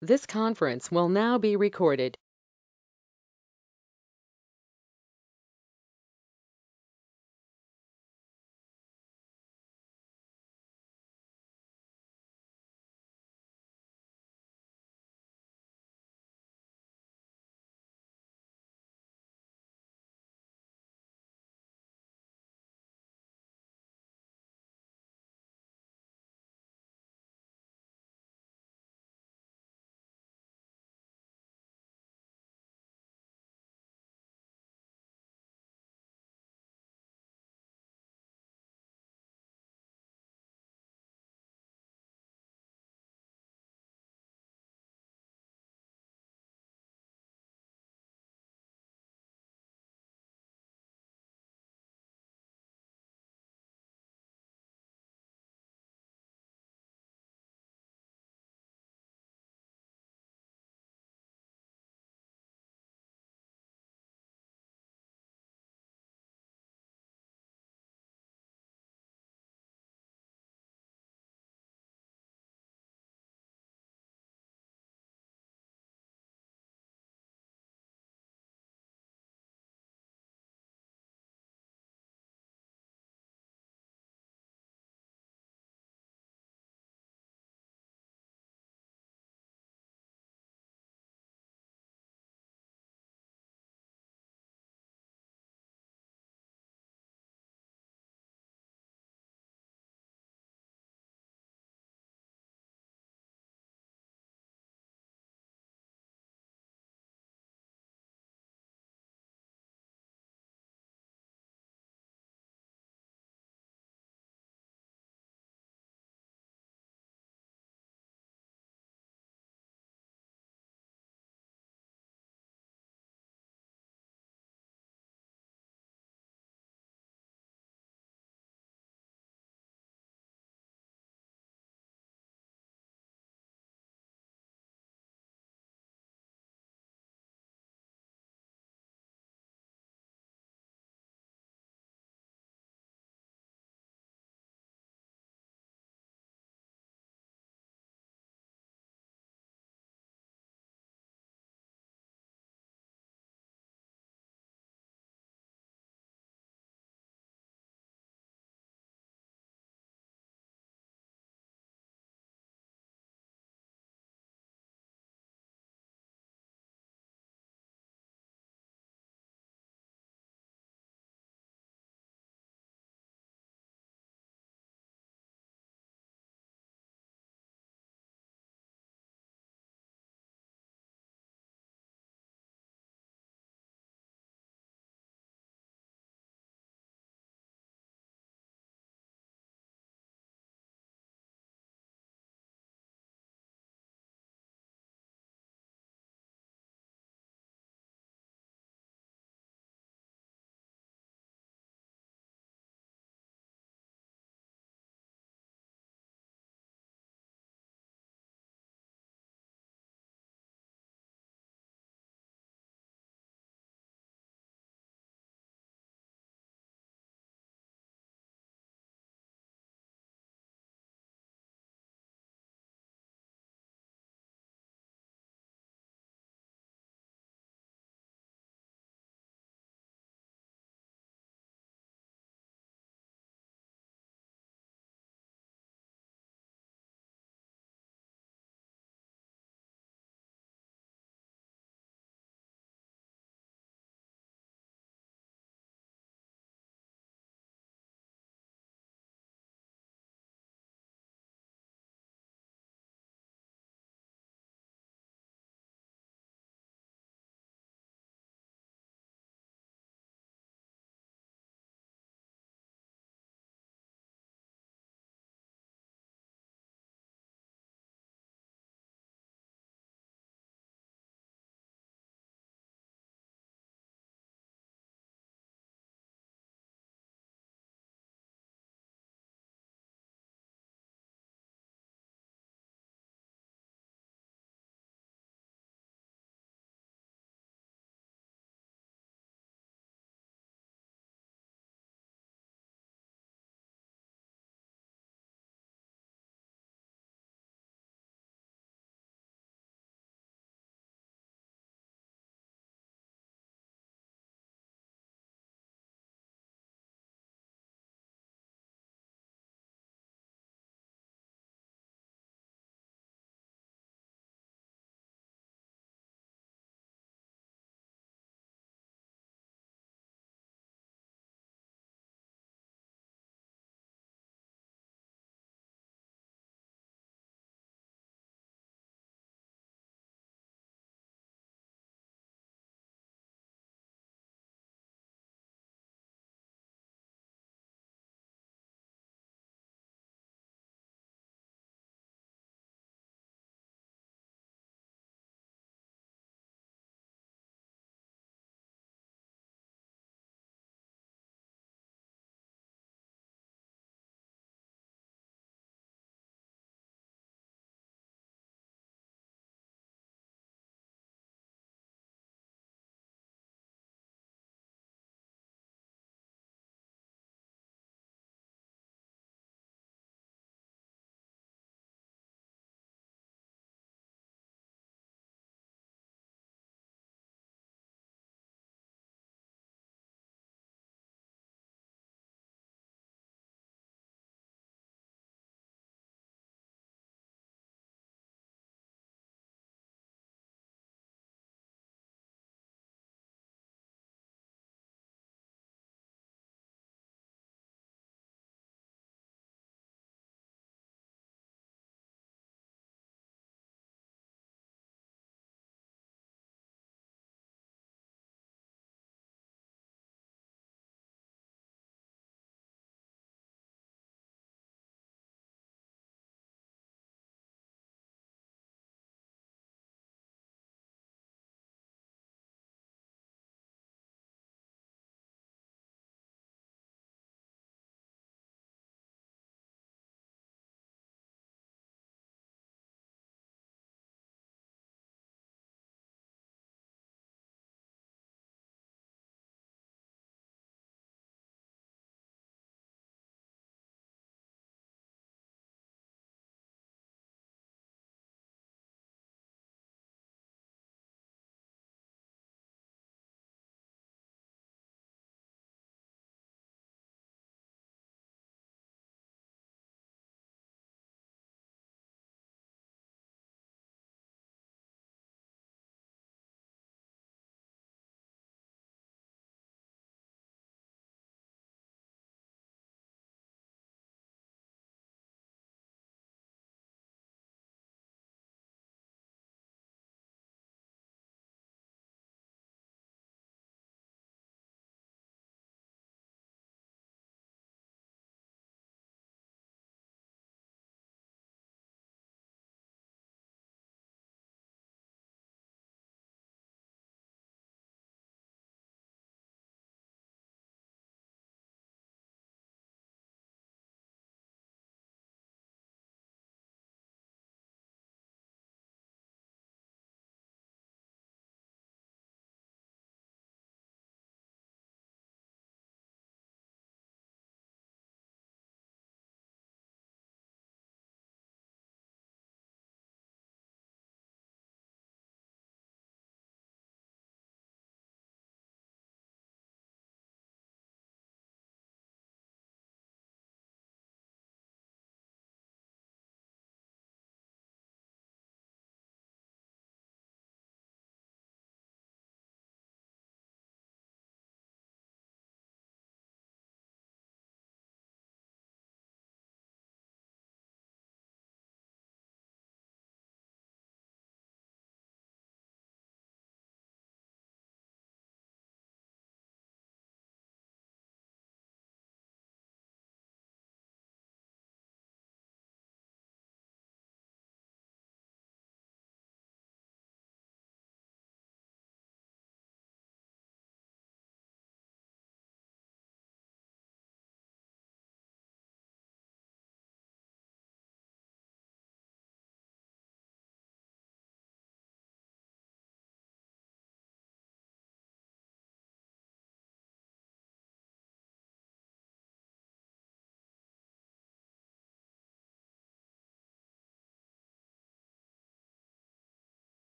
This conference will now be recorded.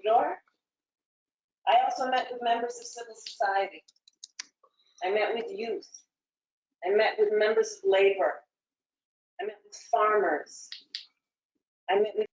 door. I also met with members of civil society. I met with youth. I met with members of labor. I met with farmers. I met with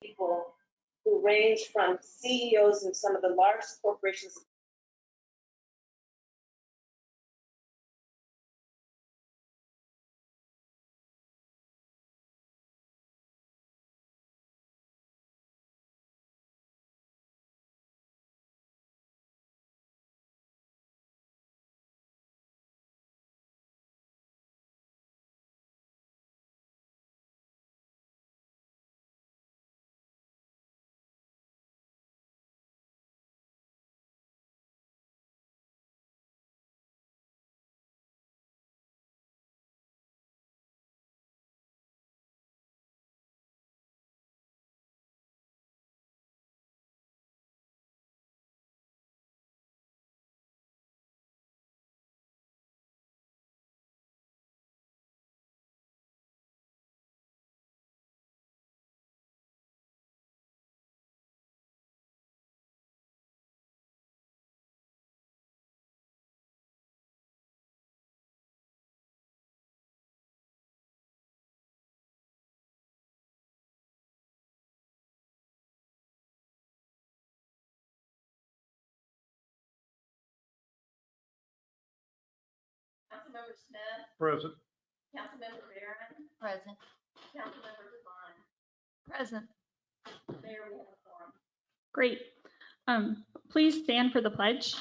people who range from CEOs in some of the largest corporations. Councilmember Smith. Present. Councilmember Barron. Present. Councilmember Devon. Present. Mayor, we have a quorum. Great. Please stand for the pledge.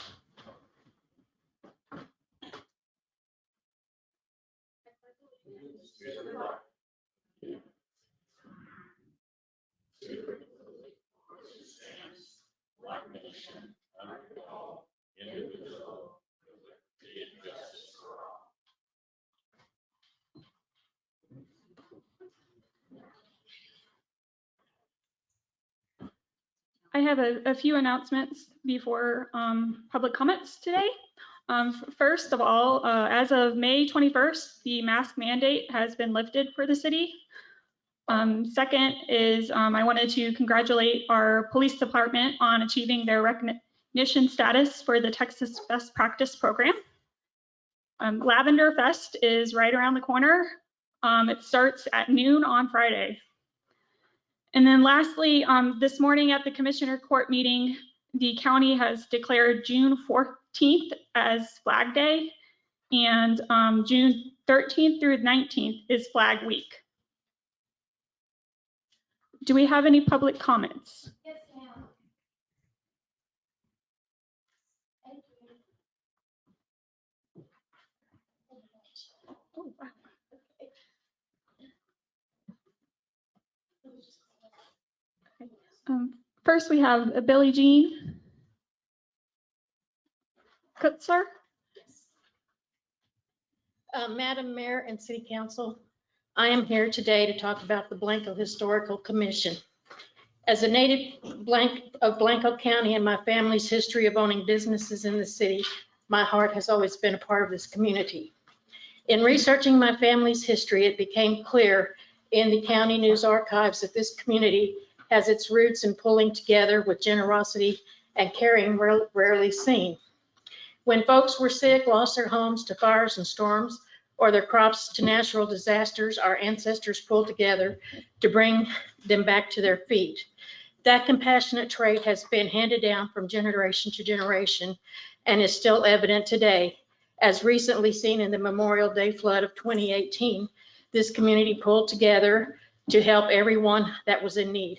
I have a few announcements before public comments today. First of all, as of May 21st, the mask mandate has been lifted for the city. Second is I wanted to congratulate our police department on achieving their recognition status for the Texas Best Practice Program. Lavender Fest is right around the corner. It starts at noon on Friday. And then lastly, this morning at the Commissioner Court meeting, the county has declared June 14th as Flag Day, and June 13th through 19th is Flag Week. Do we have any public comments? Yes, ma'am. Oh, wow. First, we have Billie Jean Kutzer. Madam Mayor and City Council, I am here today to talk about the Blanco Historical Commission. As a native of Blanco County and my family's history of owning businesses in the city, my heart has always been a part of this community. In researching my family's history, it became clear in the county news archives that this community has its roots in pulling together with generosity and caring rarely seen. When folks were sick, lost their homes to fires and storms, or their crops to natural disasters, our ancestors pulled together to bring them back to their feet. That compassionate trait has been handed down from generation to generation and is still evident today. As recently seen in the Memorial Day flood of 2018, this community pulled together to help everyone that was in need.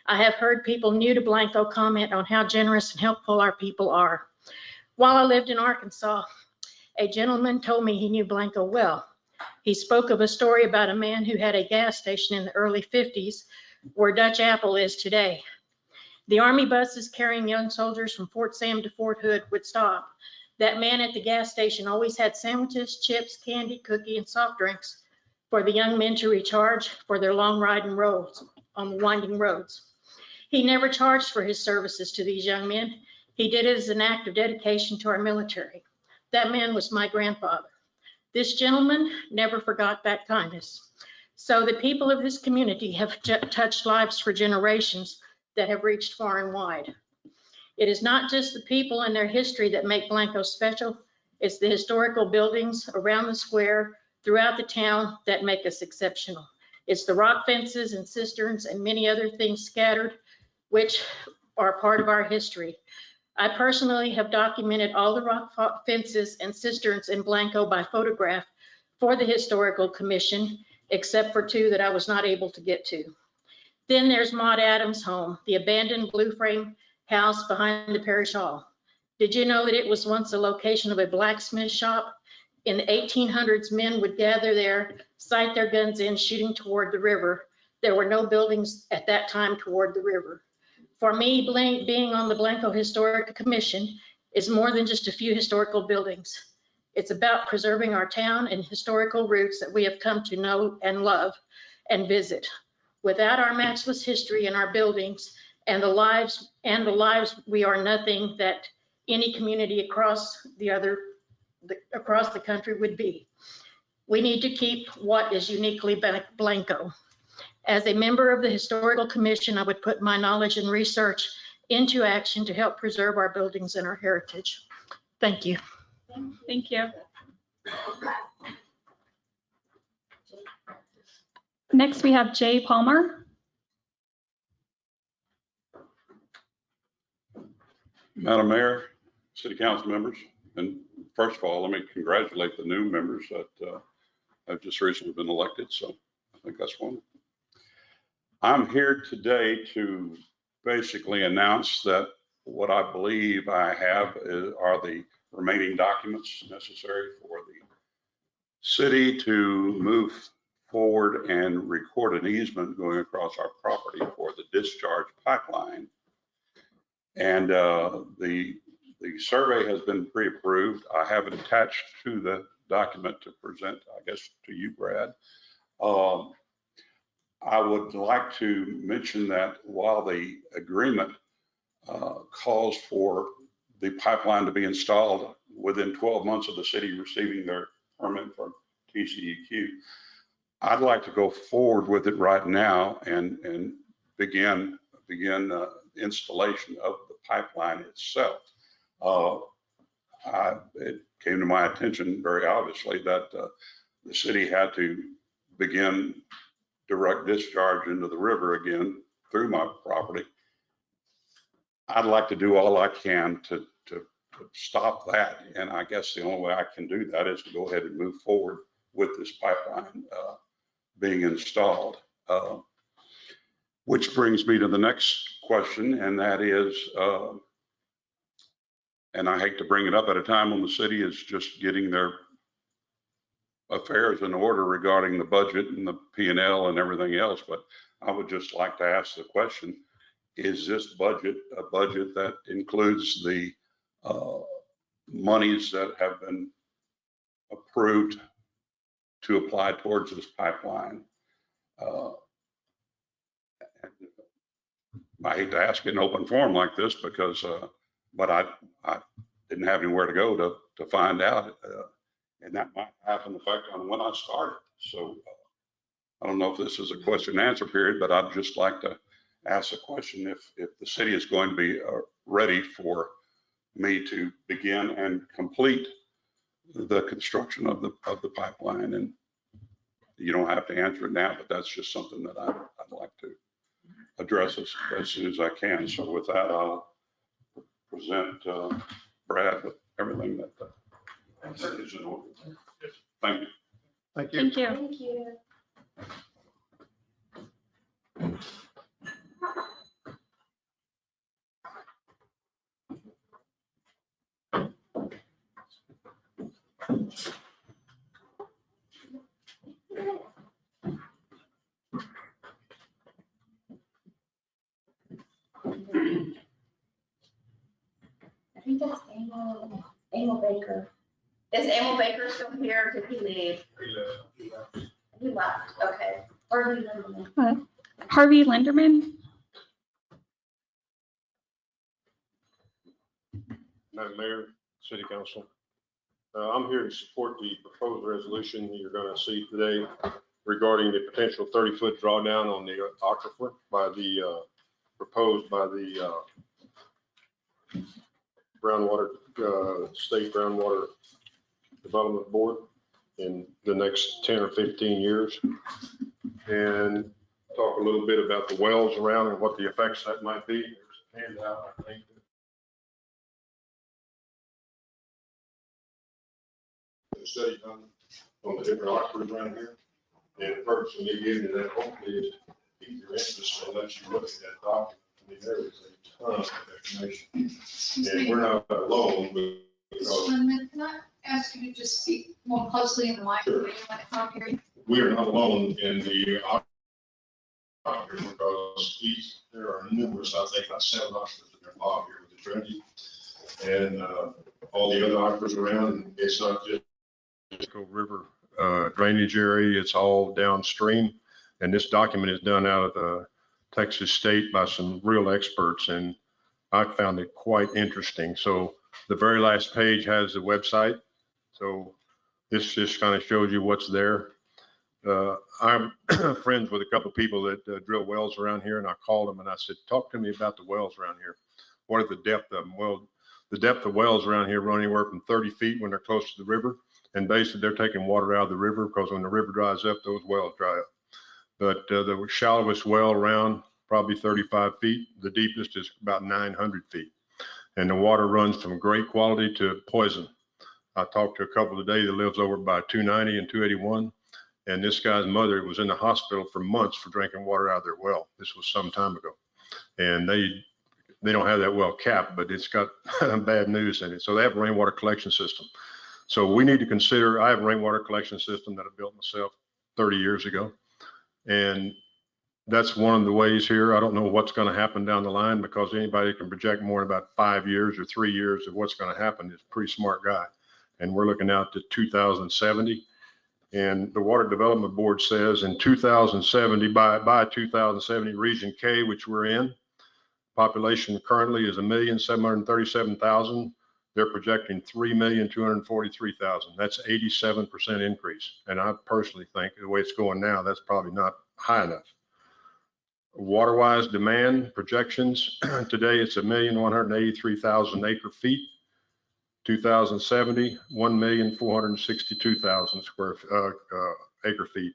I have heard people new to Blanco comment on how generous and helpful our people are. While I lived in Arkansas, a gentleman told me he knew Blanco well. He spoke of a story about a man who had a gas station in the early 50s where Dutch Apple is today. The Army buses carrying young soldiers from Fort Sam to Fort Hood would stop. That man at the gas station always had sandwiches, chips, candy, cookie, and soft drinks for the young men to recharge for their long ride and roads on the winding roads. He never charged for his services to these young men. He did it as an act of dedication to our military. That man was my grandfather. This gentleman never forgot that kindness. So the people of this community have touched lives for generations that have reached far and wide. It is not just the people and their history that make Blanco special. It's the historical buildings around the square throughout the town that make us exceptional. It's the rock fences and cisterns and many other things scattered, which are part of our history. I personally have documented all the rock fences and cisterns in Blanco by photograph for the Historical Commission, except for two that I was not able to get to. Then there's Maud Adams' home, the abandoned blue frame house behind the parish hall. Did you know that it was once a location of a blacksmith shop? In the 1800s, men would gather there, sight their guns in, shooting toward the river. There were no buildings at that time toward the river. For me, being on the Blanco Historic Commission is more than just a few historical buildings. It's about preserving our town and historical roots that we have come to know and love and visit. Without our matchless history and our buildings and the lives we are nothing that any community across the country would be. We need to keep what is uniquely Blanco. As a member of the Historical Commission, I would put my knowledge and research into action to help preserve our buildings and our heritage. Thank you. Thank you. Next, we have Jay Palmer. Madam Mayor, City Council members, and first of all, let me congratulate the new members that have just recently been elected. So I think that's wonderful. I'm here today to basically announce that what I believe I have are the remaining documents necessary for the city to move forward and record an easement going across our property for the discharge pipeline. And the survey has been pre-approved. I have it attached to the document to present, I guess, to you, Brad. I would like to mention that while the agreement calls for the pipeline to be installed within 12 months of the city receiving their permit from TCEQ, I'd like to go forward with it right now and begin installation of the pipeline itself. It came to my attention very obviously that the city had to begin direct discharge into the river again through my property. I'd like to do all I can to stop that. And I guess the only way I can do that is to go ahead and move forward with this pipeline being installed. Which brings me to the next question, and that is, and I hate to bring it up at a time when the city is just getting their affairs in order regarding the budget and the P&L and everything else, but I would just like to ask the question, is this budget a budget that includes the monies that have been approved to apply towards this pipeline. I hate to ask in open forum like this because, but I didn't have anywhere to go to find out. And that might have an effect on when I started. So I don't know if this is a question and answer period, but I'd just like to ask a question if the city is going to be ready for me to begin and complete the construction of the pipeline. And you don't have to answer it now, but that's just something that I'd like to address as soon as I can. So with that, I'll present Brad with everything that is in order. Thank you. Thank you. Thank you. Thank you. I think that's Emil Baker. Is Emil Baker still here? Did he leave? He left, okay. Or did he leave? Harvey Linderman. Madam Mayor, City Council. I'm here to support the proposed resolution you're going to see today regarding the potential 30-foot drawdown on the aquifer by the, proposed by the State Groundwater Development Board in the next 10 or 15 years. And talk a little bit about the wells around and what the effects that might be. There's a handout, I think. The study done on the different aquifers around here. And the purpose of me giving you that hopefully is to pique your interest and let you look at that document. I mean, there is a ton of information. And we're not alone. Because Can I ask you to just speak more closely in the microphone when it's not hearing? we are not alone in the aquifers because there are numerous, I think, like 7 aquifers that are involved here with the Trinity. And all the other aquifers around, it's not just river drainage area, it's all downstream. And this document is done out of Texas State by some real experts, and I found it quite interesting. So the very last page has the website. So this just kind of shows you what's there. I'm friends with a couple of people that drill wells around here, and I called them and I said, talk to me about the wells around here. What are the depth of them? Well, the depth of wells around here run anywhere from 30 feet when they're close to the river. And basically they're taking water out of the river because when the river dries up, those wells dry up. But the shallowest well around probably 35 feet. The deepest is about 900 feet. And the water runs from great quality to poison. I talked to a couple today that lives over by 290 and 281. And this guy's mother was in the hospital for months for drinking water out of their well. This was some time ago. And they don't have that well capped, but it's got bad news in it. So they have a rainwater collection system. So we need to consider, I have a rainwater collection system that I built myself 30 years ago. And that's one of the ways here. I don't know what's going to happen down the line because anybody can project more in about 5 years or 3 years of what's going to happen. Is a pretty smart guy. And we're looking out to 2070. And the Water Development Board says in 2070, by 2070, Region K, which we're in, population currently is 1,737,000. They're projecting 3,243,000. That's 87% increase. And I personally think the way it's going now, that's probably not high enough. Water-wise demand projections, today it's 1,183,000 acre feet. 2070, 1,462,000 square acre feet.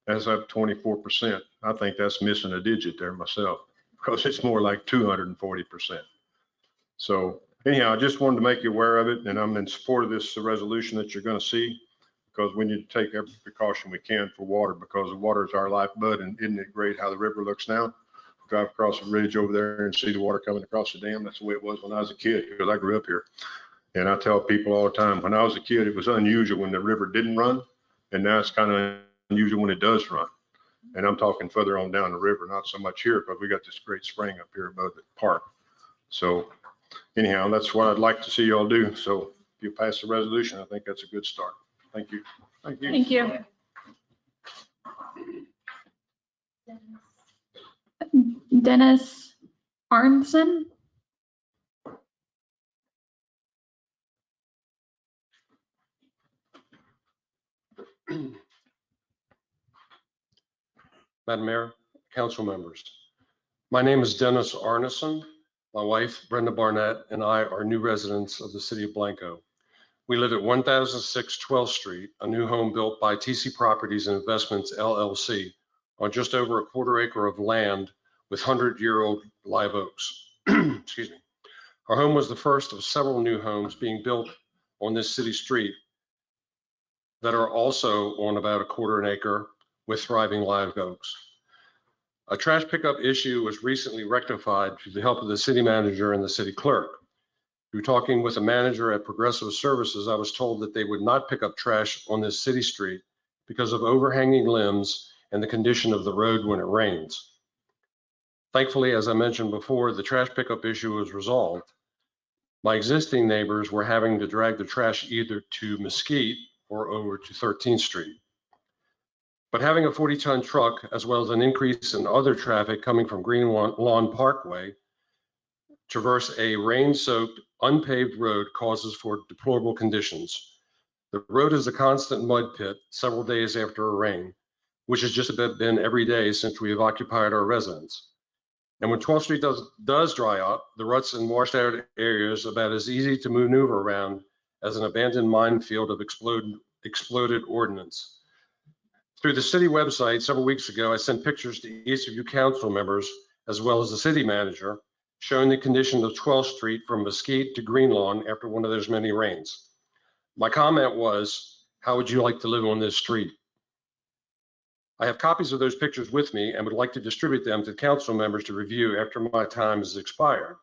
That's up 24%. I think that's missing a digit there myself because it's more like 240%. So anyhow, I just wanted to make you aware of it, and I'm in support of this resolution that you're going to see because we need to take every precaution we can for water because water is our lifeblood. And isn't it great how the river looks now? Drive across the ridge over there and see the water coming across the dam. That's the way it was when I was a kid because I grew up here. And I tell people all the time, when I was a kid, it was unusual when the river didn't run, and now it's kind of unusual when it does run. And I'm talking further on down the river, not so much here, because we got this great spring up here above the park. So anyhow, that's what I'd like to see y'all do. So if you pass the resolution, I think that's a good start. Thank you. Thank you. Dennis Arnson. Madam Mayor, council members. My name is Dennis Arneson. My wife, Brenda Barnett, and I are new residents of the city of Blanco. We live at 1006 12th Street, a new home built by TC Properties and Investments LLC on just over a quarter acre of land with 100-year-old live oaks. Excuse me. Our home was the first of several new homes being built on this city street that are also on about a quarter an acre with thriving live oaks. A trash pickup issue was recently rectified through the help of the city manager and the city clerk. Through talking with a manager at Progressive Services, I was told that they would not pick up trash on this city street because of overhanging limbs and the condition of the road when it rains. Thankfully, as I mentioned before, the trash pickup issue was resolved. My existing neighbors were having to drag the trash either to Mesquite or over to 13th Street. But having a 40-ton truck, as well as an increase in other traffic coming from Green Lawn Parkway, traverse a rain-soaked, unpaved road causes for deplorable conditions. The road is a constant mud pit several days after a rain, which has just about been every day since we have occupied our residence. And when 12th Street does dry up, the ruts and washed out areas are about as easy to maneuver around as an abandoned minefield of exploded ordnance. Through the city website several weeks ago, I sent pictures to each of you council members, as well as the city manager, showing the condition of 12th Street from Mesquite to Green Lawn after one of those many rains. My comment was, how would you like to live on this street? I have copies of those pictures with me and would like to distribute them to council members to review after my time has expired.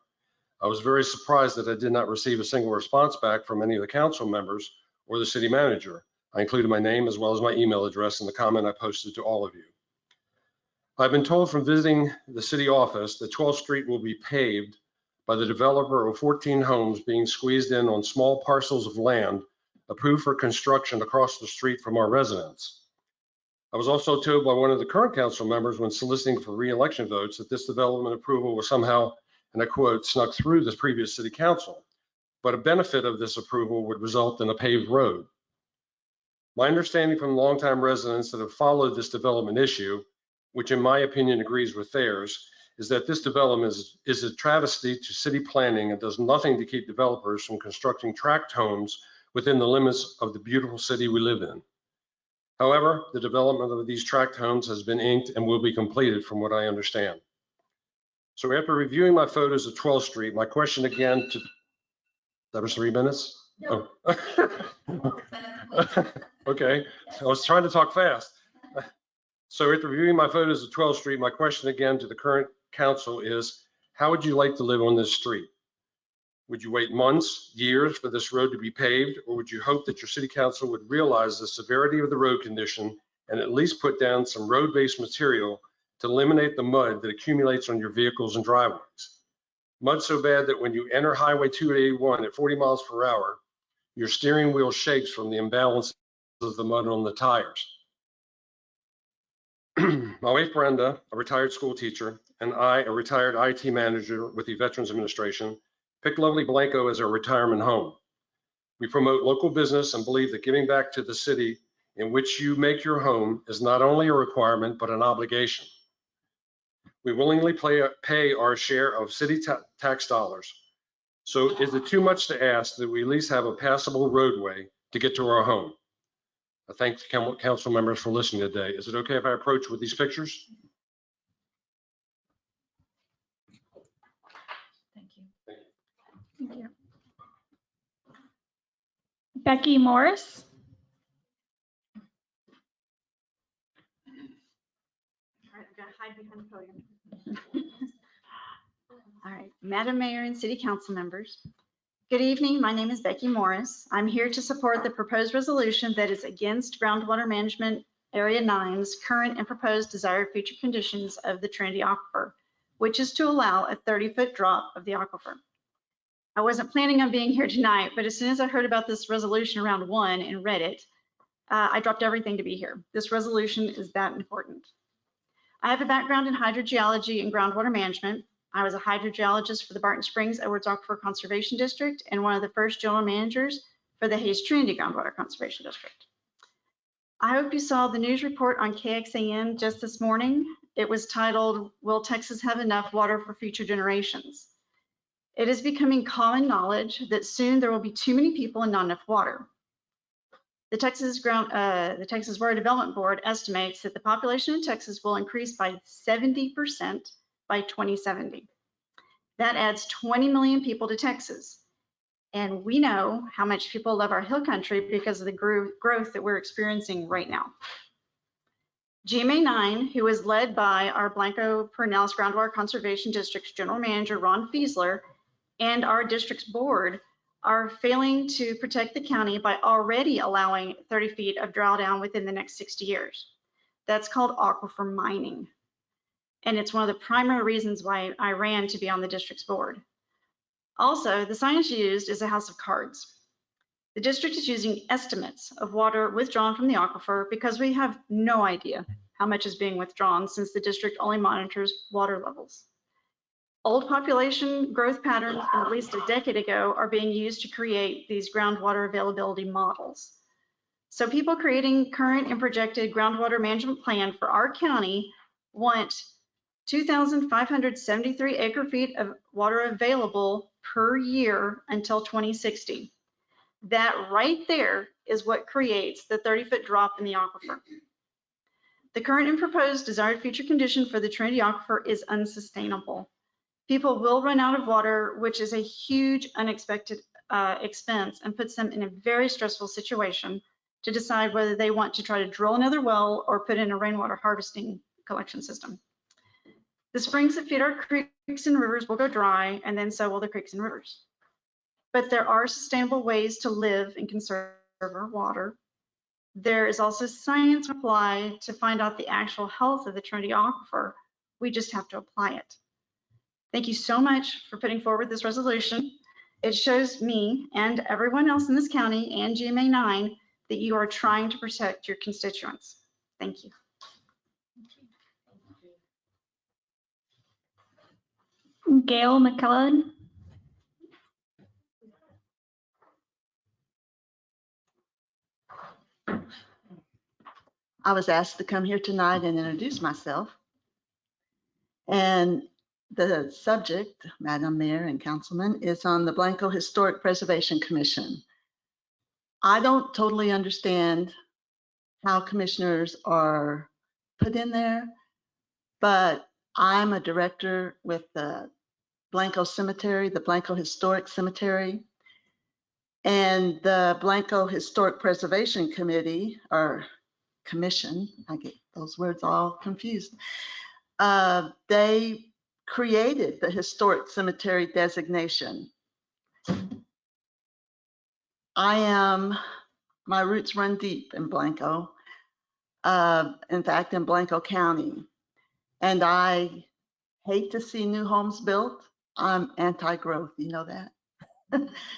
I was very surprised that I did not receive a single response back from any of the council members or the city manager. I included my name as well as my email address in the comment I posted to all of you. I've been told from visiting the city office that 12th Street will be paved by the developer of 14 homes being squeezed in on small parcels of land approved for construction across the street from our residence. I was also told by one of the current council members when soliciting for re-election votes that this development approval was somehow, and I quote, snuck through the previous city council, but a benefit of this approval would result in a paved road. My understanding from longtime residents that have followed this development issue, which in my opinion agrees with theirs, is that this development is a travesty to city planning and does nothing to keep developers from constructing tract homes within the limits of the beautiful city we live in. However, the development of these tract homes has been inked and will be completed from what I understand. So after reviewing my photos of 12th Street, my question again to, that was 3 minutes? No. Oh. Okay, I was trying to talk fast. So after reviewing my photos of 12th Street, my question again to the current council is, how would you like to live on this street? Would you wait months, years for this road to be paved, or would you hope that your city council would realize the severity of the road condition and at least put down some road-based material to eliminate the mud that accumulates on your vehicles and driveways? Mud so bad that when you enter Highway 281 at 40 miles per hour, your steering wheel shakes from the imbalance of the mud on the tires. My wife Brenda, a retired school teacher, and I, a retired IT manager with the Veterans Administration, picked lovely Blanco as our retirement home. We promote local business and believe that giving back to the city in which you make your home is not only a requirement, but an obligation. We willingly pay our share of city tax dollars. So is it too much to ask that we at least have a passable roadway to get to our home? I thank the council members for listening today. Is it okay if I approach with these pictures? Thank you. Thank you. Becky Morris. All right, I'm gonna hide behind the podium. All right, Madam Mayor and City Council members. Good evening, my name is Becky Morris. I'm here to support the proposed resolution that is against Groundwater Management Area 9's current and proposed desired future conditions of the Trinity Aquifer, which is to allow a 30-foot drop of the aquifer. I wasn't planning on being here tonight, but as soon as I heard about this resolution around 1 and read it, I dropped everything to be here. This resolution is that important. I have a background in hydrogeology and groundwater management. I was a hydrogeologist for the Barton Springs Edwards Aquifer Conservation District and one of the first general managers for the Hayes Trinity Groundwater Conservation District. I hope you saw the news report on KXAN just this morning. It was titled, "Will Texas Have Enough Water for Future Generations?" It is becoming common knowledge that soon there will be too many people and not enough water. The Texas Water Development Board estimates that the population in Texas will increase by 70% by 2070. That adds 20 million people to Texas. And we know how much people love our hill country because of the growth that we're experiencing right now. GMA 9, who is led by our Blanco Pinellas Groundwater Conservation District's General Manager, Ron Fiesler, and our district's board are failing to protect the county by already allowing 30 feet of drawdown within the next 60 years. That's called aquifer mining. And it's one of the primary reasons why I ran to be on the district's board. Also, the science used is a house of cards. The district is using estimates of water withdrawn from the aquifer because we have no idea how much is being withdrawn since the district only monitors water levels. Old population growth patterns from at least a decade ago are being used to create these groundwater availability models. So people creating current and projected groundwater management plan for our county want 2,573 acre feet of water available per year until 2060. That right there is what creates the 30-foot drop in the aquifer. The current and proposed desired future condition for the Trinity Aquifer is unsustainable. People will run out of water, which is a huge unexpected expense and puts them in a very stressful situation to decide whether they want to try to drill another well or put in a rainwater harvesting collection system. The springs that feed our creeks and rivers will go dry, and then so will the creeks and rivers. But there are sustainable ways to live and conserve our water. There is also science applied to find out the actual health of the Trinity Aquifer. We just have to apply it. Thank you so much for putting forward this resolution. It shows me and everyone else in this county and GMA 9 that you are trying to protect your constituents. Thank you. Gail McCullen. I was asked to come here tonight and introduce myself. And the subject, Madam Mayor and Councilman, is on the Blanco Historic Preservation Commission. I don't totally understand how commissioners are put in there, but I'm a director with the Blanco Cemetery, the Blanco Historic Cemetery, and the Blanco Historic Preservation Committee, or Commission, I get those words all confused. They created the historic cemetery designation. My roots run deep in Blanco, in fact, in Blanco County. And I hate to see new homes built. I'm anti-growth, you know that?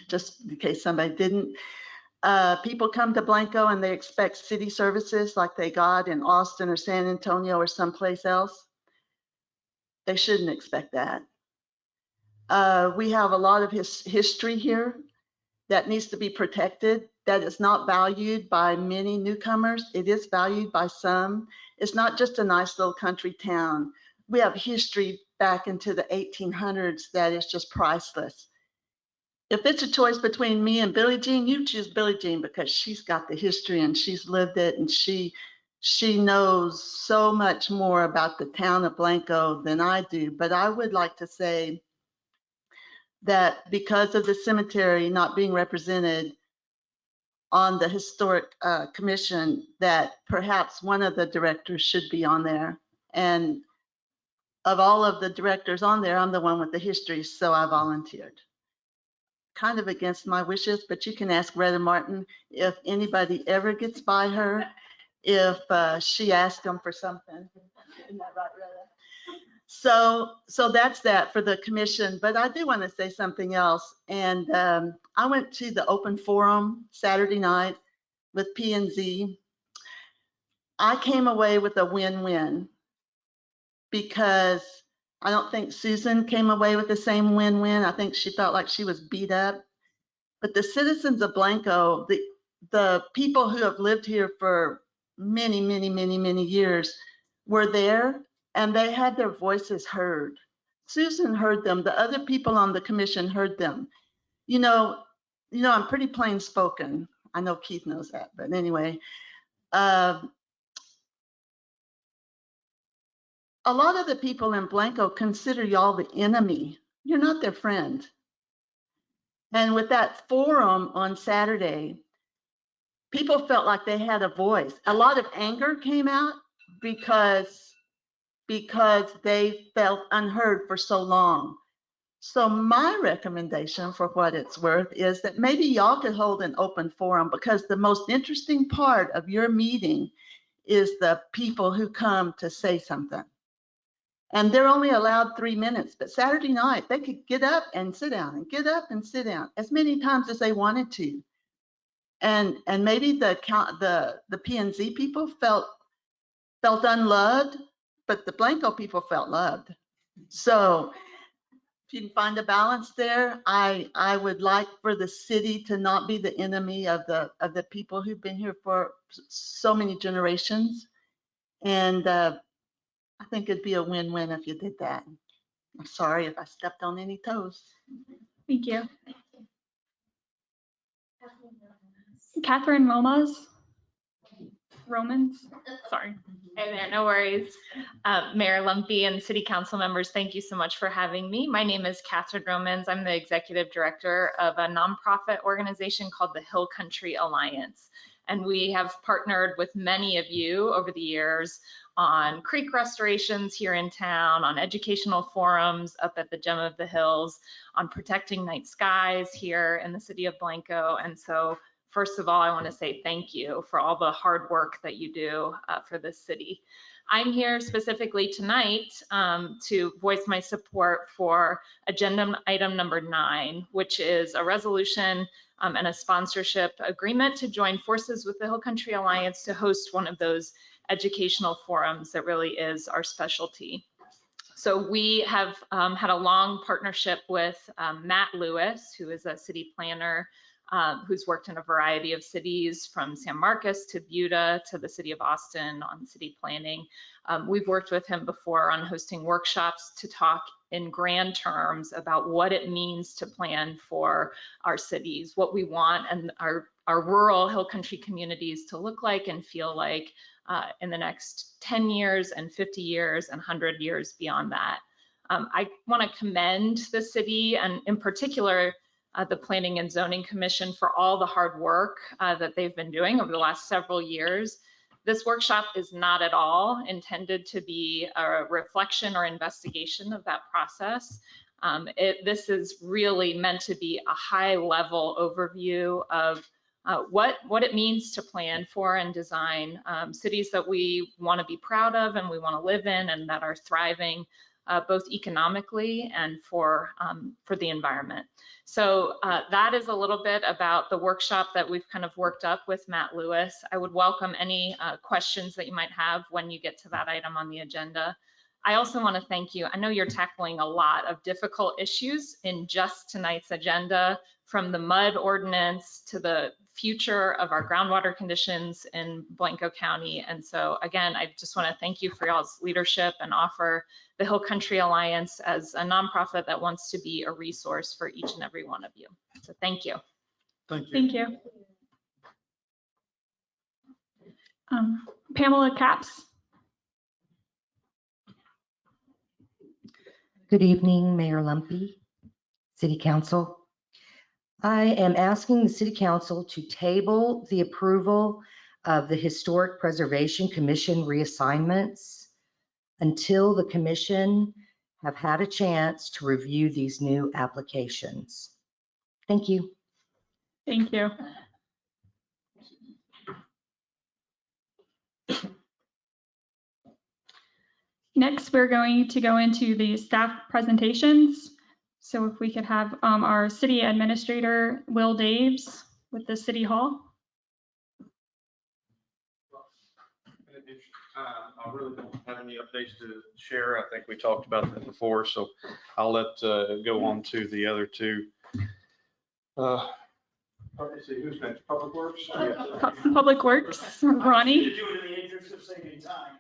Just in case somebody didn't. People come to Blanco and they expect city services like they got in Austin or San Antonio or someplace else. They shouldn't expect that. We have a lot of history here that needs to be protected, that is not valued by many newcomers. It is valued by some. It's not just a nice little country town. We have history back into the 1800s that is just priceless. If it's a choice between me and Billie Jean, you choose Billie Jean because she's got the history and she's lived it, and she knows so much more about the town of Blanco than I do. But I would like to say that because of the cemetery not being represented on the historic commission, that perhaps one of the directors should be on there. And of all of the directors on there, I'm the one with the history, so I volunteered. Kind of against my wishes, but you can ask Retta Martin if anybody ever gets by her, if she asks them for something. Isn't that right, Retta? So that's that for the commission. But I do want to say something else. And I went to the open forum Saturday night with P&Z, I came away with a win-win because I don't think Susan came away with the same win-win. I think she felt like she was beat up. But the citizens of Blanco, the people who have lived here for many, many, many, many years were there and they had their voices heard. Susan heard them. The other people on the commission heard them. You know, I'm pretty plain spoken. I know Keith knows that, but anyway, a lot of the people in Blanco consider y'all the enemy. You're not their friend. And with that forum on Saturday, people felt like they had a voice. A lot of anger came out because they felt unheard for so long. So my recommendation, for what it's worth, is that maybe y'all could hold an open forum, because the most interesting part of your meeting is the people who come to say something. And they're only allowed 3 minutes, but Saturday night they could get up and sit down and get up and sit down as many times as they wanted to. And maybe the P&Z people felt unloved, but the Blanco people felt loved. So if you can find a balance there, I would like for the city to not be the enemy of the people who've been here for so many generations. And I think it'd be a win-win if you did that. I'm sorry if I stepped on any toes. Thank you. Catherine Romans, sorry. Hey there, no worries. Mayor Lumpy and city council members, thank you so much for having me. My name is Catherine Romans. I'm the executive director of a nonprofit organization called the Hill Country Alliance. And we have partnered with many of you over the years on creek restorations here in town, on educational forums up at the Gem of the Hills, on protecting night skies here in the city of Blanco. And so first of all, I want to say thank you for all the hard work that you do for this city. I'm here specifically tonight to voice my support for agenda item number 9, which is a resolution and a sponsorship agreement to join forces with the Hill Country Alliance to host one of those educational forums that really is our specialty. So we have had a long partnership with Matt Lewis, who is a city planner who's worked in a variety of cities, from San Marcos to Buda to the city of Austin on city planning. We've worked with him before on hosting workshops to talk in grand terms about what it means to plan for our cities, what we want and our rural hill country communities to look like and feel like in the next 10 years and 50 years and 100 years beyond that. I want to commend the city and in particular the Planning and Zoning Commission for all the hard work that they've been doing over the last several years. This workshop is not at all intended to be a reflection or investigation of that process. This is really meant to be a high-level overview of what it means to plan for and design cities that we want to be proud of and we want to live in and that are thriving both economically and for the environment. So that is a little bit about the workshop that we've kind of worked up with Matt Lewis. I would welcome any questions that you might have when you get to that item on the agenda. I also want to thank you. I know you're tackling a lot of difficult issues in just tonight's agenda, from the mud ordinance to the future of our groundwater conditions in Blanco County. And so again, I just want to thank you for y'all's leadership and offer the Hill Country Alliance as a nonprofit that wants to be a resource for each and every one of you. So thank you. Thank you. Thank you. Pamela Capps. Good evening, Mayor Lumpy, City Council. I am asking the City Council to table the approval of the Historic Preservation Commission reassignments until the commission have had a chance to review these new applications. Thank you. Thank you. Next, we're going to go into the staff presentations. So if we could have our city administrator, Will Daves, with the City Hall. I really don't have any updates to share. I think we talked about that before, so I'll let go on to the other two. Let's see, who's next? Public Works? Public Works, Ronnie. To do it in the interest of saving time.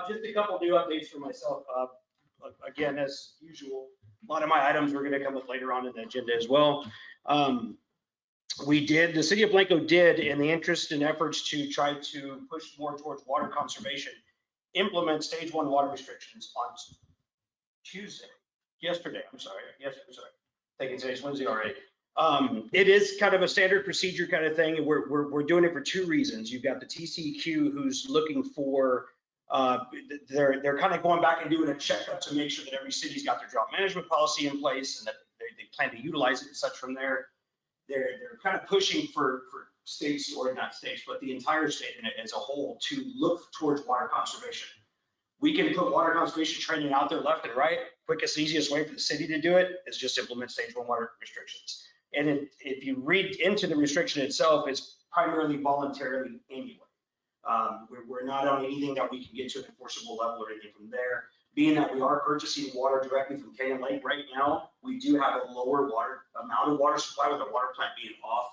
Just a couple new updates for myself. Again, as usual, a lot of my items we're going to come up later on in the agenda as well. The city of Blanco did, in the interest and efforts to try to push more towards water conservation, implement stage 1 water restrictions on yesterday. I'm sorry. Thinking today's Wednesday already. It is kind of a standard procedure kind of thing. We're doing it for two reasons. You've got the TCEQ who's looking for, they're kind of going back and doing a checkup to make sure that every city's got their drought management policy in place and that they plan to utilize it and such from there. They're kind of pushing for states, or not states, but the entire state as a whole to look towards water conservation. We can put water conservation training out there left and right. Quickest, easiest way for the city to do it is just implement stage 1 water restrictions. And if you read into the restriction itself, it's primarily voluntarily anyway. We're not on anything that we can get to an enforceable level or anything from there. Being that we are purchasing water directly from Canyon Lake right now, we do have a lower amount of water supply with the water plant being off.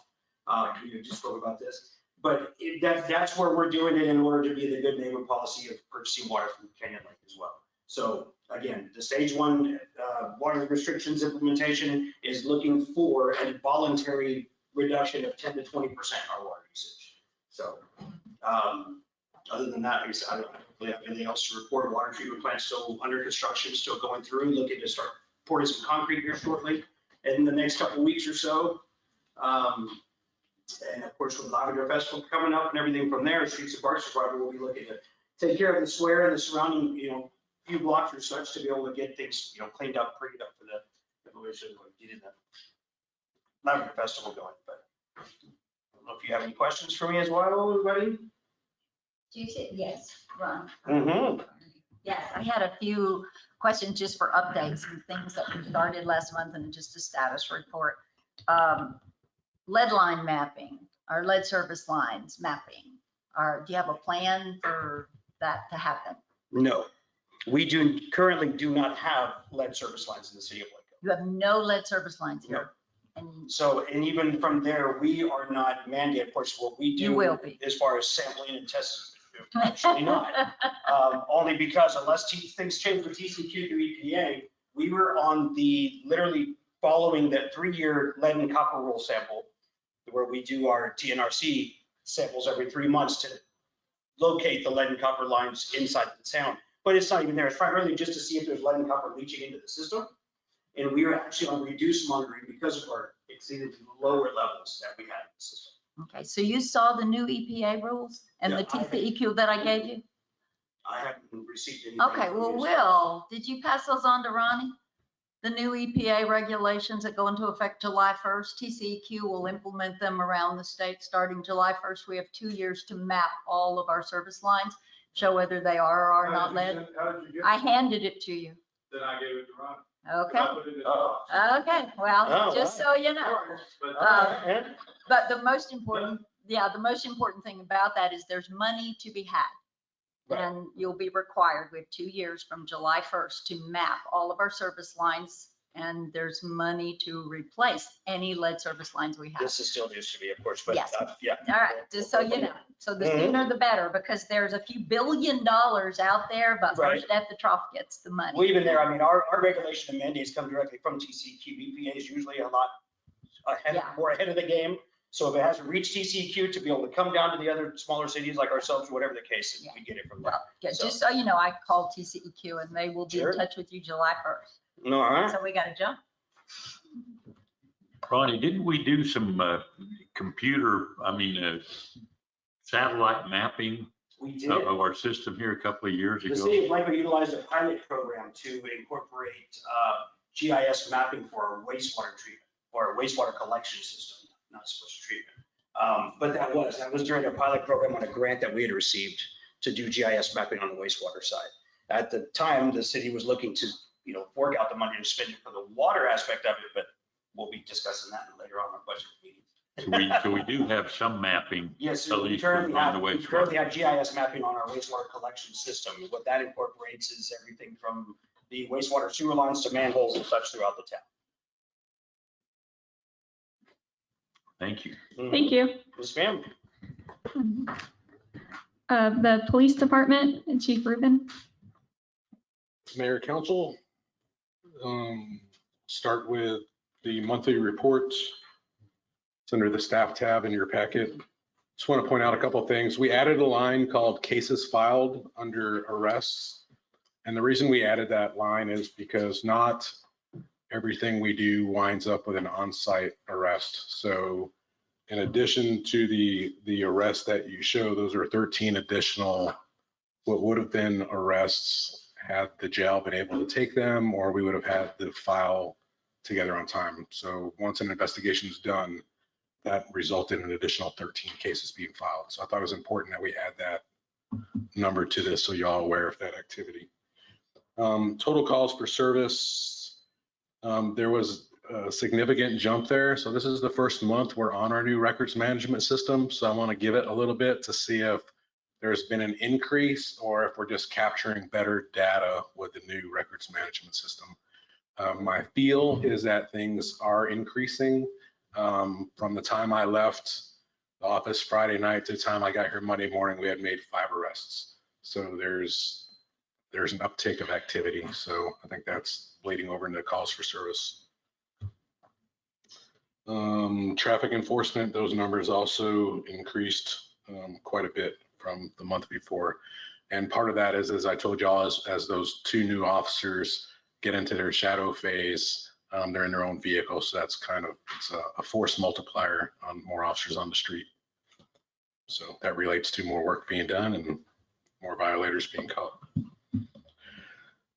We just spoke about this, but that's where we're doing it in order to be the good neighbor policy of purchasing water from Canyon Lake as well. So again, the stage 1 water restrictions implementation is looking for a voluntary reduction of 10 to 20% our water usage. So other than that, I don't really have anything else to report. Water treatment plant still under construction, still going through, looking to start pouring some concrete here shortly in the next couple of weeks or so. And of course, with Lavender Fest coming up and everything from there, Streets of Parks Department will be looking to take care of the square and the surrounding, few blocks or such to be able to get things, cleaned up, prettied up for the evolution of getting the Lavender Festival going. But I don't know if you have any questions for me as well, everybody. You said yes, Ron. Mm-hmm. Yes, I had a few questions just for updates and things that we started last month and just a status report. Lead line mapping, our lead service lines mapping. Do you have a plan for that to happen? No, we currently do not have lead service lines in the city of Blanco. You have no lead service lines here? No. And so, and even from there, we are not mandated. Of course, what we do you will be. As far as sampling and testing, actually not. Only because unless things change with TCQ through EPA, we were on literally following that 3-year lead and copper rule sample, where we do our TNRC samples every 3 months to locate the lead and copper lines inside the town. But it's not even there. It's primarily just to see if there's lead and copper leaching into the system. And we are actually on reduced monitoring because of our exceeded lower levels that we had in the system. Okay, so you saw the new EPA rules and the TCEQ that I gave you? I haven't received anything. Okay, well, Will, did you pass those on to Ronnie? The new EPA regulations that go into effect July 1st, TCEQ will implement them around the state starting July 1st. We have 2 years to map all of our service lines, show whether they are or are not lead. I handed it to you. Then I gave it to Ron. Okay. Okay, well, just so you know. But the most important, the most important thing about that is there's money to be had. And you'll be required, we have 2 years from July 1st to map all of our service lines, and there's money to replace any lead service lines we have. This is still news to me, of course, but yes. Yeah. All right, just so you know. So the sooner the better, because there's a few $1 billion out there, but first at the trough gets the money. Well, even there, I mean, our regulation and mandates come directly from TCEQ. EPA is usually a lot more ahead of the game. So if it hasn't reached TCEQ, to be able to come down to the other smaller cities like ourselves, or whatever the case is, we get it from there. Well, just so you know, I called TCEQ and they will be in touch with you July 1st. All right. So we got to jump. Ronnie, didn't we do some satellite mapping of our system here a couple of years ago? The city of Blanco utilized a pilot program to incorporate GIS mapping for our wastewater treatment, or our wastewater collection system. Not supposed to treatment. But that was during a pilot program on a grant that we had received to do GIS mapping on the wastewater side. At the time, the city was looking to, fork out the money to spend it for the water aspect of it, but we'll be discussing that later on in our budget meeting. So we do have some mapping. Yes, At so we least currently on the have, we wastewater. currently have GIS mapping on our wastewater collection system. What that incorporates is everything from the wastewater sewer lines to manholes and such throughout the town. Thank you. Thank you. Ms. Pham? The police department and Chief Rubin. Mayor, council, start with the monthly reports. It's under the staff tab in your packet. Just want to point out a couple of things. We added a line called cases filed under arrests. And the reason we added that line is because not everything we do winds up with an on-site arrest. So in addition to the arrest that you show, those are 13 additional what would have been arrests had the jail been able to take them, or we would have had the file together on time. So once an investigation is done, that resulted in an additional 13 cases being filed. So I thought it was important that we add that number to this so y'all aware of that activity. Total calls for service, there was a significant jump there. So this is the first month we're on our new records management system. So I want to give it a little bit to see if there's been an increase or if we're just capturing better data with the new records management system. My feel is that things are increasing. From the time I left the office Friday night to the time I got here Monday morning, we had made 5 arrests. So there's an uptick of activity. So I think that's bleeding over into calls for service. Traffic enforcement, those numbers also increased quite a bit from the month before. And part of that is, as I told y'all, as those 2 new officers get into their shadow phase, they're in their own vehicle. So that's kind of, it's a force multiplier on more officers on the street. So that relates to more work being done and more violators being caught.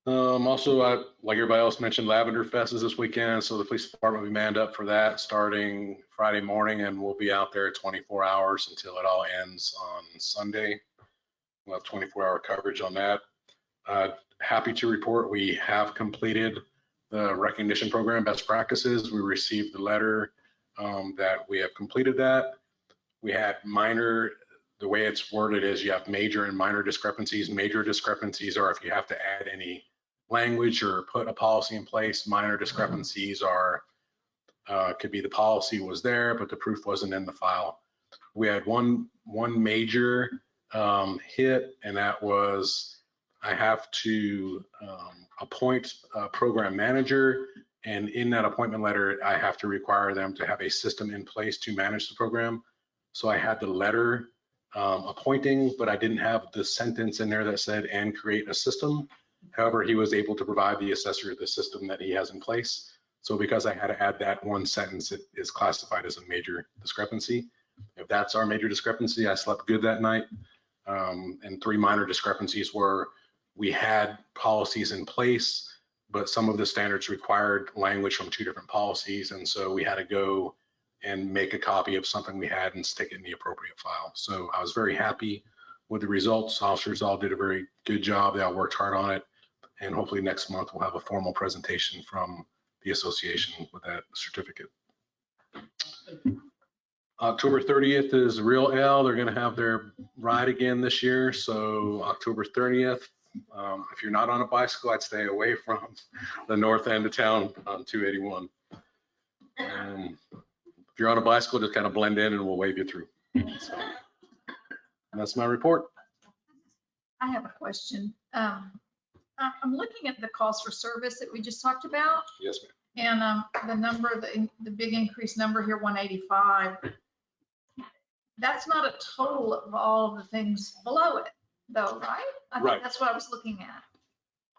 Also, like everybody else mentioned, Lavender Fest is this weekend. So the police department will be manned up for that starting Friday morning, and we'll be out there 24 hours until it all ends on Sunday. We'll have 24-hour coverage on that. Happy to report we have completed the recognition program best practices. We received the letter that we have completed that. We had minor, the way it's worded is you have major and minor discrepancies. Major discrepancies are if you have to add any language or put a policy in place. Minor discrepancies are, could be the policy was there, but the proof wasn't in the file. We had one major hit, and that was I have to appoint a program manager, and in that appointment letter, I have to require them to have a system in place to manage the program. So I had the letter appointing, but I didn't have the sentence in there that said, and create a system. However, he was able to provide the assessor the system that he has in place. So because I had to add that one sentence, it is classified as a major discrepancy. If that's our major discrepancy, I slept good that night. And 3 minor discrepancies were we had policies in place, but some of the standards required language from 2 different policies. And so we had to go and make a copy of something we had and stick it in the appropriate file. So I was very happy with the results. Officers all did a very good job. They all worked hard on it. And hopefully next month we'll have a formal presentation from the association with that certificate. October 30th is Real L. They're going to have their ride again this year. So October 30th, if you're not on a bicycle, I'd stay away from the north end of town on 281. If you're on a bicycle, just kind of blend in and we'll wave you through. So, and that's my report. I have a question. I'm looking at the calls for service that we just talked about. Yes, ma'am. And the number, the big increased number here, 185. That's not a total of all of the things below it, though, right? I think Right. that's what I was looking at.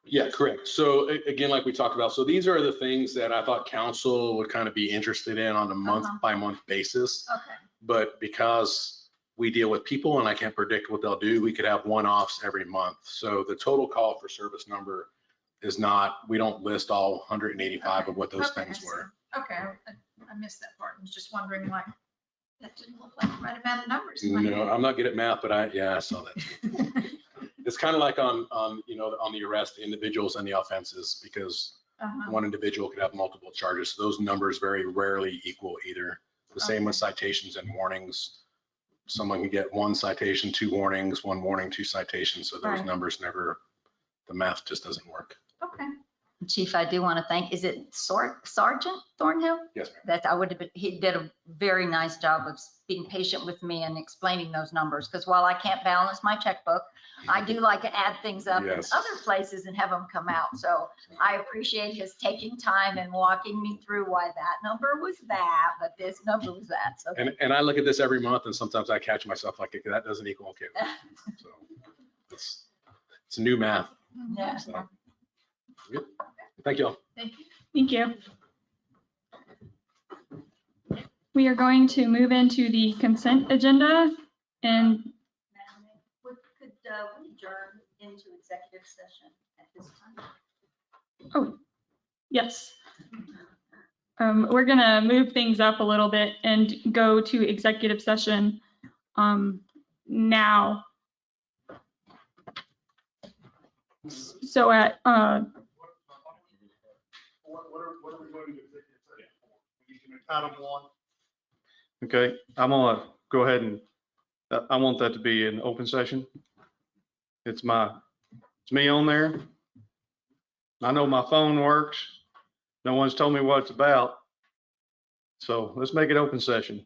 Yeah, correct. So again, like we talked about, so these are the things that I thought council would kind of be interested in on a month by month basis. Okay. But because we deal with people and I can't predict what they'll do, we could have one-offs every month. So the total call for service number is not, we don't list all 185 of what those things were. Okay, I missed that part. I was just wondering, like, that didn't look like the right amount of numbers. No, I'm not good at math, but I saw that too. It's kind of like on the arrest, the individuals and the offenses, because one individual could have multiple charges. So those numbers very rarely equal either. The same with citations and warnings. Someone can get 1 citation, 2 warnings, 1 warning, 2 citations. So those Right. numbers never, the math just doesn't work. Okay. Chief, I do want to thank, is it Sergeant Thornhill? Yes, ma'am. That I would have been, he did a very nice job of being patient with me and explaining those numbers. Because while I can't balance my checkbook, I do like to add things up in Yes. other places and have them come out. So I appreciate his taking time and walking me through why that number was that, but this number was that. So And I look at this every month and sometimes I catch myself like, that doesn't equal okay. So it's new math. yeah. So, good. Thank you all. Thank you. Thank you. We are going to move into the consent agenda and Could we adjourn into executive session at this time? oh, yes. We're gonna move things up a little bit and go to executive session now. So at What are we going to do? Item 1. Okay, I'm gonna go ahead and, I want that to be an open session. It's me on there. I know my phone works. No one's told me what it's about. So let's make it open session.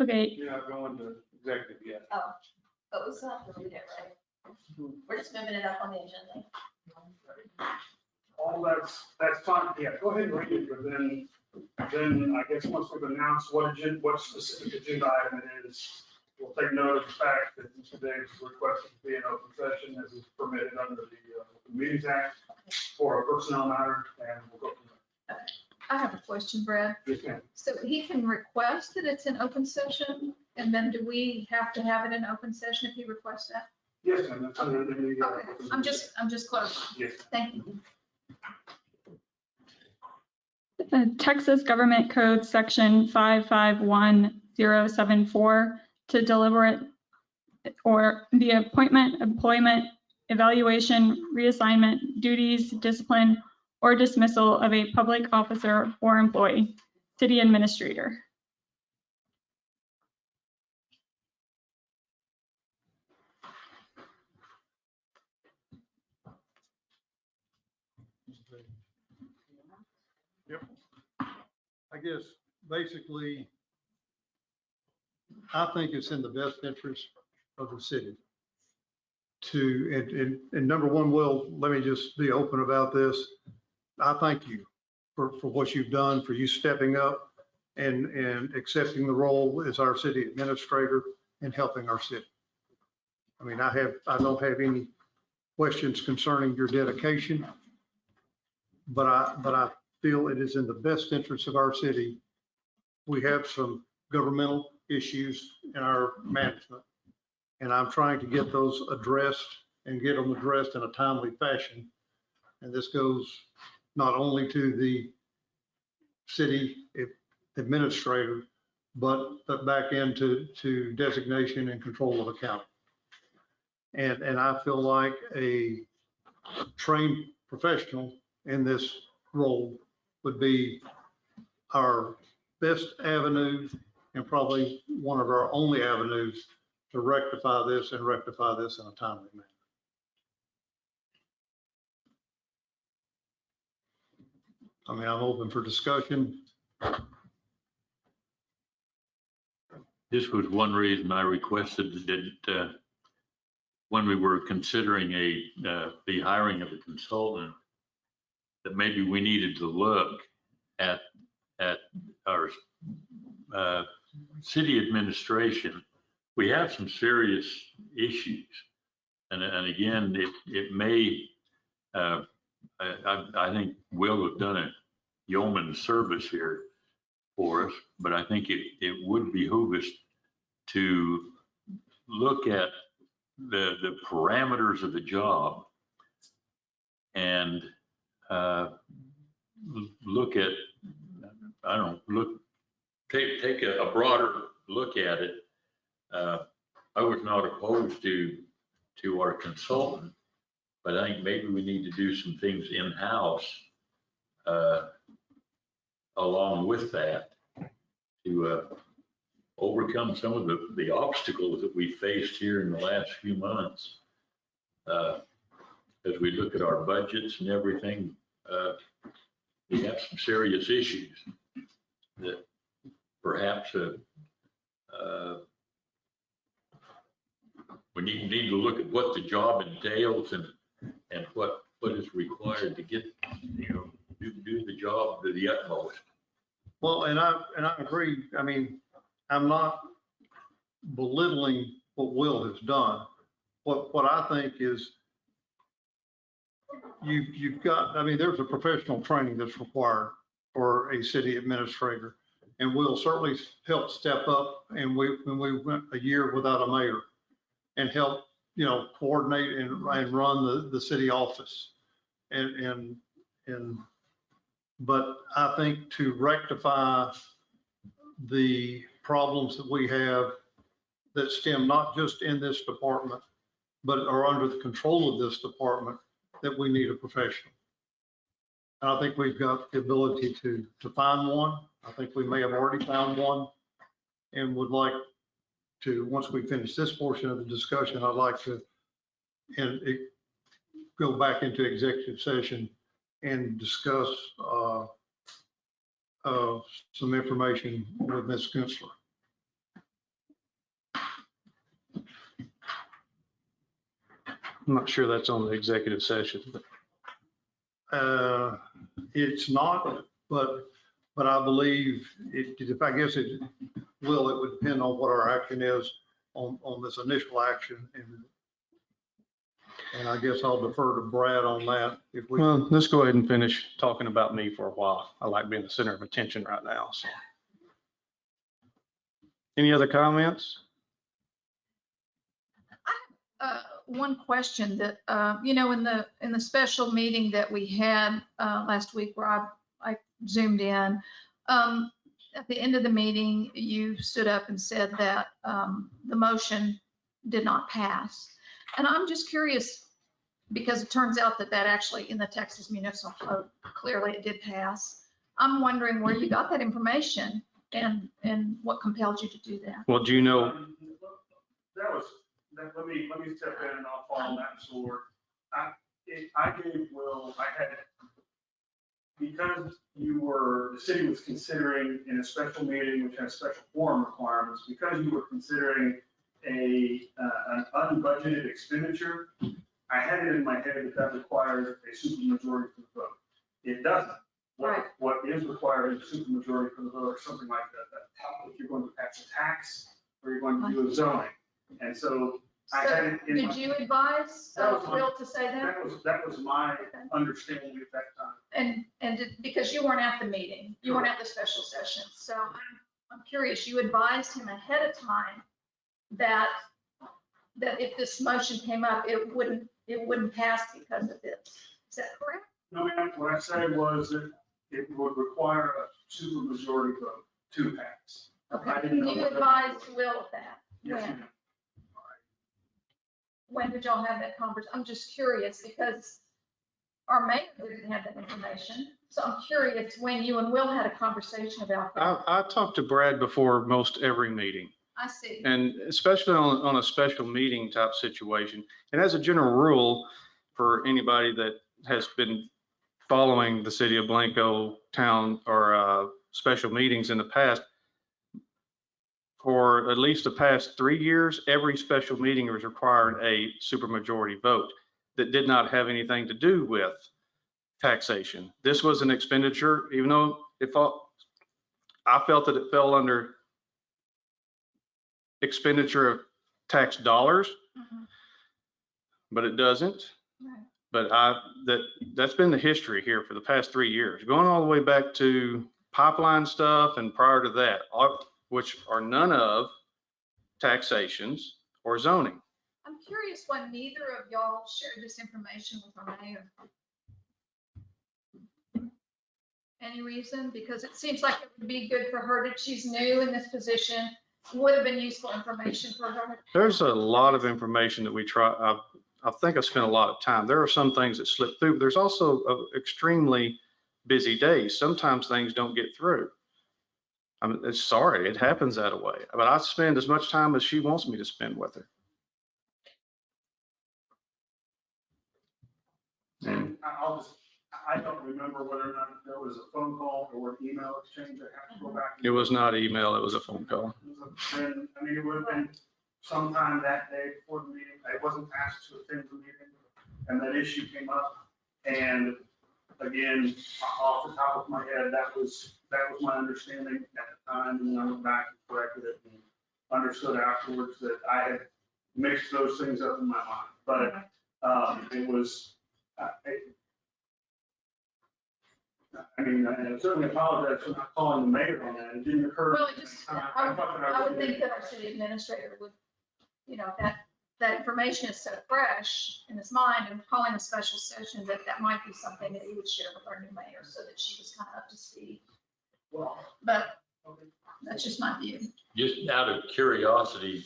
Okay, You're not going to executive yet. Oh, but we still have to read it, right? We're just moving it up on the agenda. All that's fine, yeah, go ahead and read it, but then I guess once we've announced what specific agenda item it is, we'll take note of the fact that Mr. Davis requested to be in open session as is permitted under the Open Meetings Act for a personnel matter, and we'll go from there. I have a question, Brad. Yes, ma'am. So he can request that it's an open session, and then do we have to have it in open session if he requests that? Yes, ma'am, that's under the. Okay, I'm just close. Yes. Thank you. Texas Government Code Section 551074 to deliberate or the appointment, employment, evaluation, reassignment, duties, discipline, or dismissal of a public officer or employee, city administrator. Yep. I guess basically, I think it's in the best interest of the city to, and number one, Will, let me just be open about this. I thank you for what you've done, for you stepping up and accepting the role as our city administrator and helping our city. I mean, I don't have any questions concerning your dedication, but I feel it is in the best interest of our city. We have some governmental issues in our management, and I'm trying to get those addressed and get them addressed in a timely fashion. And this goes not only to the city administrator, but back into designation and control of account. And I feel like a trained professional in this role would be our best avenue and probably one of our only avenues to rectify this and rectify this in a timely manner. I mean, I'm open for discussion. This was one reason I requested that when we were considering the hiring of a consultant, that maybe we needed to look at our city administration. We have some serious issues, and again, it may. I think Will have done a yeoman's service here for us, but I think it would behoove us to look at the parameters of the job and look at, I don't know, take a broader look at it. I was not opposed to our consultant, but I think maybe we need to do some things in-house along with that to overcome some of the obstacles that we faced here in the last few months. As we look at our budgets and everything, we have some serious issues that perhaps we need to look at what the job entails and what is required to get, do the job to the utmost. Well, and I agree. I mean, I'm not belittling what Will has done. What I think is you've got, I mean, there's a professional training that's required for a city administrator. And Will certainly helped step up, and when we went a year without a mayor, and help, coordinate and run the city office. But I think to rectify the problems that we have that stem not just in this department, but are under the control of this department, that we need a professional. And I think we've got the ability to find one. I think we may have already found one, and would like to, once we finish this portion of the discussion, I'd like to go back into executive session and discuss some information with Ms. Kunstler. I'm not sure that's on the executive session. It's not, but I believe if I guess it would depend on what our action is on this initial action, and I guess I'll defer to Brad on that. If we Well, let's go ahead and finish talking about me for a while. I like being the center of attention right now. So, any other comments? One question that, in the special meeting that we had last week where I zoomed in, at the end of the meeting, you stood up and said that the motion did not pass. And I'm just curious, because it turns out that actually in the Texas Municipal Code, clearly it did pass. I'm wondering where you got that information and what compelled you to do that. Well, do you know? Let me step in and I'll fall on that sword. I gave Will, because the city was considering in a special meeting, which has special forum requirements, because you were considering an unbudgeted expenditure, I had it in my head that requires a supermajority for the vote. It doesn't. Right. What is required is a supermajority for the vote, or something like that. If you're going to pass a tax, or you're going to do a zoning. And so I had it in did you advise Will to say that? That was my understanding at that time. And because you weren't at the meeting, you weren't at the special session. So I'm curious, you advised him ahead of time that if this motion came up, it wouldn't pass because of this. Is that correct? No, ma'am. What I said was that it would require a supermajority vote to pass. Okay. You advised Will of that? Yes, When? ma'am. When did y'all have that conversation? I'm just curious because our mayor didn't have that information. So I'm curious when you and Will had a conversation about that. I talked to Brad before most every meeting. I see. And especially on a special meeting type situation. And as a general rule, for anybody that has been following the city of Blanco town or special meetings in the past, for at least the past 3 years, every special meeting was required a supermajority vote that did not have anything to do with taxation. This was an expenditure, even though I felt that it fell under expenditure of tax dollars, but it doesn't. Right. But that's been the history here for the past 3 years, going all the way back to pipeline stuff and prior to that, which are none of taxations or zoning. I'm curious why neither of y'all shared this information with our mayor. Any reason? Because it seems like it would be good for her that she's new in this position. Would have been useful information for her. There's a lot of information that we try. I think I spent a lot of time. There are some things that slip through, but there's also an extremely busy days. Sometimes things don't get through. I'm sorry, it happens that way, but I spend as much time as she wants me to spend with her. And I don't remember whether or not there was a phone call or an email exchange. I have to go back. It was not email, it was a phone call. And, I mean, it would have been sometime that day before the meeting. I wasn't asked to attend the meeting, and that issue came up. And again, off the top of my head, that was my understanding at the time, and I went back and corrected it and understood afterwards that I had mixed those things up in my mind. But it was, I mean, I certainly apologize for not calling the mayor on that. It didn't occur. Well, I would think that our city administrator would, you know, that information is so fresh in his mind, and calling a special session, that might be something that he would share with our new mayor so that she was kind of up to speed. But that's just my view. Just out of curiosity,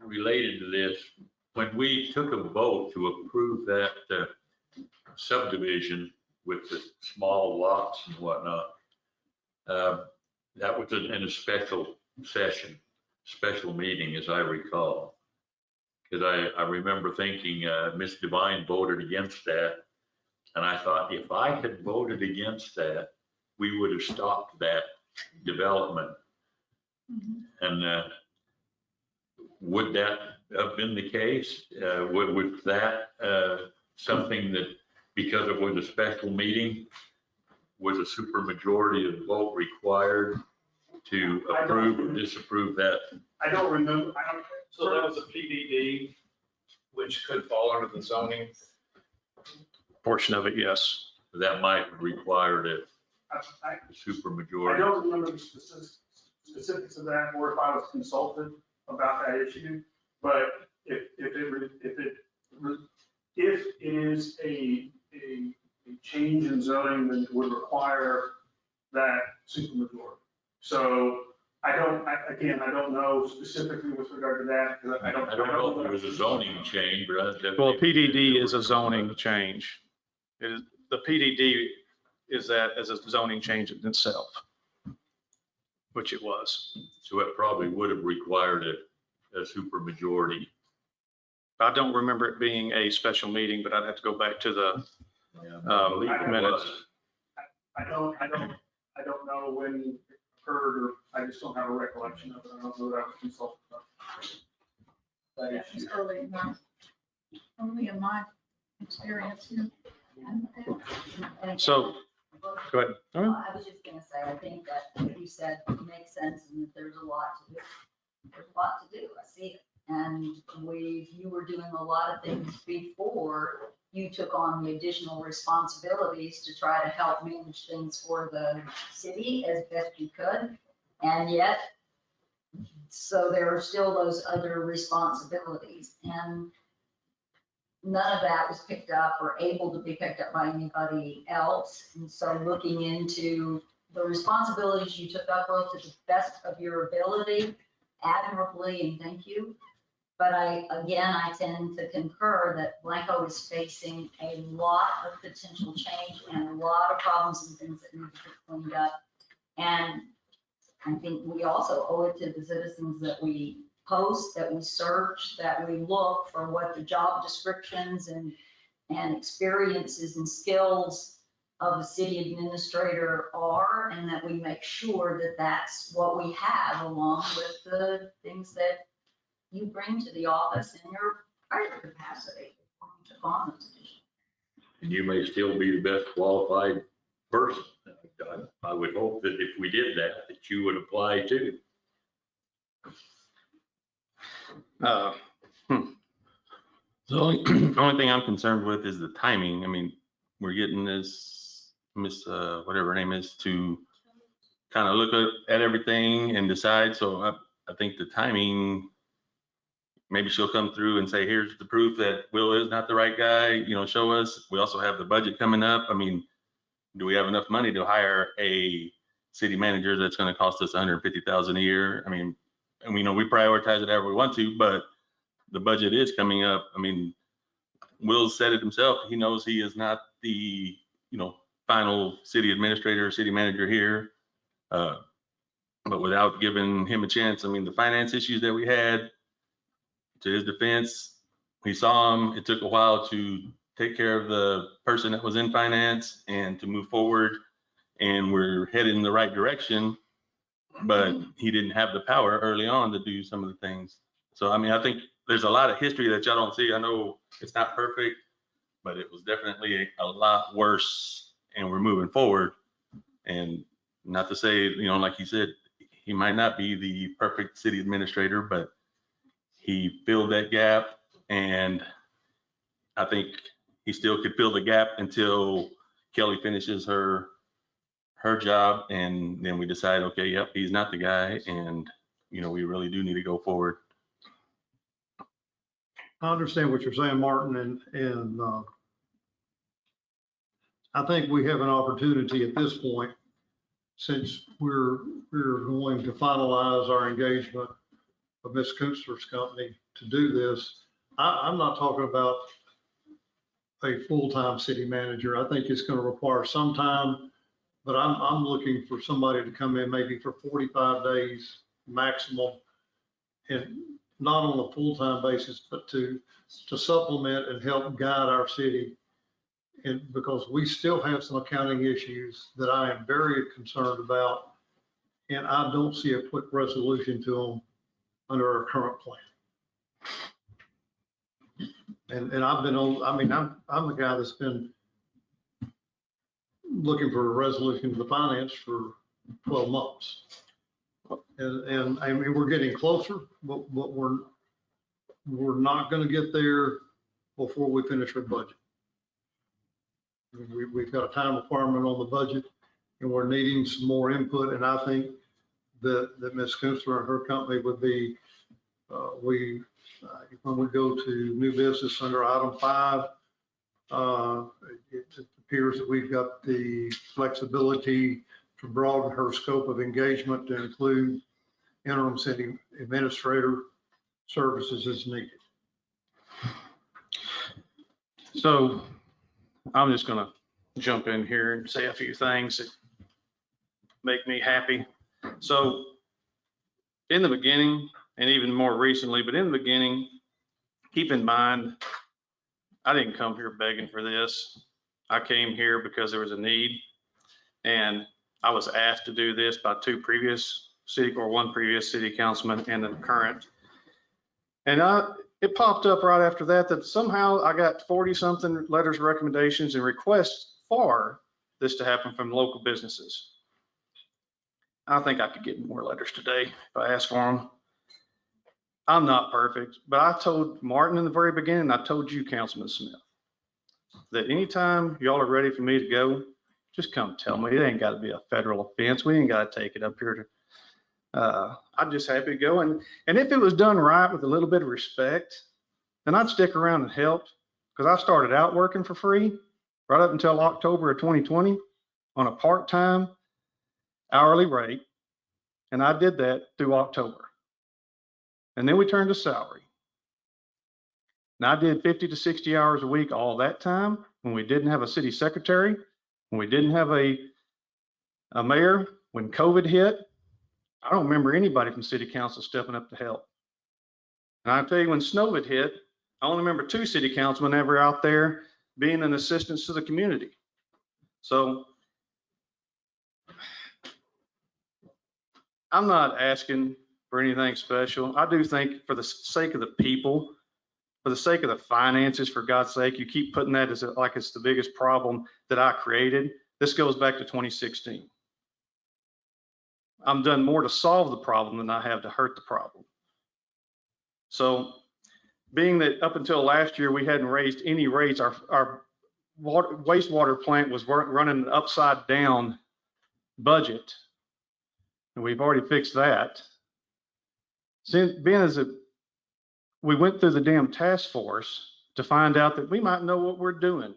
related to this, when we took a vote to approve that subdivision with the small lots and whatnot, that was in a special session, special meeting, as I recall. Because I remember thinking Ms. Devine voted against that. And I thought, if I had voted against that, we would have stopped that development. And would that have been the case? Was that something that, because it was a special meeting, was a supermajority of the vote required to approve or disapprove that? I don't remember. So that was a PDD, which could fall under the zoning portion of it, yes. That might have required a I supermajority. don't remember the specifics of that, or if I was consulted about that issue. But if it is a change in zoning, then it would require that supermajority. So I don't know specifically with regard to that, because I don't know if it was a zoning change, but Well, PDD is a zoning change. It is, the PDD is that as a zoning change in itself, which it was. So it probably would have required a supermajority. I don't remember it being a special meeting, but I'd have to go back to the minutes. I don't know when it occurred, or I just don't have a recollection of it. I don't know that I was consulted about that That was issue. early in my experience. So, go ahead. I was just gonna say, I think that what you said makes sense, and that there's a lot to do. There's a lot to do, I see it. And you were doing a lot of things before you took on the additional responsibilities to try to help manage things for the city as best you could. And yet, so there are still those other responsibilities, and none of that was picked up or able to be picked up by anybody else. And so looking into the responsibilities you took up, both to the best of your ability, admirably, and thank you. But I tend to concur that Blanco is facing a lot of potential change and a lot of problems and things that need to be cleaned up. And I think we also owe it to the citizens that we post, that we search, that we look for what the job descriptions and experiences and skills of a city administrator are, and that we make sure that that's what we have, along with the things that you bring to the office in your prior capacity when you took on the position. And you may still be the best qualified person. I would hope that if we did that you would apply too. The only thing I'm concerned with is the timing. I mean, we're getting this Miss whatever her name is to kind of look at everything and decide. So I think the timing, maybe she'll come through and say, here's the proof that Will is not the right guy, you know, show us. We also have the budget coming up. I mean, do we have enough money to hire a city manager that's going to cost us $150,000 a year? I mean, and we know we prioritize it however we want to, but the budget is coming up. I mean, Will said it himself. He knows he is not the final city administrator, city manager here. But without giving him a chance, I mean, the finance issues that we had, to his defense, he saw them. It took a while to take care of the person that was in finance and to move forward. And we're headed in the right direction, but he didn't have the power early on to do some of the things. So, I mean, I think there's a lot of history that y'all don't see. I know it's not perfect, but it was definitely a lot worse, and we're moving forward. And not to say, like he said, he might not be the perfect city administrator, but he filled that gap, and I think he still could fill the gap until Kelly finishes her job, and then we decide, okay, yep, he's not the guy, and we really do need to go forward. I understand what you're saying, Martin, and I think we have an opportunity at this point, since we're going to finalize our engagement of Ms. Kunstler's company to do this. I'm not talking about a full-time city manager. I think it's going to require some time, but I'm looking for somebody to come in maybe for 45 days maximum, and not on a full-time basis, but to supplement and help guide our city. And because we still have some accounting issues that I am very concerned about, and I don't see a quick resolution to them under our current plan. And I've been on, I mean, I'm the guy that's been looking for a resolution to the finance for 12 months. And I mean, we're getting closer, but we're not going to get there before we finish our budget. We've got a time requirement on the budget, and we're needing some more input. And I think that Ms. Kunstler and her company would be, when we go to new business under item 5, it appears that we've got the flexibility to broaden her scope of engagement to include interim city administrator services as needed. So I'm just going to jump in here and say a few things that make me happy. So in the beginning, and even more recently, but in the beginning, keep in mind, I didn't come here begging for this. I came here because there was a need, and I was asked to do this by one previous city councilman and the current. And it popped up right after that somehow I got 40 something letters of recommendations and requests for this to happen from local businesses. I think I could get more letters today if I asked for them. I'm not perfect, but I told Martin in the very beginning, I told you, Councilman Smith, that anytime y'all are ready for me to go, just come tell me. It ain't got to be a federal offense. We ain't got to take it up here to, I'm just happy to go. And if it was done right with a little bit of respect, then I'd stick around and help, because I started out working for free right up until October of 2020 on a part-time hourly rate. And I did that through October. And then we turned to salary. And I did 50 to 60 hours a week all that time when we didn't have a city secretary, when we didn't have a mayor, when COVID hit. I don't remember anybody from city council stepping up to help. And I tell you, when snow had hit, I only remember 2 city councilmen ever out there being an assistance to the community. So I'm not asking for anything special. I do think for the sake of the people, for the sake of the finances, for God's sake, you keep putting that as like it's the biggest problem that I created. This goes back to 2016. I've done more to solve the problem than I have to hurt the problem. So being that up until last year, we hadn't raised any rates, our wastewater plant was running an upside down budget, and we've already fixed that. Being as we went through the damn task force to find out that we might know what we're doing.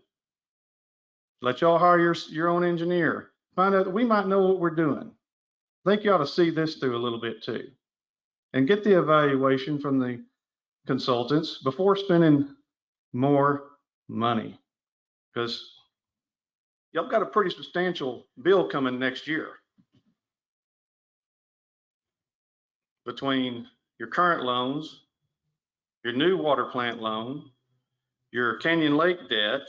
Let y'all hire your own engineer. Find out that we might know what we're doing. I think you ought to see this through a little bit too, and get the evaluation from the consultants before spending more money, because y'all got a pretty substantial bill coming next year. Between your current loans, your new water plant loan, your Canyon Lake debt,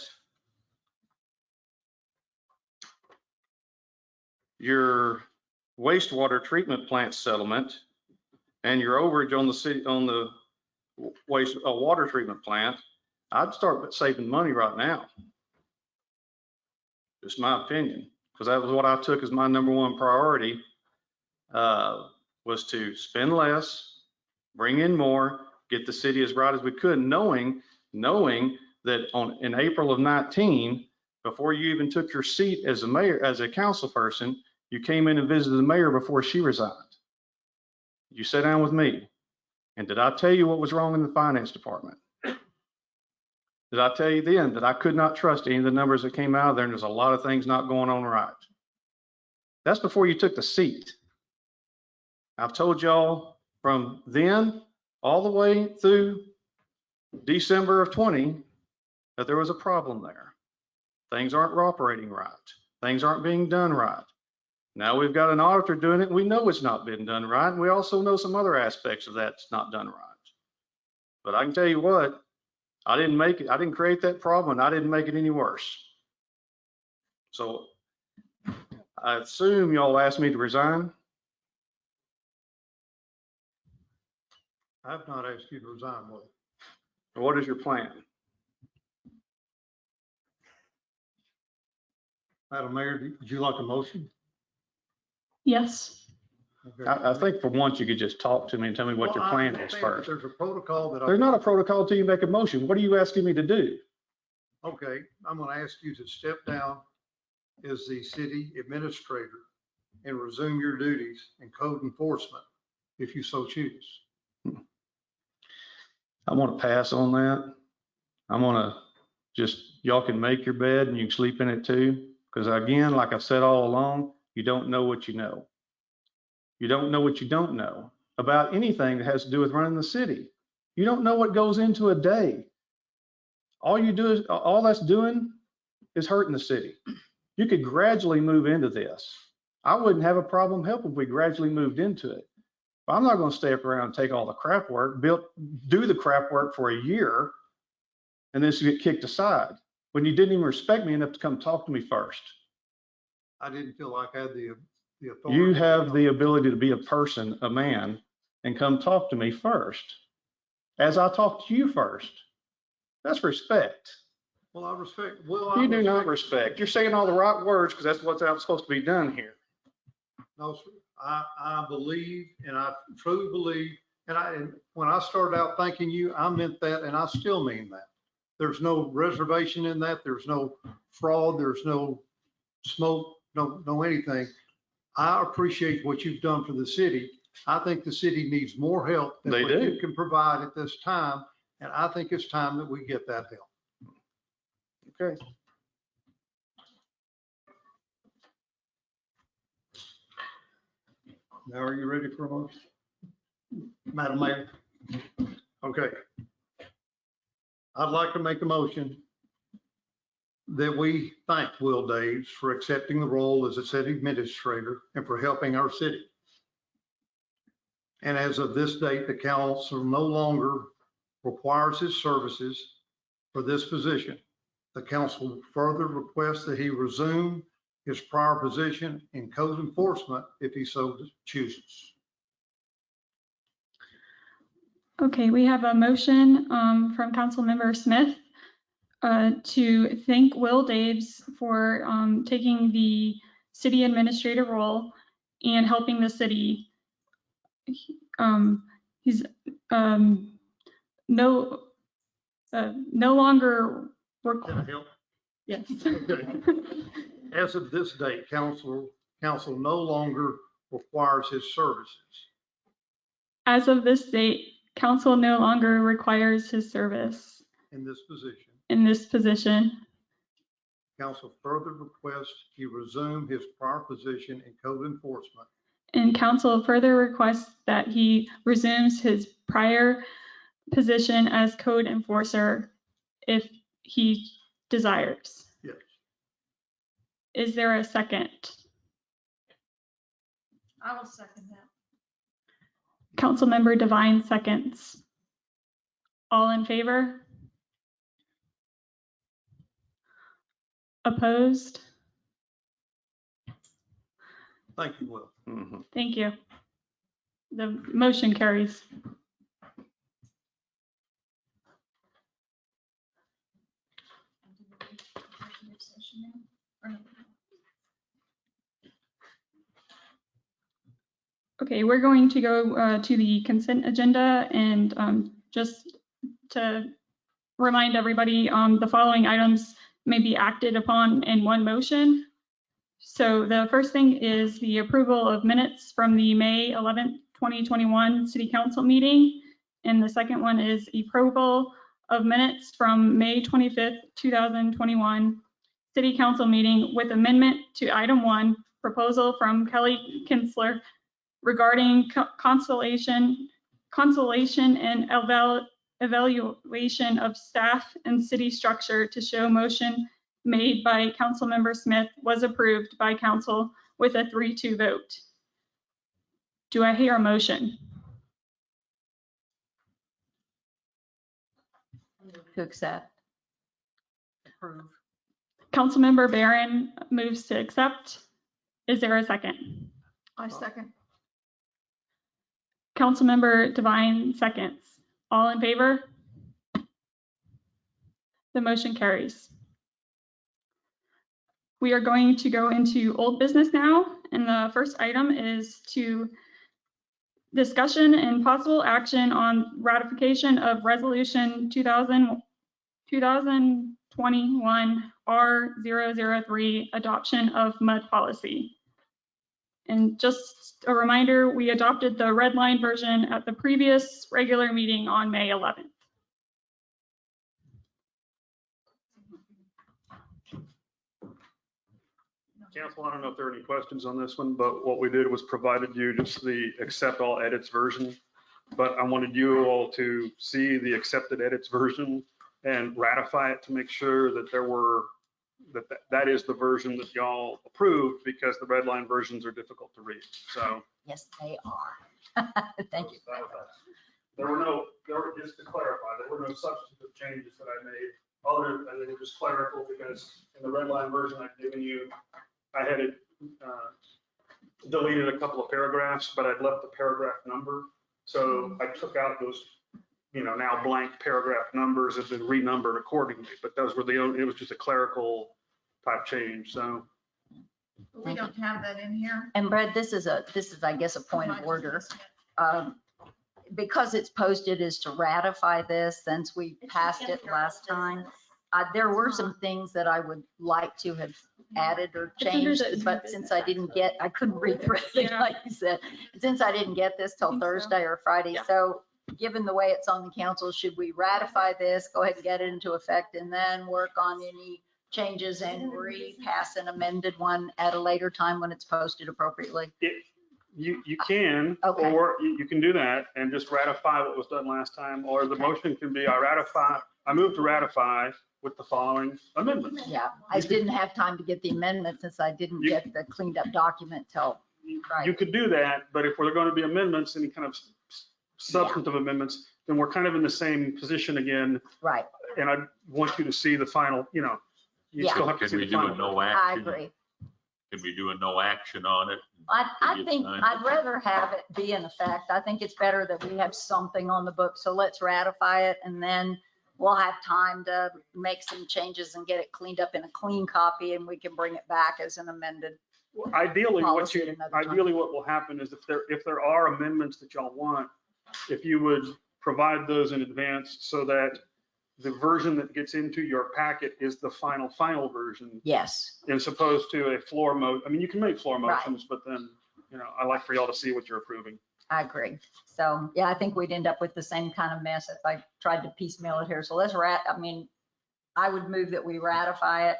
your wastewater treatment plant settlement, and your overage on the city, on the water treatment plant, I'd start saving money right now. Just my opinion, because that was what I took as my -- priority, was to spend less, bring in more, get the city as right as we could, knowing that in April of 19, before you even took your seat as a mayor, as a council person, you came in and visited the mayor before she resigned. You sat down with me. And did I tell you what was wrong in the finance department? Did I tell you then that I could not trust any of the numbers that came out of there and there's a lot of things not going on right? That's before you took the seat. I've told y'all from then all the way through December of 20 that there was a problem there. Things aren't operating right. Things aren't being done right. Now we've got an auditor doing it. We know it's not been done right. And we also know some other aspects of that's not done right. But I can tell you what, I didn't make it. I didn't create that problem, and I didn't make it any worse. So I assume y'all asked me to resign. I have not asked you to resign, Willie. What is your plan? Madam Mayor, would you like a motion? Yes. Okay. I think for once you could just talk to me and tell me what Well, your I plan is understand first. There's a protocol that There's not a protocol till you make a motion. What are you asking me to do? Okay, I'm going to ask you to step down as the city administrator and resume your duties in code enforcement if you so choose. I want to pass on that. I'm going to just, y'all can make your bed and you can sleep in it too. Because again, like I've said all along, you don't know what you know. You don't know what you don't know about anything that has to do with running the city. You don't know what goes into a day. All that's doing is hurting the city. You could gradually move into this. I wouldn't have a problem helping if we gradually moved into it. But I'm not going to stay up around and take all the crap work, do the crap work for a year, and then get kicked aside when you didn't even respect me enough to come talk to me first. I didn't feel like I had the authority. You have the ability to be a person, a man, and come talk to me first, as I talk to you first. That's respect. Well, I respect. You do not respect. You're saying all the right words because that's what's supposed to be done here. No, sir. I believe, and I truly believe, and when I started out thanking you, I meant that, and I still mean that. There's no reservation in that. There's no fraud. There's no smoke, no anything. I appreciate what you've done for the city. I think the city needs more help than what you can provide at this time, and I think it's time that we get that help. Okay. Now, are you ready for a motion? Madam Mayor? Okay. I'd like to make a motion that we thank Will Daves for accepting the role as a city administrator and for helping our city. And as of this date, the council no longer requires his services for this position. The council further requests that he resume his prior position in code enforcement if he so chooses. Okay, we have a motion from Councilmember Smith to thank Will Daves for taking the city administrator role and helping the city. He's no longer. Can I help? Yes. Okay. As of this date, council no longer requires his services. As of this date, council no longer requires his service in this position. Council further requests he resume his prior position in code enforcement. And council further requests that he resumes his prior position as code enforcer if he desires. Yes. Is there a second? I will second that. Councilmember Devine seconds. All in favor? Opposed? Thank you, Will. Thank you. The motion carries. Okay, we're going to go to the consent agenda, and just to remind everybody, the following items may be acted upon in one motion. So the first thing is the approval of minutes from the May 11th, 2021 City Council meeting. And the second one is approval of minutes from May 25th, 2021 City Council meeting with amendment to item 1, proposal from Kelly Kinsler regarding consolation and evaluation of staff and city structure to show motion made by Councilmember Smith was approved by council with a 3-2 vote. Do I hear a motion? To accept. Approve. Councilmember Barron moves to accept. Is there a second? I second. Councilmember Devine seconds. All in favor? The motion carries. We are going to go into old business now, and the first item is to discussion and possible action on ratification of resolution 2021 R003 adoption of MUD policy. And just a reminder, we adopted the red line version at the previous regular meeting on May 11th. Council, I don't know if there are any questions on this one, but what we did was provided you just the accept all edits version. But I wanted you all to see the accepted edits version and ratify it to make sure that that is the version that y'all approved, because the red line versions are difficult to read. So Yes, they are. Thank you. Just to clarify, there were no substantive changes that I made, other than they were just clerical, because in the red line version I've given you, I had it deleted a couple of paragraphs, but I'd left the paragraph number. So I took out those, now blank paragraph numbers have been renumbered accordingly, but those were it was just a clerical type change, so. We don't have that in here. And Brad, this is I guess a point of order. Because it's posted as to ratify this, since we passed it last time, there were some things that I would like to have added or changed, but since I couldn't read the rest of it, like you said, since I didn't get this till Thursday or Friday. So given the way it's on the council, should we ratify this, go ahead and get it into effect, and then work on any changes and repass an amended one at a later time when it's posted appropriately? You can, Okay. or you can do that and just ratify what was done last time, or the motion can be I move to ratify with the following amendments. Yeah, I didn't have time to get the amendment since I didn't get the cleaned up document till Friday. You could do that, but if we're going to be amendments, any kind of substantive amendments, then we're kind of in the same position again. Right. And I want you to see the final, you still have to see the final. Can we do a no action? I agree. Can we do a no action on it? I think I'd rather have it be in effect. I think it's better that we have something on the book. So let's ratify it, and then we'll have time to make some changes and get it cleaned up in a clean copy, and we can bring it back as an amended. Ideally, policy at another time. what will happen is if there are amendments that y'all want, if you would provide those in advance so that the version that gets into your packet is the final version. Yes. As opposed to a floor you can make floor motions, but then, I like for y'all to see what you're approving. I agree. So, yeah, I think we'd end up with the same kind of mess if I tried to piecemeal it here. So I would move that we ratify it,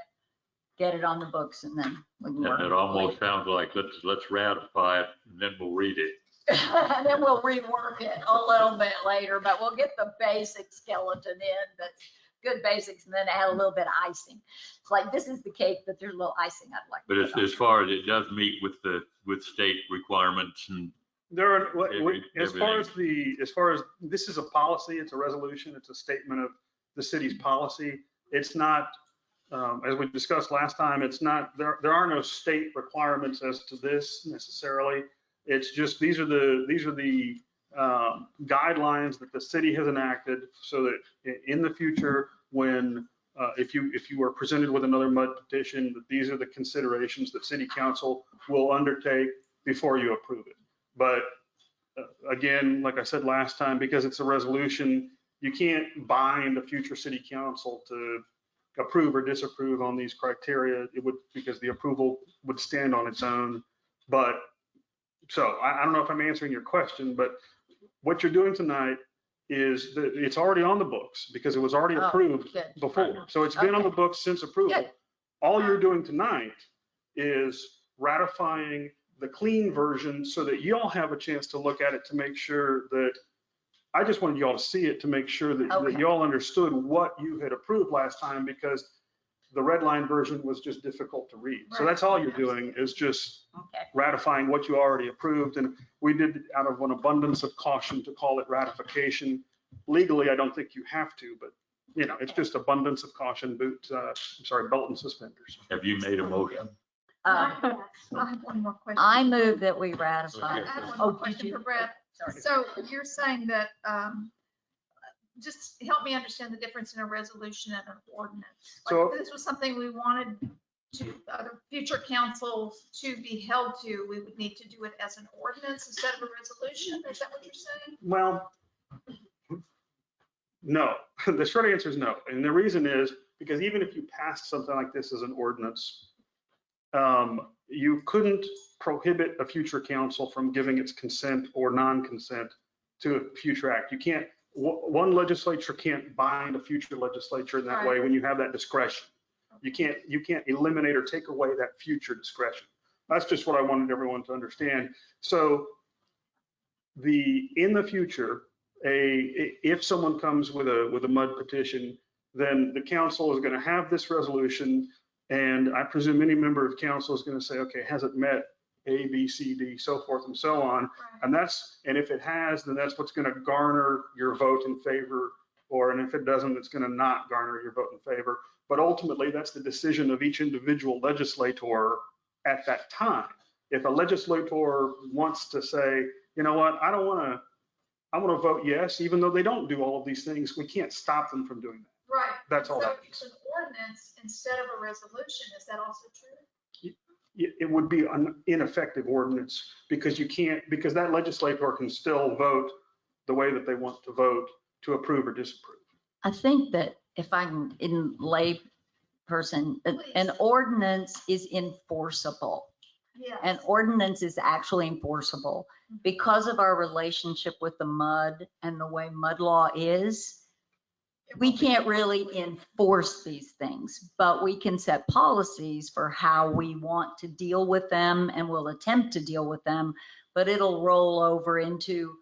get it on the books, and then we can work. It almost sounds like let's ratify it and then we'll read it. And then we'll rework it a little bit later, but we'll get the basic skeleton in that's good basics and then add a little bit of icing. It's like, this is the cake, but there's a little icing I'd like. But to put on. as far as it does meet with state requirements and There are, as far as this is a policy, it's a resolution, it's a statement of the city's policy. It's not, as we discussed last time, it's not, there are no state requirements as to this necessarily. It's just, these are the guidelines that the city has enacted so that in the future, when if you are presented with another mud petition, that these are the considerations that city council will undertake before you approve it. But again, like I said last time, because it's a resolution, you can't bind a future city council to approve or disapprove on these criteria. It would, because the approval would stand on its own. But so I don't know if I'm answering your question, but what you're doing tonight is that it's already on the books because it was already approved before. So it's been on the books since approval. Good. All you're doing tonight is ratifying the clean version so that y'all have a chance to look at it to make sure that, I just wanted y'all to see it to make sure that, that y'all understood what you had approved last time, because the red line version was just difficult to read. So that's all you're doing is just ratifying what you already approved. And we did it out of an abundance of caution to call it ratification. Legally, I don't think you have to, but you know, it's just abundance of caution, belt and suspenders. have you made a motion? I have one more question. I move that we ratify. I have one more question for Brad. Sorry. So you're saying that, just help me understand the difference in a resolution and an ordinance. Like, So- if this was something we wanted to other future councils to be held to, we would need to do it as an ordinance instead of a resolution? Is that what you're saying? Well, no, the short answer is no. And the reason is because even if you passed something like this as an ordinance, you couldn't prohibit a future council from giving its consent or non-consent to a future act. You can't, one legislature can't bind a future legislature in that way when you have that discretion. You can't eliminate or take away that future discretion. That's just what I wanted everyone to understand. So in the future, if someone comes with a mud petition, then the council is going to have this resolution. And I presume any member of council is going to say, okay, has it met A, B, C, D, so forth and so on. And if it has, then that's what's going to garner your vote in favor, and if it doesn't, it's going to not garner your vote in favor. But ultimately, that's the decision of each individual legislator at that time. If a legislator wants to say, you know what, I want to vote yes, even though they don't do all of these things, we can't stop them from doing that. Right. That's all so that if it's an ordinance instead of a resolution, is that also true? It would be an ineffective ordinance because because that legislator can still vote the way that they want to vote to approve or disapprove. I think that if I'm in lay person, an ordinance is enforceable. Yes. An ordinance is actually enforceable because of our relationship with the mud and the way mud law is. We can't really enforce these things, but we can set policies for how we want to deal with them, and we'll attempt to deal with them, but it'll roll over into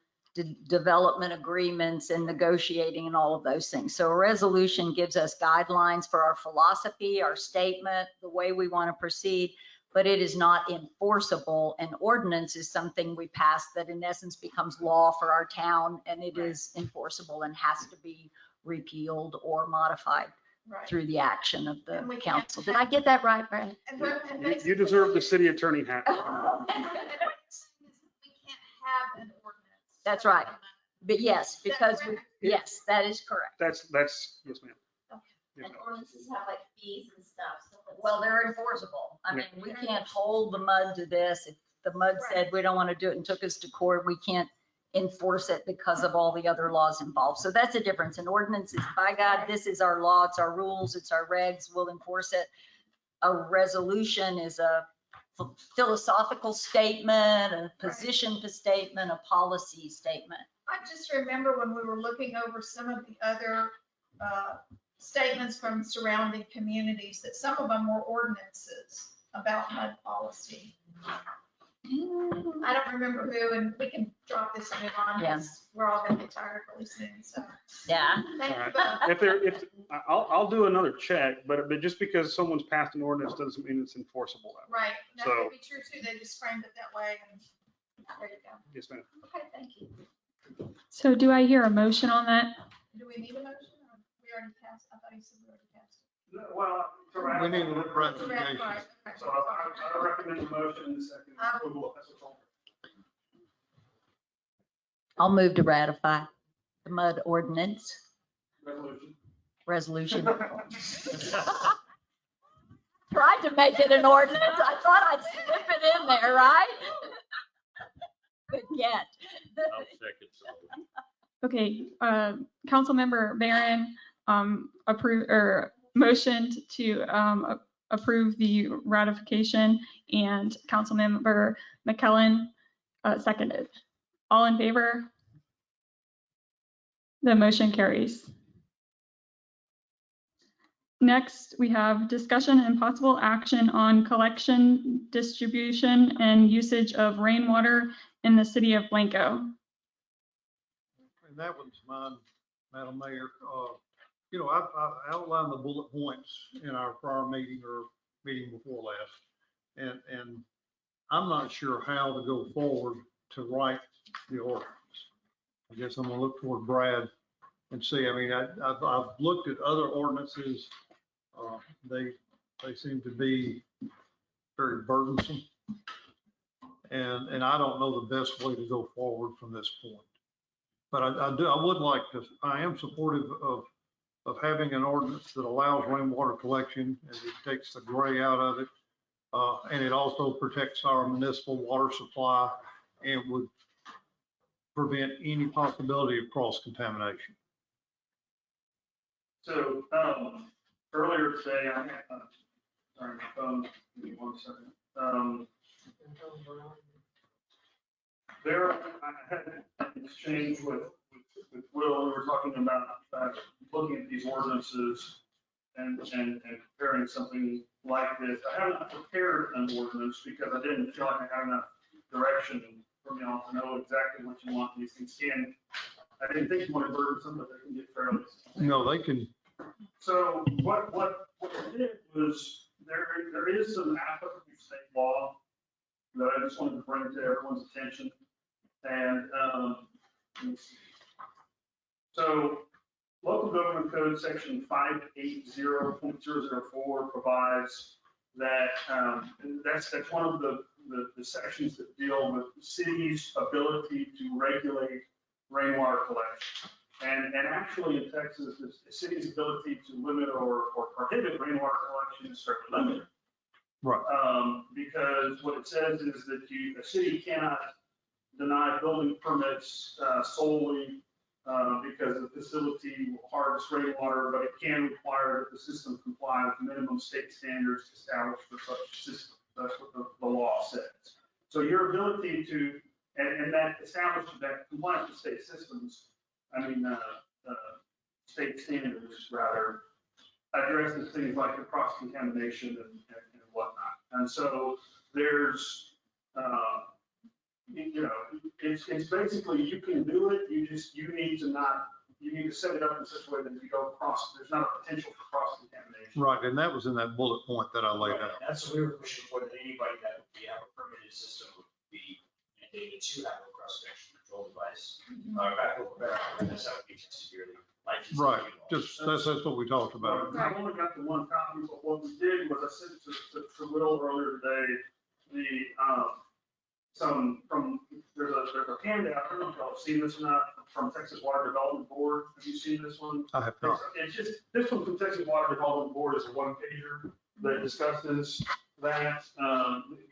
development agreements and negotiating and all of those things. So a resolution gives us guidelines for our philosophy, our statement, the way we want to proceed, but it is not enforceable. An ordinance is something we pass that in essence becomes law for our town, and it is enforceable and has to be repealed or modified through the action of the council. Did I get that right, Brad? You deserve the city attorney hat. We can't have an ordinance. That's right. But yes, because yes, that is correct. That's yes, ma'am. Yes, And ordinances have like fees and stuff. Well, they're enforceable. I mean, we can't hold the mud to this. If the mud said we don't want to do it and took us to court, we can't enforce it because of all the other laws involved. So that's a difference. An ordinance is, by God, this is our law, it's our rules, it's our regs, we'll enforce it. A resolution is a philosophical statement, a position statement, a policy statement. I just remember when we were looking over some of the other statements from surrounding communities, that some of them were ordinances about mud policy. I don't remember who, and we can drop this and move on, because we're all gonna get tired really soon, so. Yeah. Thank All you right. both. If I'll do another check, but just because someone's passed an ordinance doesn't mean it's enforceable. That way. Right, that So- could be true too, they just framed it that way, and there you go. Yes, ma'am. Okay, thank you. So do I hear a motion on that? Do we need a motion, or we already passed, I thought you said we already passed it. No, well, We need a To ratification. ratify, okay. So I recommend the motion in the second. Approval. That's what's on. I'll move to ratify the mud ordinance Resolution. resolution. Tried to make it an ordinance. I thought I'd slip it in there, right? Good catch. I'll second. Okay, Councilmember Barron, motioned to, approve the ratification, and Councilmember McKellen, seconded. All in favor? The motion carries. Next, we have discussion and possible action on collection, distribution, and usage of rainwater in the city of Blanco. And that one's mine, Madam Mayor. You know, I outlined the bullet points in our prior meeting or meeting before last. And I'm not sure how to go forward to write the ordinance. I guess I'm gonna look toward Brad and see. I mean, I've looked at other ordinances. They seem to be very burdensome. And I don't know the best way to go forward from this point. But I am supportive of having an ordinance that allows rainwater collection, and it takes the gray out of it. And it also protects our municipal water supply and would prevent any possibility of cross contamination. So, earlier today, I had, sorry, my phone, give me 1 second. There, I had an exchange with Will. We were talking about looking at these ordinances and preparing something like this. I haven't prepared an ordinance because I didn't feel like I had enough direction from y'all to know exactly what you want these things in. I didn't think you wanted burdensome, but they can get fairly. No, they can. So what we did was there is some applicable state law that I just wanted to bring to everyone's attention. And so local government code section 580.004 provides that that's one of the sections that deal with the city's ability to regulate rainwater collection. And actually in Texas, the city's ability to limit or prohibit rainwater collection is fairly limited. Right. Because what it says is that a city cannot deny building permits solely because the facility will harvest rainwater, but it can require that the system comply with minimum state standards established for such a system. That's what the law says. So your ability to, and that establishes that compliance with state systems, state standards rather, addresses things like the cross contamination and whatnot. And so there's, it's basically, you can do it, you need to set it up in such a way that you don't cross, there's not a potential for cross contamination. Right, and that was in that bullet point that I laid out. That's what we were pushing for, that anybody that would have a permitted system would be mandated to have a cross-section control device. That's how it be tested yearly. Right, that's what we talked about. I've only got the one copy, but what we did was I sent to Will earlier today, there's a handout, I don't know if y'all have seen this or not, from Texas Water Development Board. Have you seen this one? I have not. It's just, this one from Texas Water Development Board is a one-pager that discusses that.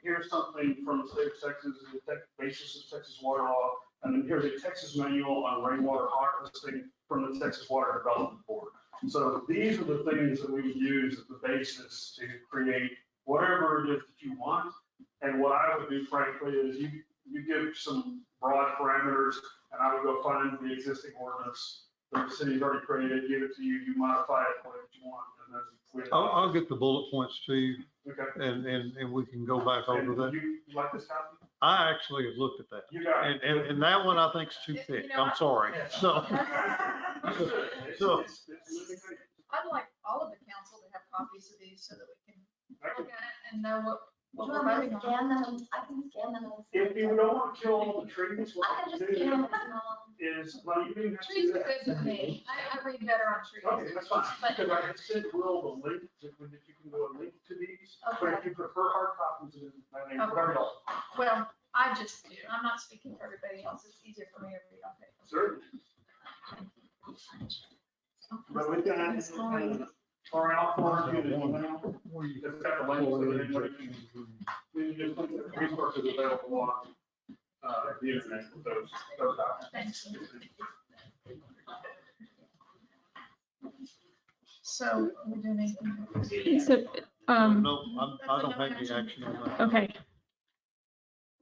Here's something from the state of Texas, the basis of Texas water law, and then here's a Texas manual on rainwater harvesting from the Texas Water Development Board. So these are the things that we would use as the basis to create whatever it is that you want. And what I would do, frankly, is you give some broad parameters, and I would go find the existing ordinance that the city's already created, give it to you, you modify it the way that you want, and then I'll get the bullet points to you. Okay. And we can go back over that. You like this copy? I actually have looked at that. You got it. And that one I think is too thick. I'm sorry. So, so I'd like all of the council to have copies of these so that we can look at it and know what we're voting on. Scan them, I can scan them. If you don't want to kill all the trees, what I can you just do scan them. is, well, you didn't have to Trees do are that. good with me. I read better on trees. Okay, that's fine, because I had sent Will the link, that you can go and link to these, but if you prefer hard copies, then I mean, whatever else. Well, I'm not speaking for everybody else. It's easier for me to read on paper. Certainly. But we've got, or out for you, it's got the links, so that anybody can, we just look at the resources available on, the internet with those documents. So we do need. So, no, I don't have any action on that. okay.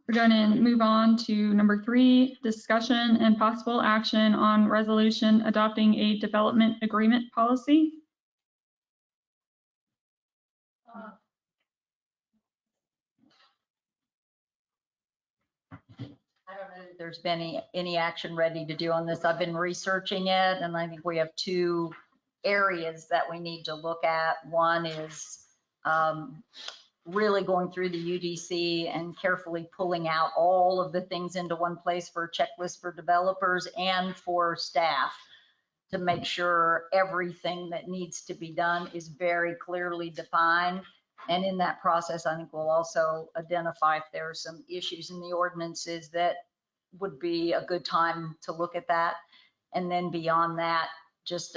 We're going to move on to number 3, discussion and possible action on resolution adopting a development agreement policy. I don't know if there's been any action ready to do on this. I've been researching it, and I think we have 2 areas that we need to look at. One is really going through the UDC and carefully pulling out all of the things into one place for a checklist for developers and for staff to make sure everything that needs to be done is very clearly defined. And in that process, I think we'll also identify if there are some issues in the ordinances that would be a good time to look at that. And then beyond that, just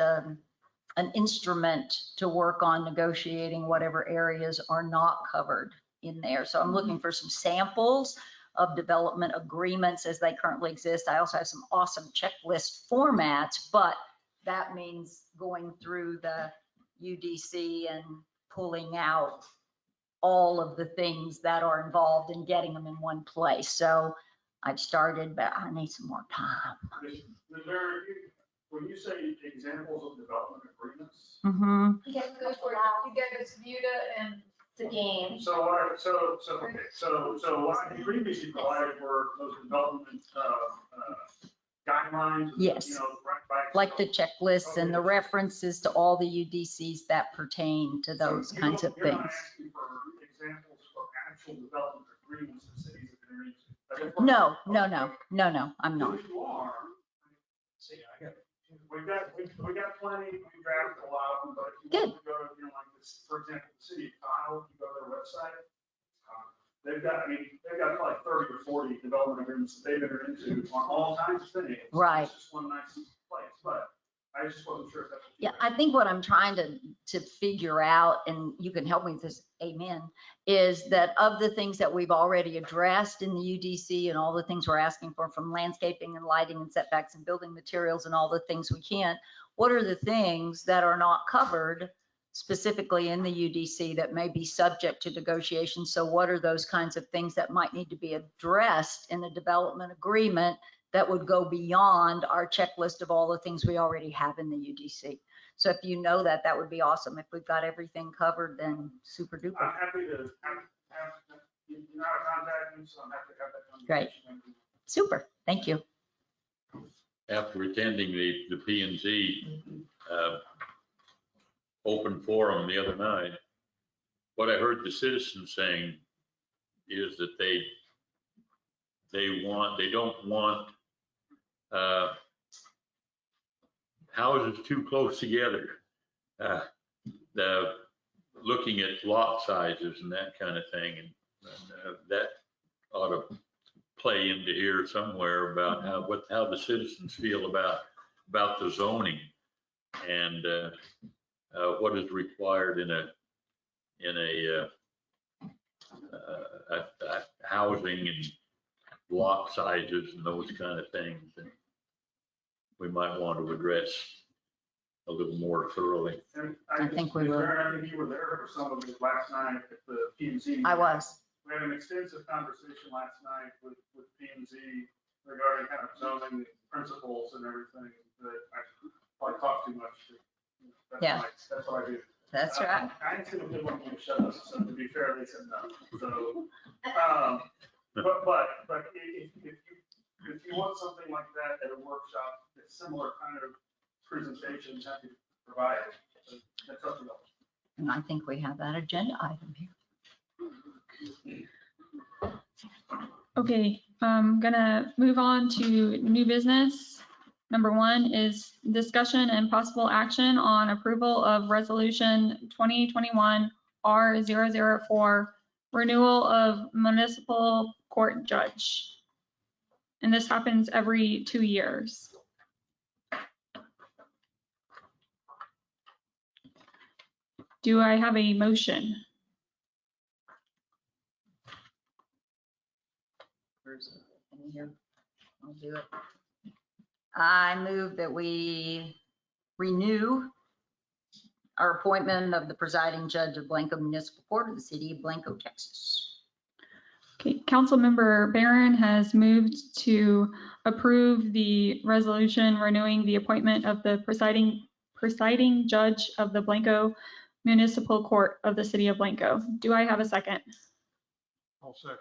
an instrument to work on negotiating whatever areas are not covered in there. So I'm looking for some samples of development agreements as they currently exist. I also have some awesome checklist formats, but that means going through the UDC and pulling out all of the things that are involved and getting them in one place. So I've started, but I need some more time. When you say examples of development agreements. Mm-hmm. You gave us Buda and the game. So what I previously provided were those development guidelines. Yes. You know, right, Like the checklists and the references to all the UDCs that pertain to those kinds of You're not things. asking for examples of actual development agreements that cities have entered into. No, I'm not. If you are, see, we've got plenty, we drafted a lot of them, but if you want to go to, like this, for example, the city of Kyle, you go to their website, they've got like 30 or 40 development agreements that they've entered into on all kinds of things. Right. It's just one nice place, but I just wasn't sure if that's. Yeah, I think what I'm trying to figure out, and you can help me with this, amen, is that of the things that we've already addressed in the UDC and all the things we're asking for from landscaping and lighting and setbacks and building materials and all the things we can't, what are the things that are not covered specifically in the UDC that may be subject to negotiation? So what are those kinds of things that might need to be addressed in a development agreement that would go beyond our checklist of all the things we already have in the UDC? So if you know that, that would be awesome. If we've got everything covered, then super duper. I'm happy to have you know how to contact me, so I'm happy to have that Great. conversation. Super. Thank you. After attending the P&Z open forum the other night, what I heard the citizens saying is that they don't want houses too close together. Looking at lot sizes and that kind of thing, and that ought to play into here somewhere about how the citizens feel about the zoning and what is required in a housing and lot sizes and those kind of things that we might want to address a little more thoroughly. And I think we will. I think you were there for some of it last night at the P&Z. I was. We had an extensive conversation last night with P&Z regarding kind of zoning principles and everything that I probably talked too much. Yeah. That's what I do. That's right. I ain't seen a good one to shut us, so to be fair, they said no. So, But if you want something like that at a workshop, a similar kind of presentations have to be provided. That's up to you. And I think we have that agenda item here. Okay, I'm gonna move on to new business. Number 1 is discussion and possible action on approval of resolution 2021 R004, renewal of municipal court judge. And this happens every 2 years. Do I have a motion? I'll do it. I move that we renew our appointment of the presiding judge of Blanco Municipal Court of the city of Blanco, Texas. Okay, Councilmember Barron has moved to approve the resolution renewing the appointment of the presiding judge of the Blanco Municipal Court of the city of Blanco. Do I have a second? I'll second.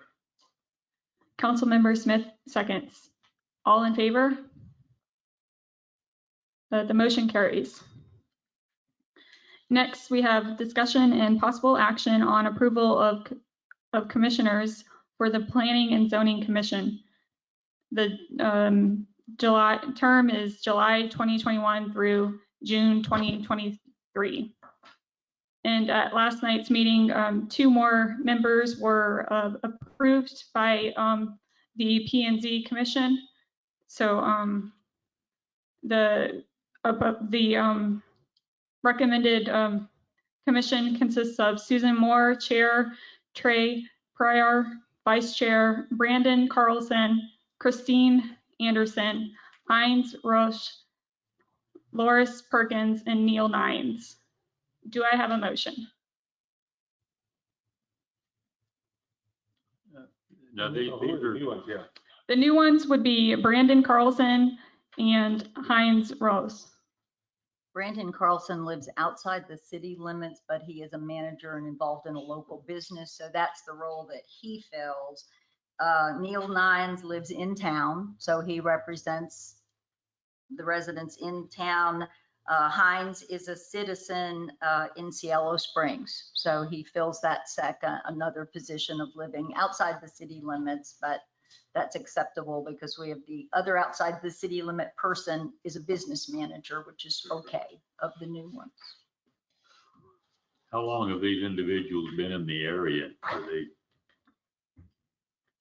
Councilmember Smith seconds. All in favor? The motion carries. Next, we have discussion and possible action on approval of commissioners for the Planning and Zoning Commission. The July term is July 2021 through June 2023. And at last night's meeting, 2 more members were approved by the P&Z Commission. So the recommended commission consists of Susan Moore, Chair, Trey Pryor, Vice Chair, Brandon Carlson, Christine Anderson, Heinz Roche, Loris Perkins, and Neil Nines. Do I have a motion? Now, these are new ones, yeah. The new ones would be Brandon Carlson and Heinz Rose. Brandon Carlson lives outside the city limits, but he is a manager and involved in a local business, so that's the role that he fills. Neil Nines lives in town, so he represents the residents in town. Heinz is a citizen in Cielo Springs, so he fills that another position of living outside the city limits, but that's acceptable because we have the other outside the city limit person is a business manager, which is okay of the new ones. How long have these individuals been in the area? Are they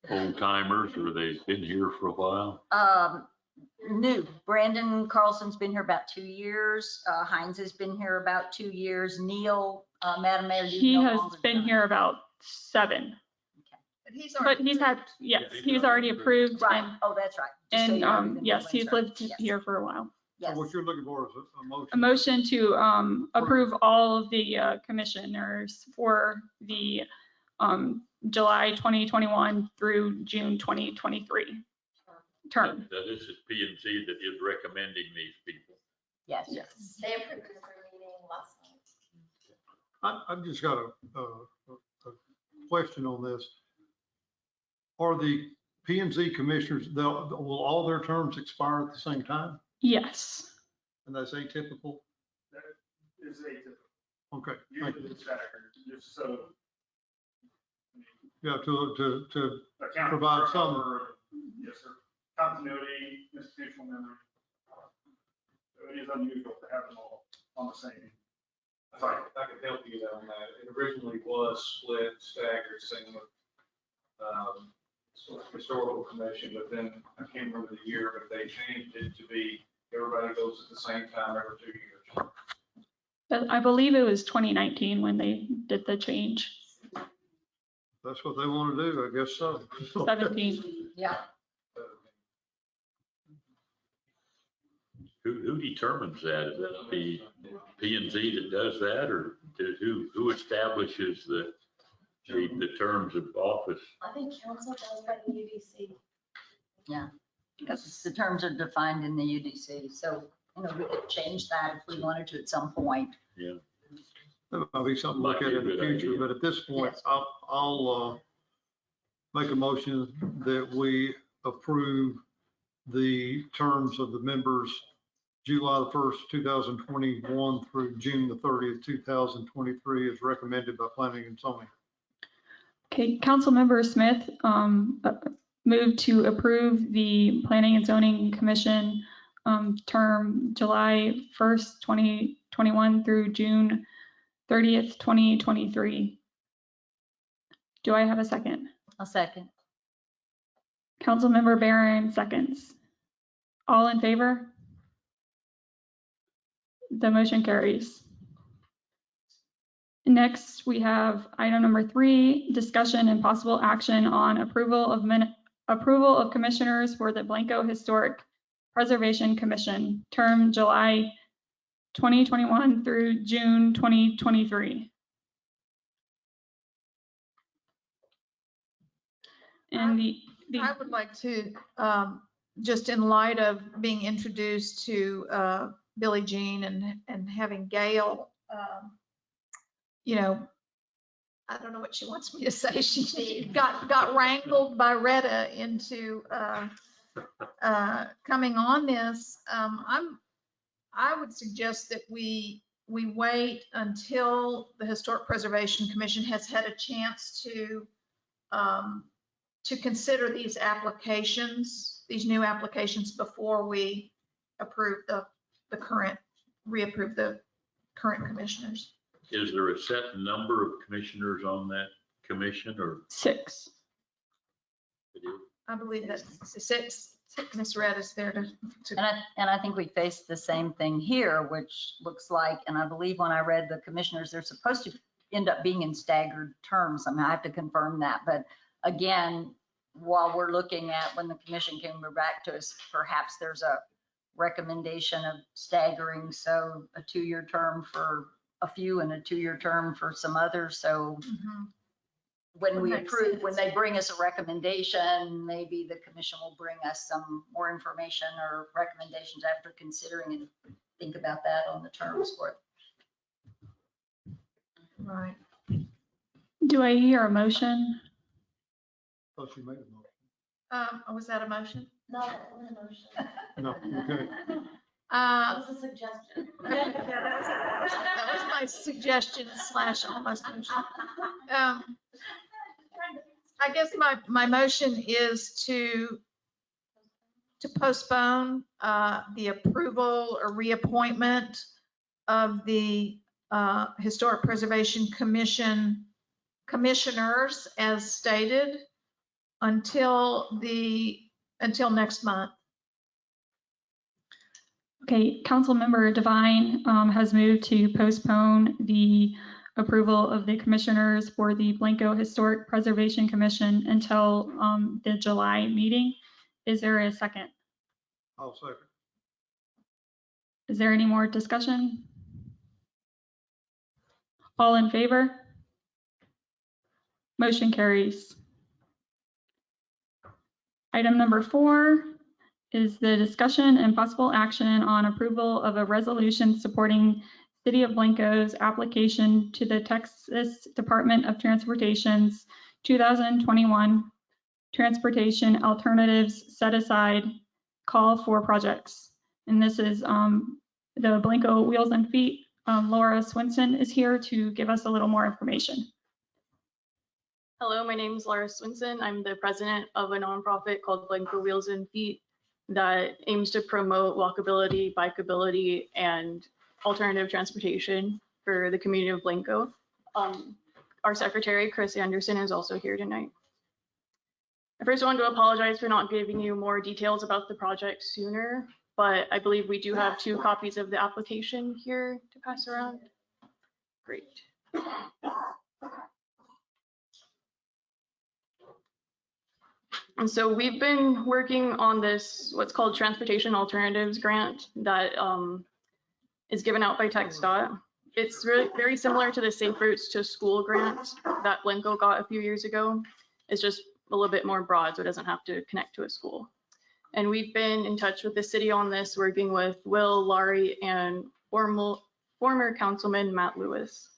old timers or they've been here for a while? New. Brandon Carlson's been here about 2 years. Heinz has been here about 2 years. Neil, Madam Mayor, he has been here about 7. But he's had, yes, he's already approved. Right. And, oh, that's right. And yes, he's lived here for a while. Yes. So what you're looking for is a motion. A motion to approve all of the commissioners for the July 2021 through June 2023 term. Now, this is P&Z that is recommending these people. Yes. Yes. They approved it for a meeting last night. I've just got a question on this. Are the P&Z commissioners, will all their terms expire at the same time? Yes. And that's atypical? That is atypical. Okay, thank Usually you. it's staggered, just so. Yeah, to account provide for some. Yes, sir. Continuity, institutional memory. So it is unusual to have them all on the same. Sorry, I can help you on that. It originally was split, staggered, same with historical commission, but then I can't remember the year, but they changed it to be everybody goes at the same time every 2 years. I believe it was 2019 when they did the change. That's what they want to do, I guess so. 17. Yeah. Who determines that? Is it the P&Z that does that, or who establishes the terms of office? I think council does by the UDC. Yeah, because the terms are defined in the UDC, so, you know, we could change that if we wanted to at some point. Yeah. That might be something to look at in the future, but at this point, Yes. I'll make a motion that we approve the terms of the members July the 1st, 2021 through June the 30th, 2023 as recommended by planning and zoning. Okay, Councilmember Smith moved to approve the Planning and Zoning Commission term July 1st, 2021 through June 30th, 2023. Do I have a second? I'll second. Councilmember Barron seconds. All in favor? The motion carries. Next, we have item number 3, discussion and possible action on approval of commissioners for the Blanco Historic Preservation Commission, term July 2021 through June 2023. And I would like to, just in light of being introduced to Billie Jean and having Gail, you know, I don't know what she wants me to say. She got wrangled by Retta into coming on this. I would suggest that we wait until the Historic Preservation Commission has had a chance to consider these applications, these new applications, before we approve reapprove the current commissioners. Is there a set number of commissioners on that commission or? 6. I believe that's 6. Ms. Red is there to. And I think we face the same thing here, which looks like, and I believe when I read the commissioners, they're supposed to end up being in staggered terms. I mean, I have to confirm that. But again, while we're looking at when the commission came back to us, perhaps there's a recommendation of staggering. So a 2-year term for a few and a 2-year term for some others. So when we approve, when they bring us a recommendation, maybe the commission will bring us some more information or recommendations after considering and think about that on the terms for it. Right. Do I hear a motion? Thought you made a motion. Was that a motion? No, that wasn't a motion. No, okay. That was a suggestion. That was my suggestion / almost motion. I guess my motion is to postpone the approval or reappointment of the Historic Preservation Commission commissioners as stated until next month. Okay, Councilmember Devine has moved to postpone the approval of the commissioners for the Blanco Historic Preservation Commission until the July meeting. Is there a second? I'll second. Is there any more discussion? All in favor? Motion carries. Item number 4 is the discussion and possible action on approval of a resolution supporting City of Blanco's application to the Texas Department of Transportation's 2021 Transportation Alternatives Set Aside Call for Projects. And this is the Blanco Wheels and Feet. Laura Swinson is here to give us a little more information. Hello, my name is Laura Swinson. I'm the president of a nonprofit called Blanco Wheels and Feet that aims to promote walkability, bikeability, and alternative transportation for the community of Blanco. Our secretary, Chris Anderson, is also here tonight. I first want to apologize for not giving you more details about the project sooner, but I believe we do have 2 copies of the application here to pass around. Great. And so we've been working on this, what's called Transportation Alternatives Grant that is given out by TxDOT. It's really very similar to the Safe Routes to School grant that Blanco got a few years ago. It's just a little bit more broad, so it doesn't have to connect to a school. And we've been in touch with the city on this, working with Will, Laurie, and former councilman Matt Lewis.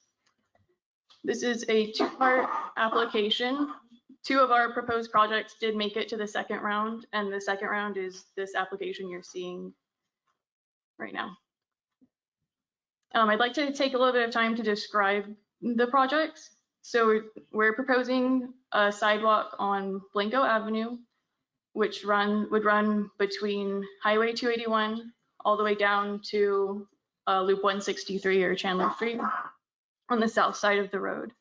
This is a 2-part application. 2 of our proposed projects did make it to the second round, and the second round is this application you're seeing right now. I'd like to take a little bit of time to describe the projects. So we're proposing a sidewalk on Blanco Avenue, which would run between Highway 281 all the way down to Loop 163 or Chandler Street on the south side of the road.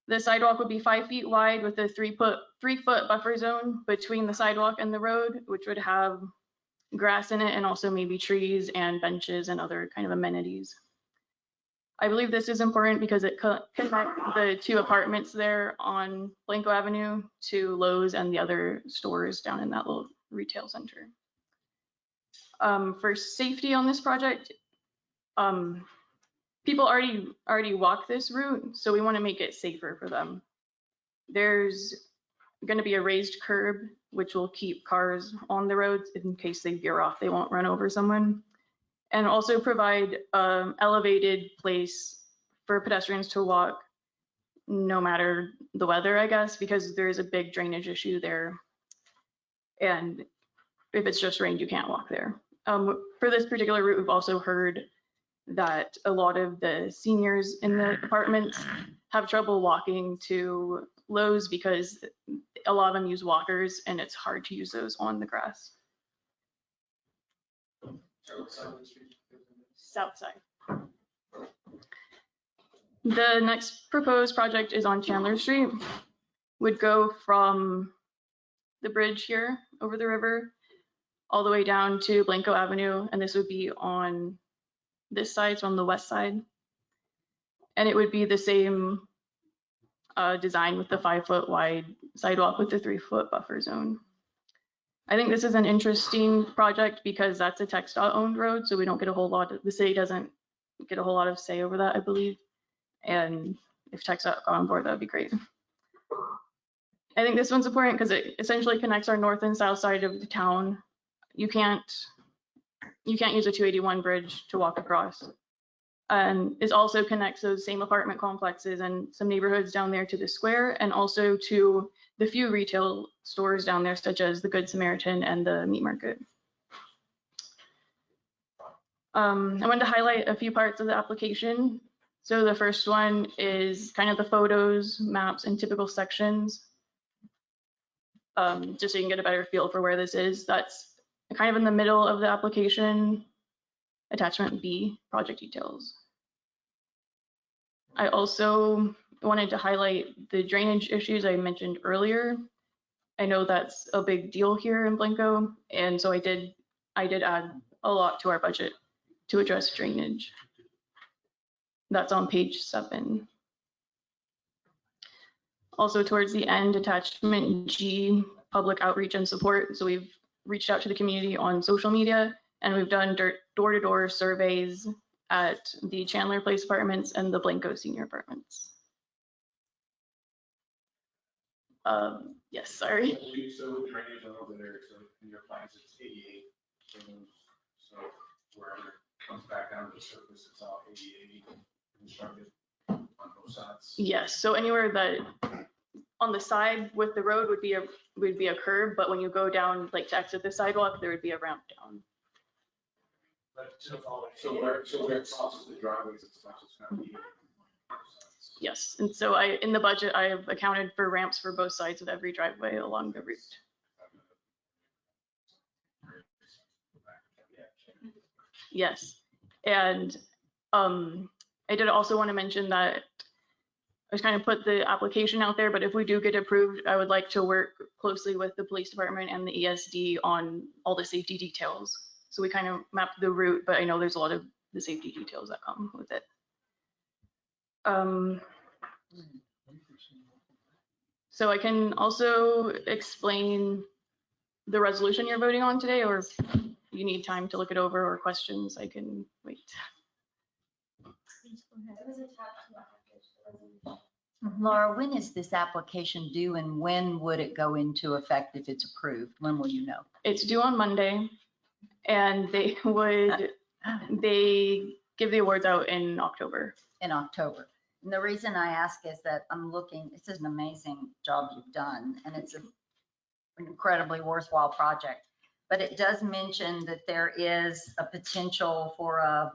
The sidewalk would be 5 feet wide with a 3-foot buffer zone between the sidewalk and the road, which would have grass in it and also maybe trees and benches and other kind of amenities. I believe this is important because it connects the 2 apartments there on Blanco Avenue to Lowe's and the other stores down in that little retail center. For safety on this project, people already walk this route, so we want to make it safer for them. There's going to be a raised curb, which will keep cars on the roads in case they veer off, they won't run over someone. And also provide an elevated place for pedestrians to walk no matter the weather, I guess, because there is a big drainage issue there. And if it's just rained, you can't walk there. For this particular route, we've also heard that a lot of the seniors in the apartments have trouble walking to Lowe's because a lot of them use walkers and it's hard to use those on the grass. South side. The next proposed project is on Chandler Street. Would go from the bridge here over the river all the way down to Blanco Avenue, and this would be on this side, so on the west side. And it would be the same design with the 5-foot wide sidewalk with the 3-foot buffer zone. I think this is an interesting project because that's a TxDOT owned road, so we don't get a whole lot of, the city doesn't get a whole lot of say over that, I believe. And if TxDOT got on board, that would be great. I think this one's important because it essentially connects our north and south side of the town. You can't use a 281 bridge to walk across. And it also connects those same apartment complexes and some neighborhoods down there to the square, and also to the few retail stores down there, such as the Good Samaritan and the meat market. I wanted to highlight a few parts of the application. So the first one is kind of the photos, maps, and typical sections. Just so you can get a better feel for where this is. That's kind of in the middle of the application. Attachment B, project details. I also wanted to highlight the drainage issues I mentioned earlier. I know that's a big deal here in Blanco, and so I did add a lot to our budget to address drainage. That's on page 7. Also towards the end, attachment G, public outreach and support. So we've reached out to the community on social media, and we've done door-to-door surveys at the Chandler Place apartments and the Blanco senior apartments. Yes, sorry. So drainage over there, so in your plans, it's 88. So wherever it comes back down to the surface, it's all 88 constructed on both sides. Yes, so anywhere that on the side with the road would be a curb, but when you go down, like to exit the sidewalk, there would be a ramp down. So where it crosses the driveways, it's not just going to be. Yes, and so in the budget, I have accounted for ramps for both sides of every driveway along the route. Yes, and I did also want to mention that I was kind of put the application out there, but if we do get approved, I would like to work closely with the police department and the ESD on all the safety details. So we kind of mapped the route, but I know there's a lot of the safety details that come with it. So I can also explain the resolution you're voting on today, or if you need time to look it over or questions, I can wait. Laura, when is this application due and when would it go into effect if it's approved? When will you know? It's due on Monday, and they give the awards out in October. In October. And the reason I ask is that I'm looking, it's an amazing job you've done, and it's an incredibly worthwhile project. But it does mention that there is a potential for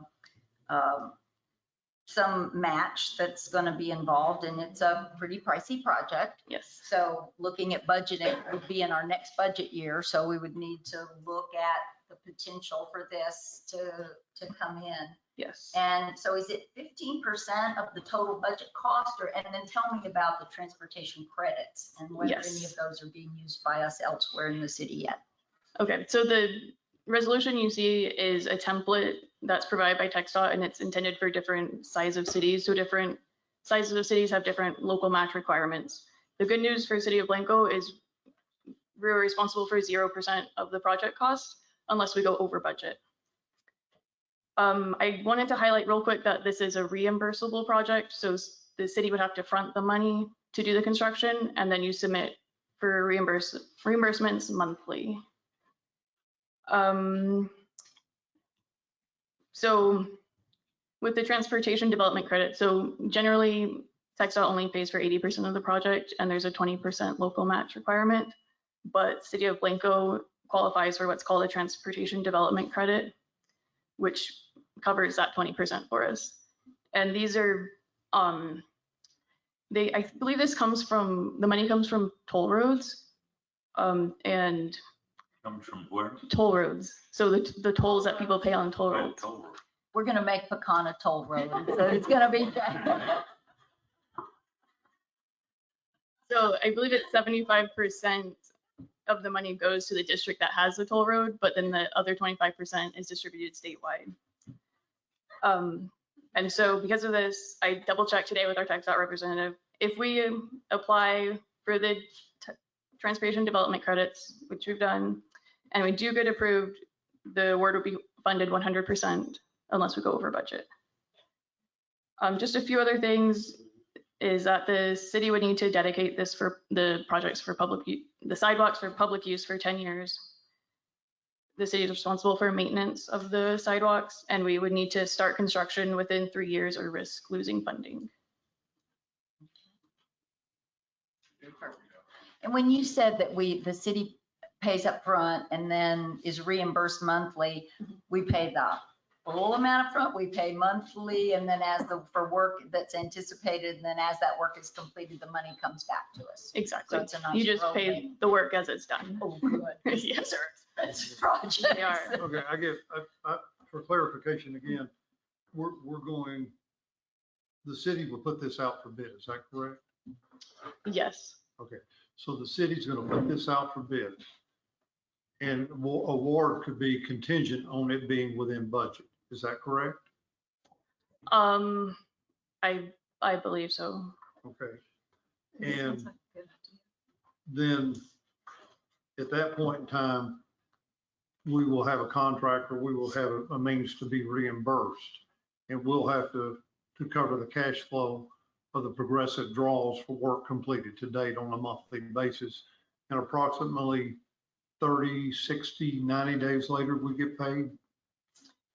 some match that's going to be involved, and it's a pretty pricey project. Yes. So looking at budgeting would be in our next budget year, so we would need to look at the potential for this to come in. Yes. And so is it 15% of the total budget cost, or, and then tell me about the transportation credits and whether Yes. any of those are being used by us elsewhere in the city yet? Okay, so the resolution you see is a template that's provided by TxDOT, and it's intended for different size of cities. So different sizes of cities have different local match requirements. The good news for City of Blanco is we're responsible for 0% of the project cost unless we go over budget. I wanted to highlight real quick that this is a reimbursable project. So the city would have to front the money to do the construction, and then you submit for reimbursements monthly. So with the transportation development credit, so generally TxDOT only pays for 80% of the project, and there's a 20% local match requirement, but City of Blanco qualifies for what's called a transportation development credit, which covers that 20% for us. And these are, I believe this comes from, the money comes from toll roads, and Comes from where? toll roads. So the tolls that people pay on toll roads. Toll road. We're gonna make Pecan a toll road, so it's gonna be. So I believe it's 75% of the money goes to the district that has the toll road, but then the other 25% is distributed statewide. And so because of this, I double checked today with our TxDOT representative. If we apply for the transportation development credits, which we've done, and we do get approved, the work will be funded 100% unless we go over budget. Just a few other things is that the city would need to dedicate this for the projects for the sidewalks for public use for 10 years. The city is responsible for maintenance of the sidewalks, and we would need to start construction within 3 years or risk losing funding. And when you said that the city pays up front and then is reimbursed monthly, we pay the full amount up front, we pay monthly, and then for work that's anticipated, and then as that work is completed, the money comes back to us. Exactly. So it's a nice You just pay rolling. the work as it's done. Oh, good. Yes, sir. Expensive projects. They are. Okay, for clarification again, we're going, the city will put this out for bid, is that correct? Yes. Okay, so the city's gonna put this out for bid. And award could be contingent on it being within budget, is that correct? I believe so. Okay. And then at that point in time, we will have a contractor, we will have a means to be reimbursed. And we'll have to cover the cash flow of the progressive draws for work completed to date on a monthly basis. And approximately 30, 60, 90 days later, we get paid.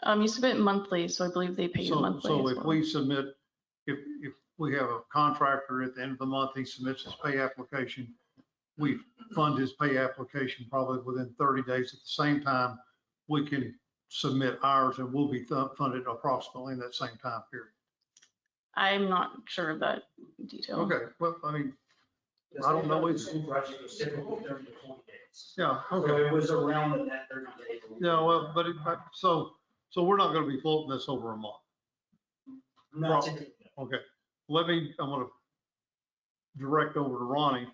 You submit monthly, so I believe they pay you monthly. So as if well. we submit, if we have a contractor at the end of the month, he submits his pay application, we fund his pay application probably within 30 days. At the same time, we can submit ours and we'll be funded approximately in that same time period. I'm not sure of that detail. Okay, well, I mean, I don't know either. School project was typically 30 to 40 days. Yeah, So okay. it was around that 30 days. Yeah, well, but so we're not gonna be floating this over a month. Not typically. Okay, I'm gonna direct over to Ronnie.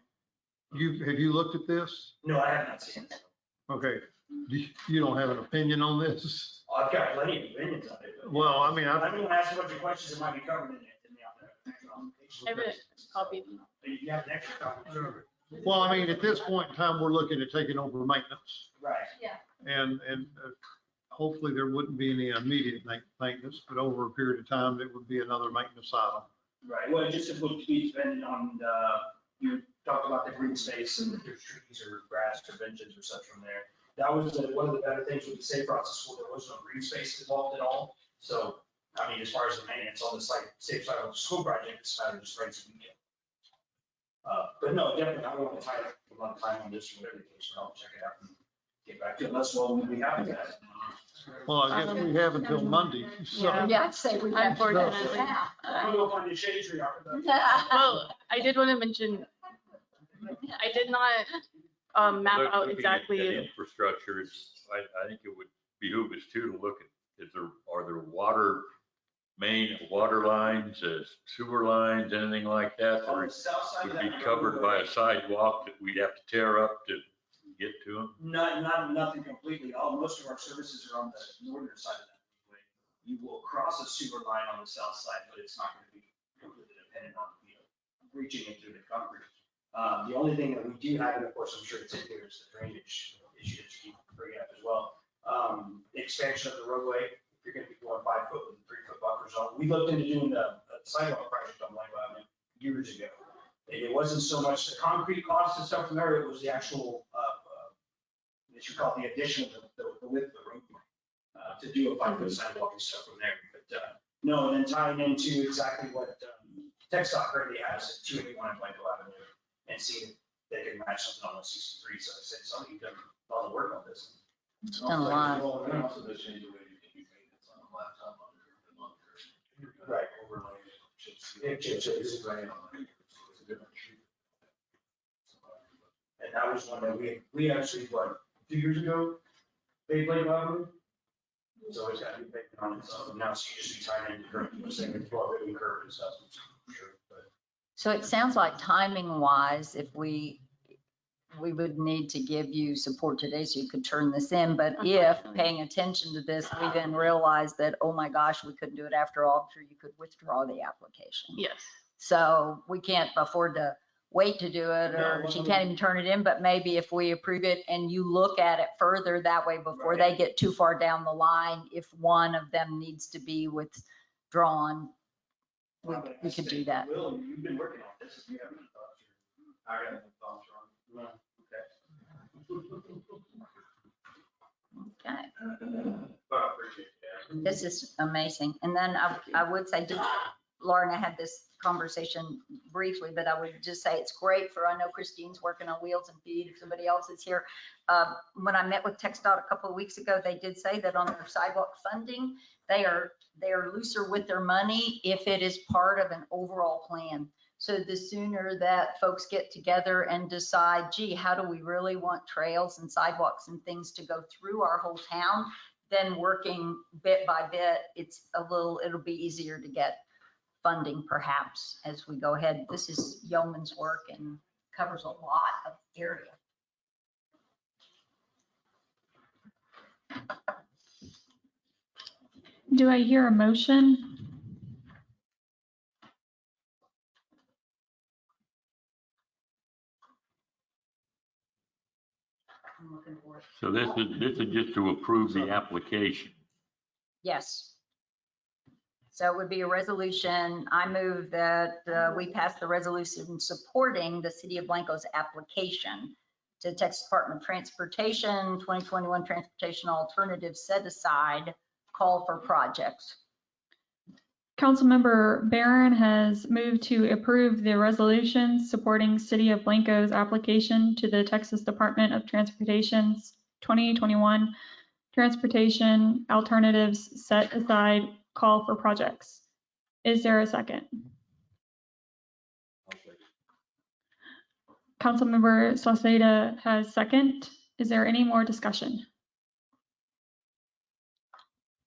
Have you looked at this? No, I have not seen it. Okay, you don't have an opinion on this? I've got plenty of opinions on it. Well, I mean, I don't want to ask a bunch of questions that might be covered in it. I have a copy. You have an extra copy. Well, I mean, at this point in time, we're looking at taking over maintenance. Right. Yeah. And hopefully there wouldn't be any immediate maintenance, but over a period of time, it would be another maintenance item. Right, well, it just would be dependent on, you talked about the green space and if there's trees or grass or benches or such from there. That was one of the better things with the safe routes to school. There was no green space involved at all. So I mean, as far as the maintenance on the site, safe side of the school project, it's not just right as we get. But no, definitely, I don't want to tie up a lot of time on this or whatever the case, I'll check it out and get back to it, unless, well, we have to. Well, I guess we have until Monday. So Yeah, I'd say we have. Unfortunately. I'm gonna find a shade tree out there. Well, I did want to mention, I did not map out Looking at exactly. Infrastructure, I think it would behoove us too to look at, are there water lines, sewer lines, anything like that, On or the south side of would be that covered road, by a sidewalk that we'd have to tear up to get to them? nothing completely. Most of our services are on the northern side of that roadway. You will cross a sewer line on the south side, but it's not going to be completely dependent on, reaching into the concrete. The only thing that we do have, and of course, I'm sure it's in here, is the drainage issue that you keep bringing up as well. Expansion of the roadway, if you're going to be going 5 foot with a 3 foot buffer zone. We looked into doing a sidewalk project on Blanco Avenue years ago. It wasn't so much the concrete cost and stuff from there, it was the actual, that you call the addition of the width of the roadway, to do a 5 foot sidewalk and stuff from there. But, no, and then tying into exactly what, TechStop currently has at 281 Blanco Avenue, and see if they can match something on the 63. So I said, somebody done all the work on this. It's done a lot. And also this change the way you can do maintenance on a laptop monitor. Right. Overlay. And that was one that we actually, what, 2 years ago, they played Avenue. So it's got to be baked on it, so now it's just be tied into current, saying it's well, really curved and stuff. Sure, but So it sounds like timing wise, if we would need to give you support today so you could turn this in, but if paying attention to this, we then realize that, oh my gosh, we couldn't do it after all, I'm sure you could withdraw the application. Yes. So we can't afford to wait to do it, or she can't even turn it in, but maybe if we approve it and you look at it further that way before they get too far down the line, if one of them needs to be withdrawn, we could do that. Will, you've been working on this, if you have any thoughts. I got any thoughts on it. Okay. But I appreciate that. This is amazing. And then I would say, Laura and I had this conversation briefly, but I would just say it's great for, I know Christine's working on Wheels and Feet, if somebody else is here. When I met with TxDOT a couple of weeks ago, they did say that on their sidewalk funding, they are looser with their money if it is part of an overall plan. So the sooner that folks get together and decide, gee, how do we really want trails and sidewalks and things to go through our whole town, then working bit by bit, it'll be easier to get funding perhaps as we go ahead. This is yeoman's work and covers a lot of area. Do I hear a motion? I'm looking for it. So this is just to approve the application. Yes. So it would be a resolution. I move that we pass the resolution supporting the City of Blanco's application to Texas Department of Transportation 2021 Transportation Alternatives Set Aside Call for Projects. Councilmember Barron has moved to approve the resolution supporting City of Blanco's application to the Texas Department of Transportation's 2021 Transportation Alternatives Set Aside Call for Projects. Is there a second? Councilmember Sauceda has second. Is there any more discussion?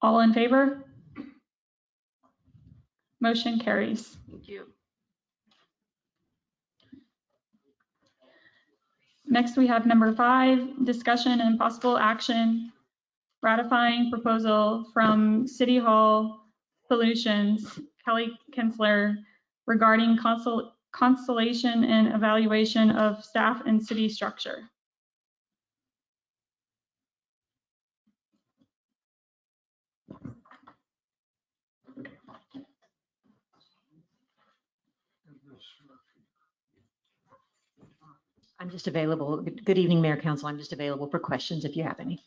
All in favor? Motion carries. Thank you. Next, we have number 5, discussion and possible action ratifying proposal from City Hall Solutions, Kelly Kinsler, regarding constellation and evaluation of staff and city structure. I'm just available. Good evening, Mayor, Council. I'm just available for questions if you have any.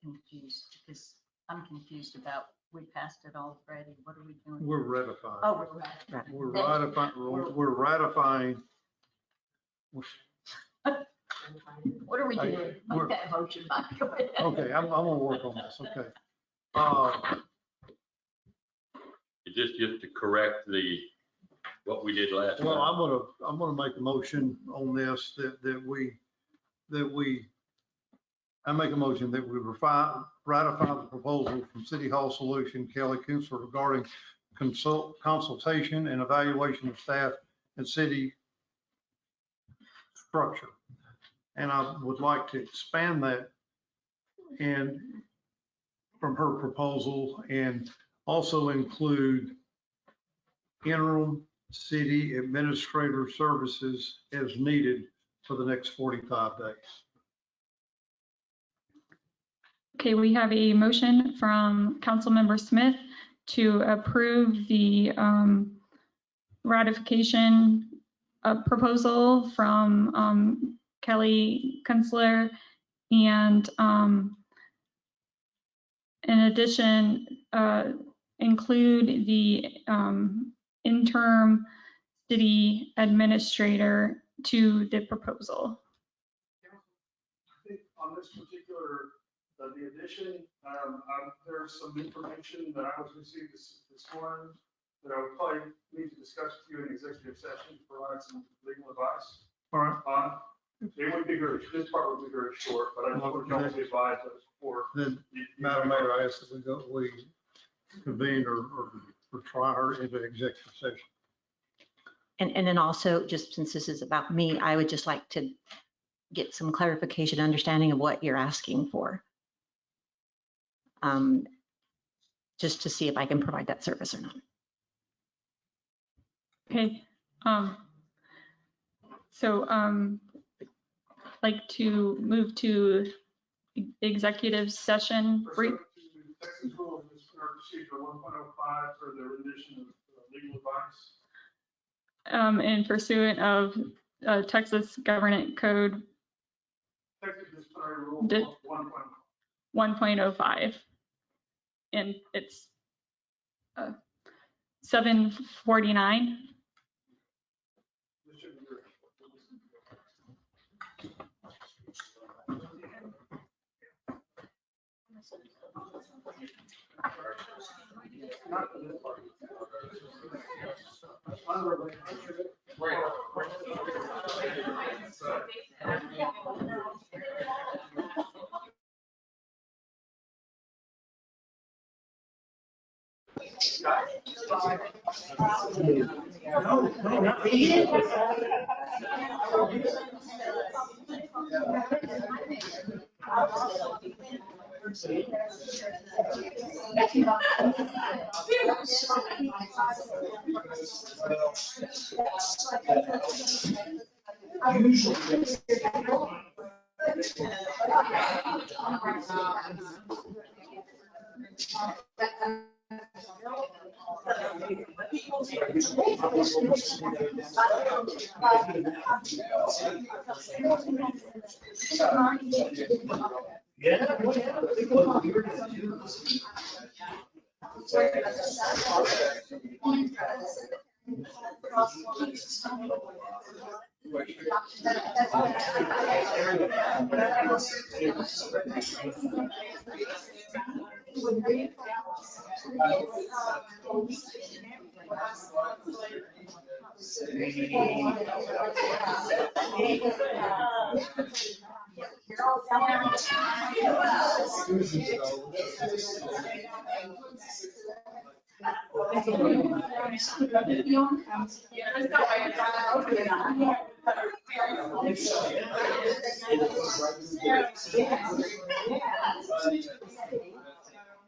confused because I'm confused about, we passed it already. What are we doing? We're ratifying. Oh, we're ratifying. We're ratifying. What are we I- doing? we're- Make that motion, Mike. Go ahead. Okay, I'm gonna work on this, okay. Just to correct what we did last Well, time. I'm gonna make a motion on this I make a motion that we ratify the proposal from City Hall Solution, Kelly Kinsler, regarding consultation and evaluation of staff and city structure. And I would like to expand that and from her proposal and also include interim city administrator services as needed for the next 45 days. Okay, we have a motion from Councilmember Smith to approve the ratification proposal from Kelly Kunstler, and in addition, include the interim city administrator to the proposal. I think on this particular, the addition, there's some information that I was received this morning that I would probably need to discuss with you in executive session to provide some legal advice. All right. It would be very, this part would be very short, but I just want you to advise us before. Then, Madam Mayor, I ask that we convene or try her into executive session. And then also, just since this is about me, I would just like to get some clarification, understanding of what you're asking for. Just to see if I can provide that service or not. Okay, so like to move to executive session. Pursuant to Texas Rule of Disciplinary Procedure 1.05 for the rendition of legal advice. In pursuant of Texas Government Code Texas Disciplinary Rule 1.05. And it's 7:49.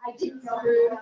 I didn't know her.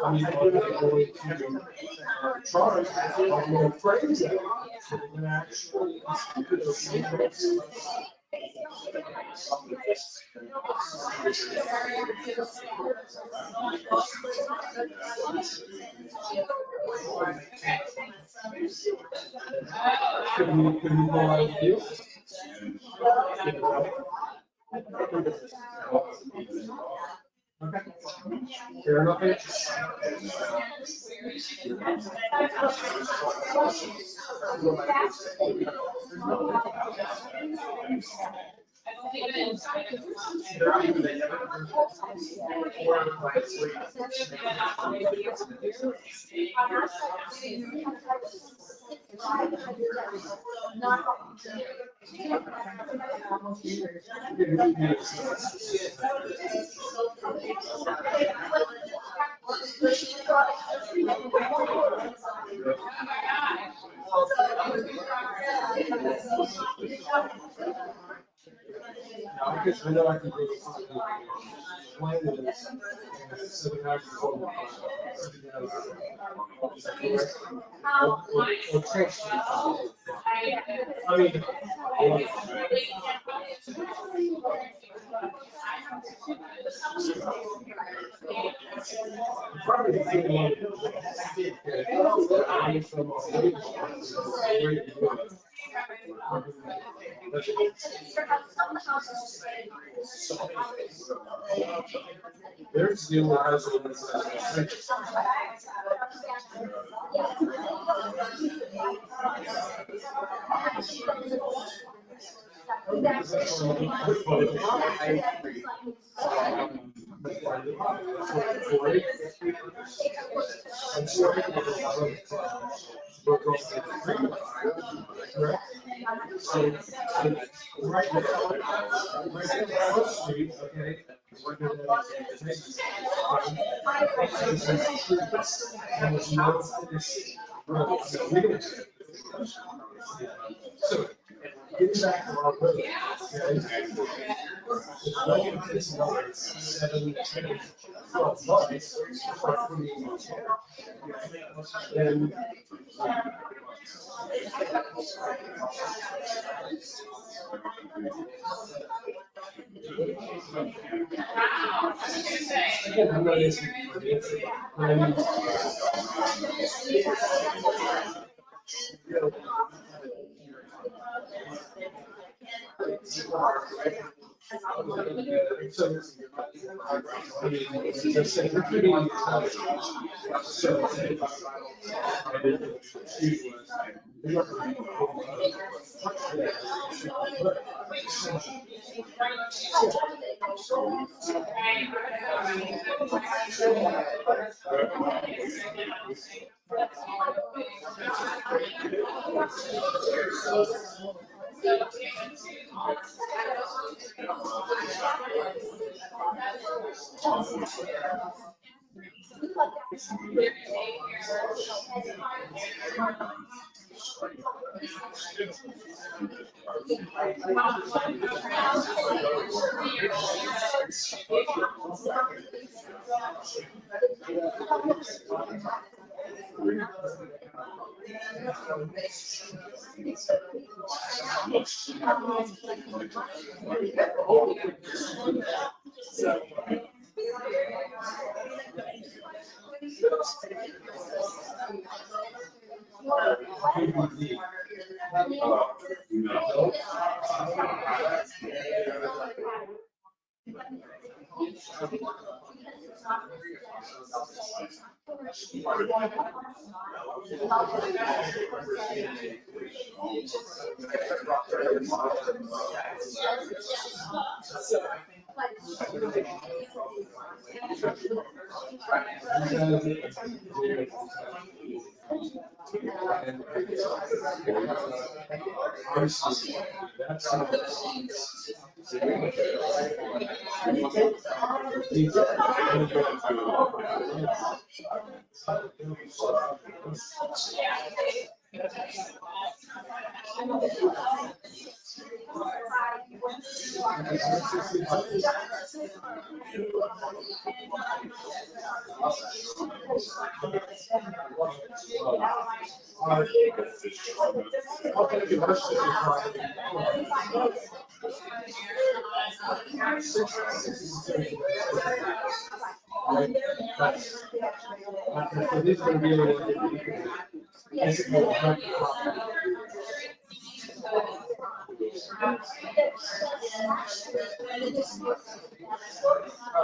I mean, are they going to charge, are they going to phrase that? So they're going to actually, Can you go out and deal? Okay. Fair enough. I know I can go to I mean, there's the Getting back to our road, and again, I'm not asking for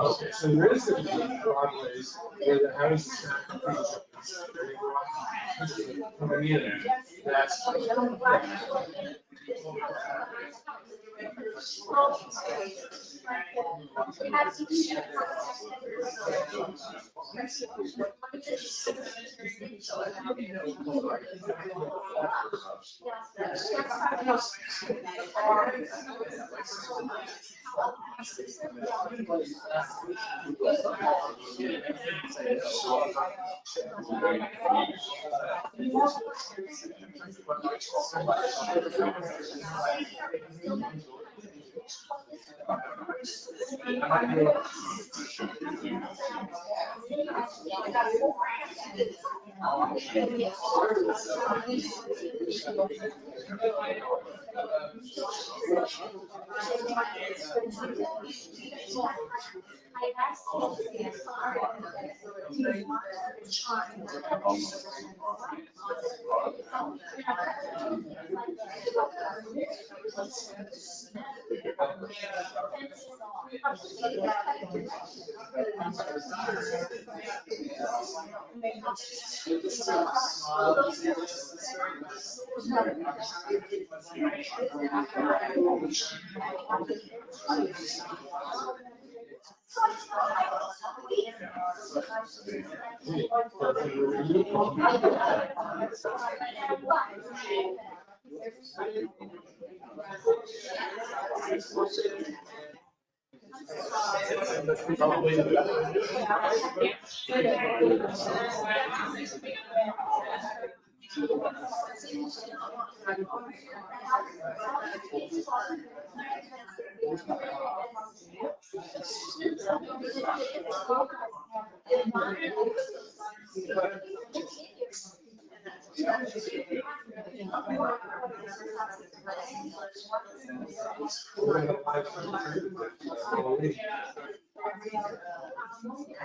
Okay, so there is going to be driveways where the houses coming in. That's.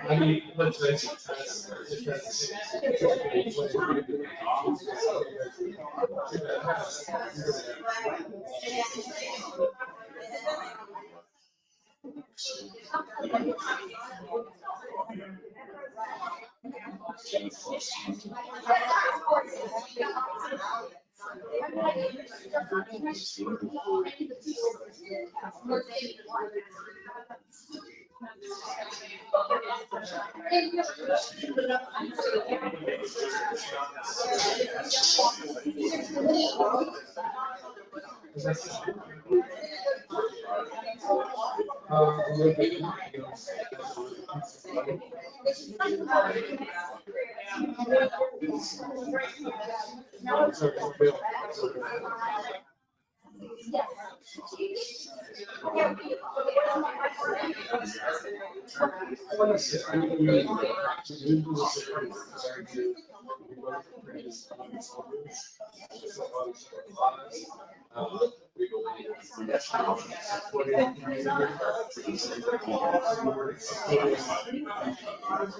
I mean, let's face it,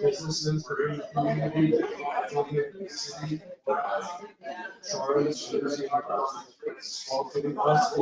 businesses that are in the community, small city bus,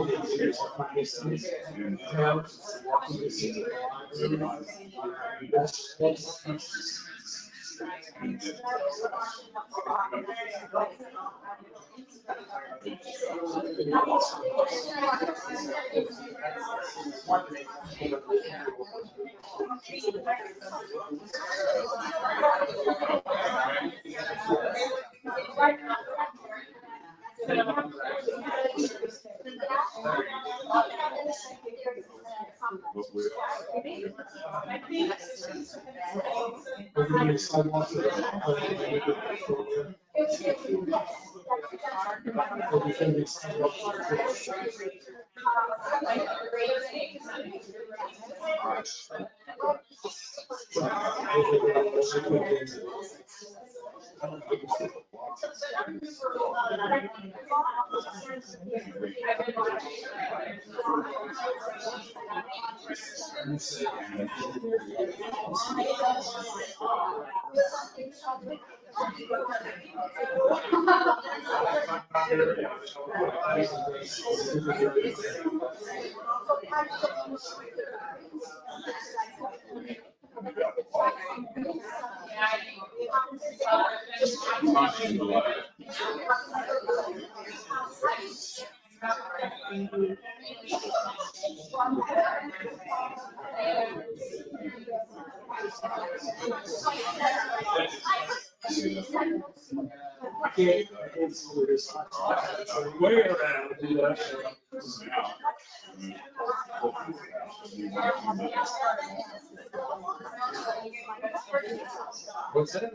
I can't see this. Way around. What's that?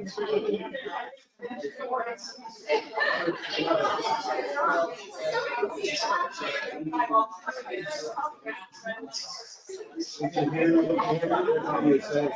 You can hear what you say.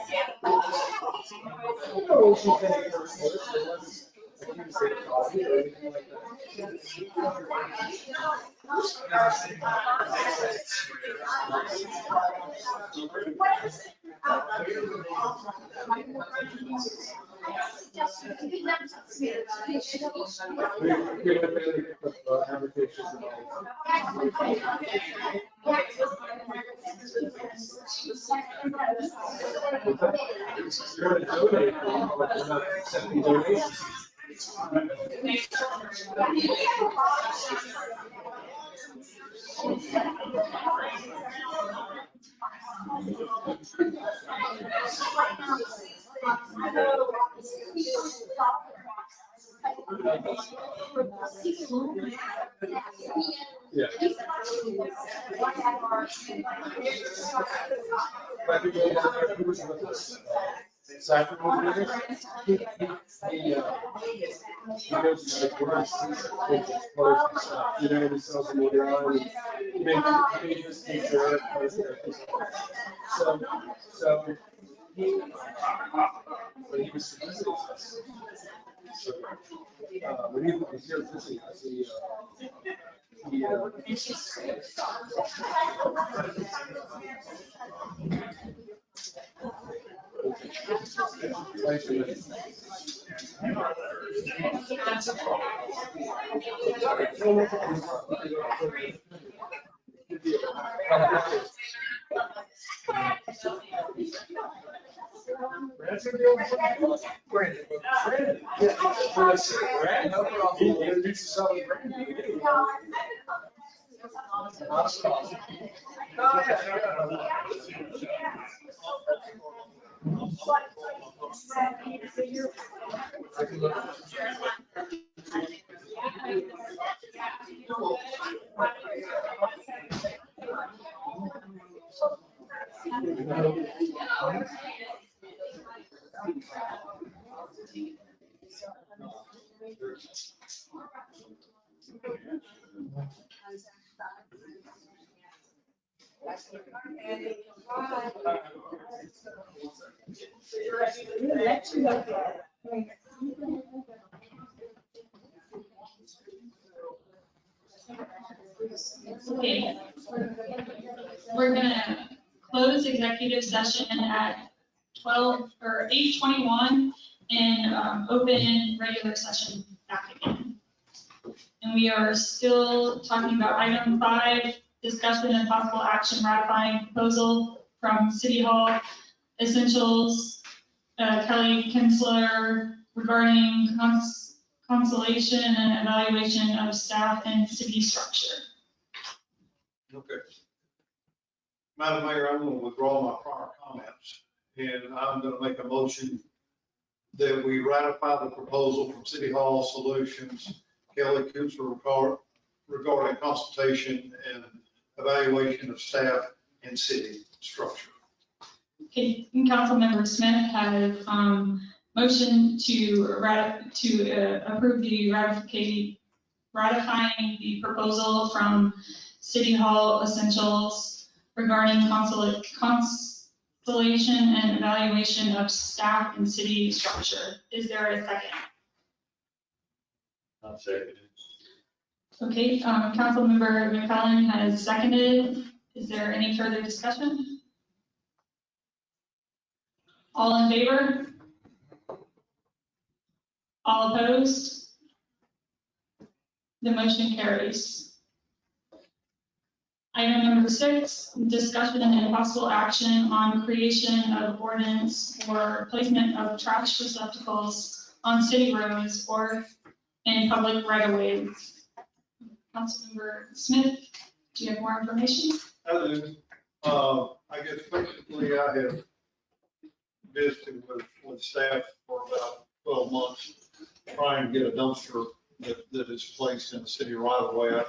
Yeah. Exactly what it is. He goes to like words, you know, he sells them online. He makes pages, t-shirt, so when he was when he was here visiting us, Okay. We're gonna close executive session at 12 or 8:21 and open regular session back again. And we are still talking about item 5, discussion and possible action ratifying proposal from City Hall Essentials, Kelly Kinsler, regarding consolation and evaluation of staff and city structure. Okay. Madam Mayor, I'm going to withdraw my prior comments, and I'm going to make a motion that we ratify the proposal from City Hall Solutions, Kelly Kinsler, regarding consultation and evaluation of staff and city structure. Okay, and Councilmember Smith has motion to approve the ratifying the proposal from City Hall essentials regarding constellation and evaluation of staff and city structure. Is there a second? I'll second it. Okay, Councilmember McCollum has seconded. Is there any further discussion? All in favor? All opposed? The motion carries. Item number 6, discussion and possible action on creation of ordinance for placement of trash receptacles on city roads or in public right-of-ways. Councilmember Smith, do you have more information? I do. I guess basically I have visited with staff for about 12 months, trying to get a dumpster that is placed in the city right of way I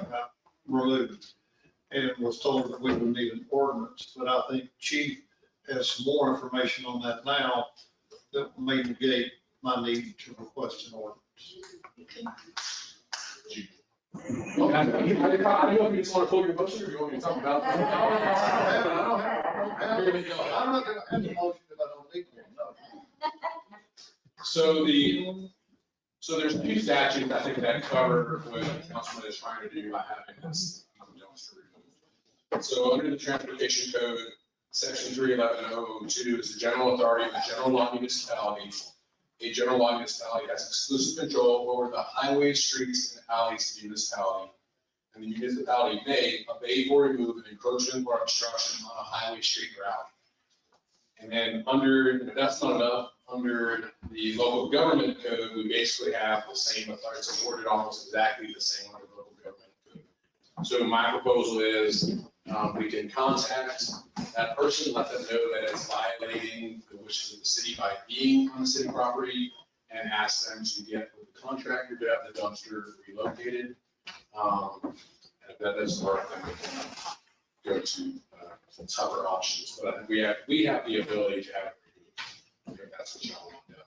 removed, and was told that we would need an ordinance, but I think Chief has some more information on that now that may negate my need to request an ordinance. Okay, I don't know if you just want to pull your motion or you want me to talk about it. I'm not going to have the motion if I don't need one, no. So there's two statutes I think that cover what the councilman is trying to do by having this dumpster removed. So under the Transportation Code, Section 311.002 is the general authority of the general law municipality. A general law municipality has exclusive control over the highways, streets, and alleys of the municipality. And the municipality may abate or remove an encroachment or obstruction on a highway, street, or alley. And then if that's not enough, under the local government code, we basically have the same authority. It's worded almost exactly the same under the local government code. So my proposal is we can contact that person, let them know that it's violating the wishes of the city by being on the city property, and ask them to get with the contractor to have the dumpster relocated. And that's part of them. Go to tougher options, but I think we have the ability to have it removed. That's what y'all want to do.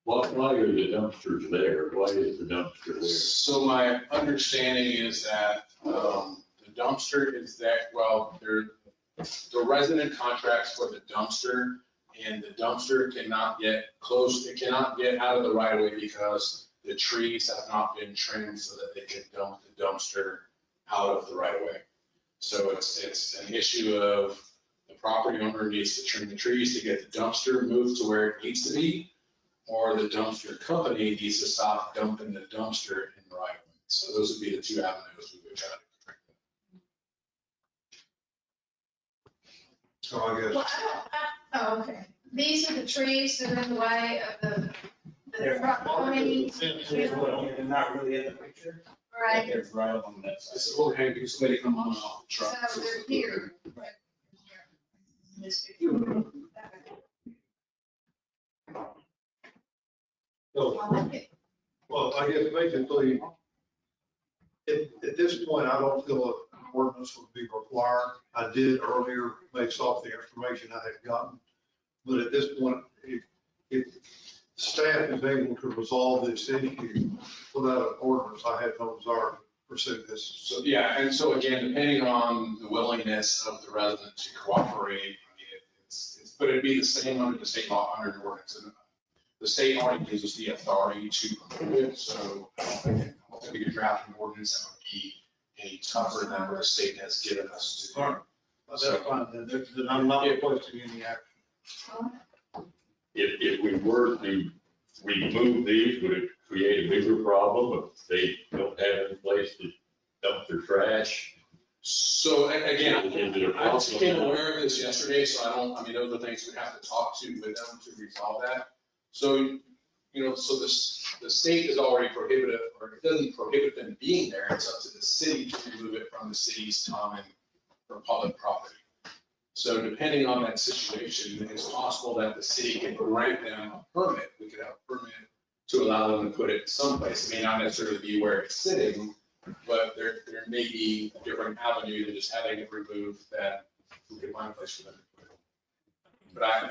Why are the dumpsters there? Why is the dumpster there? So my understanding is that the dumpster is that, well, the resident contracts for the dumpster, and the dumpster cannot get close, it cannot get out of the right of way because the trees have not been trimmed so that they can dump the dumpster out of the right of way. So it's an issue of the property owner needs to trim the trees to get the dumpster moved to where it needs to be, or the dumpster company needs to stop dumping the dumpster in the right of way. So those would be the two avenues we would try to correct that. So I guess. Oh, okay. These are the trees that are in the way of the property. They're not really in the picture. Right. They're right up on that side. This is okay, because somebody come on off the truck. So they're here. Well, I guess basically, at this point, I don't feel an ordinance would be required. I did earlier based off the information I had gotten. But at this point, if staff is able to resolve this issue without an ordinance, I have no desire to pursue this. So, yeah, and so again, depending on the willingness of the resident to cooperate, I mean, but it'd be the same under the state law, under the ordinance. And the state already gives us the authority to approve it, so I don't think we could draft an ordinance that would be any tougher than what the state has given us to do. All right. That's fine, then I'm not requesting any action. If we were to remove these, would it create a bigger problem if they don't have a place to dump their trash? So again, I also became aware of this yesterday, so I mean, those are things we have to talk to with them to resolve that. So, so the state is already prohibited, or it doesn't prohibit them being there. It's up to the city to remove it from the city's common or public property. So depending on that situation, it's possible that the city can grant them a permit. We could have a permit to allow them to put it someplace. It may not necessarily be where it's sitting, but there may be a different avenue than just having it removed that we could find a place for them to put it. But I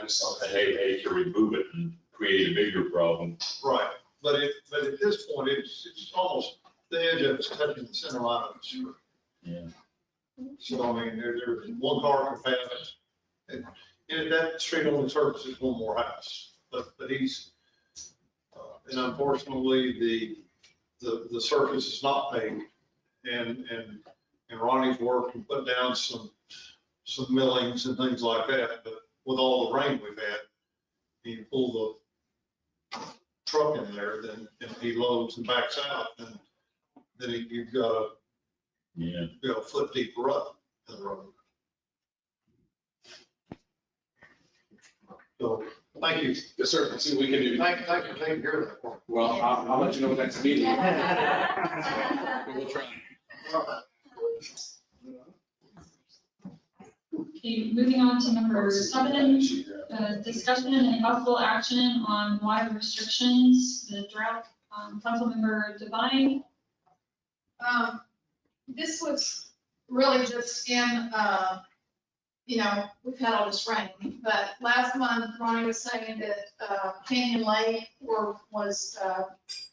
just saw that. Hey, to remove it and create a bigger problem. Right, but at this point, it's almost, the edge of it's touching the center line of the street. Yeah. So I mean, there's one car can pass. And that street on the surface is one more house, but he's, and unfortunately, the surface is not paved. And Ronnie's worked and put down some millings and things like that, but with all the rain we've had, you pull the truck in there, then he loads and backs out, and then you've got a foot deep rut in the road. So, thank you. Yes, sir. Let's see what we can do. Thank you for taking care of that. Well, I'll let you know next meeting. We'll try. Okay, moving on to number 7, discussion and possible action on water restrictions, the drought. Councilmember Devine. This was really just in, we've had all this rain, but last month Ronnie was saying that Canyon Lake was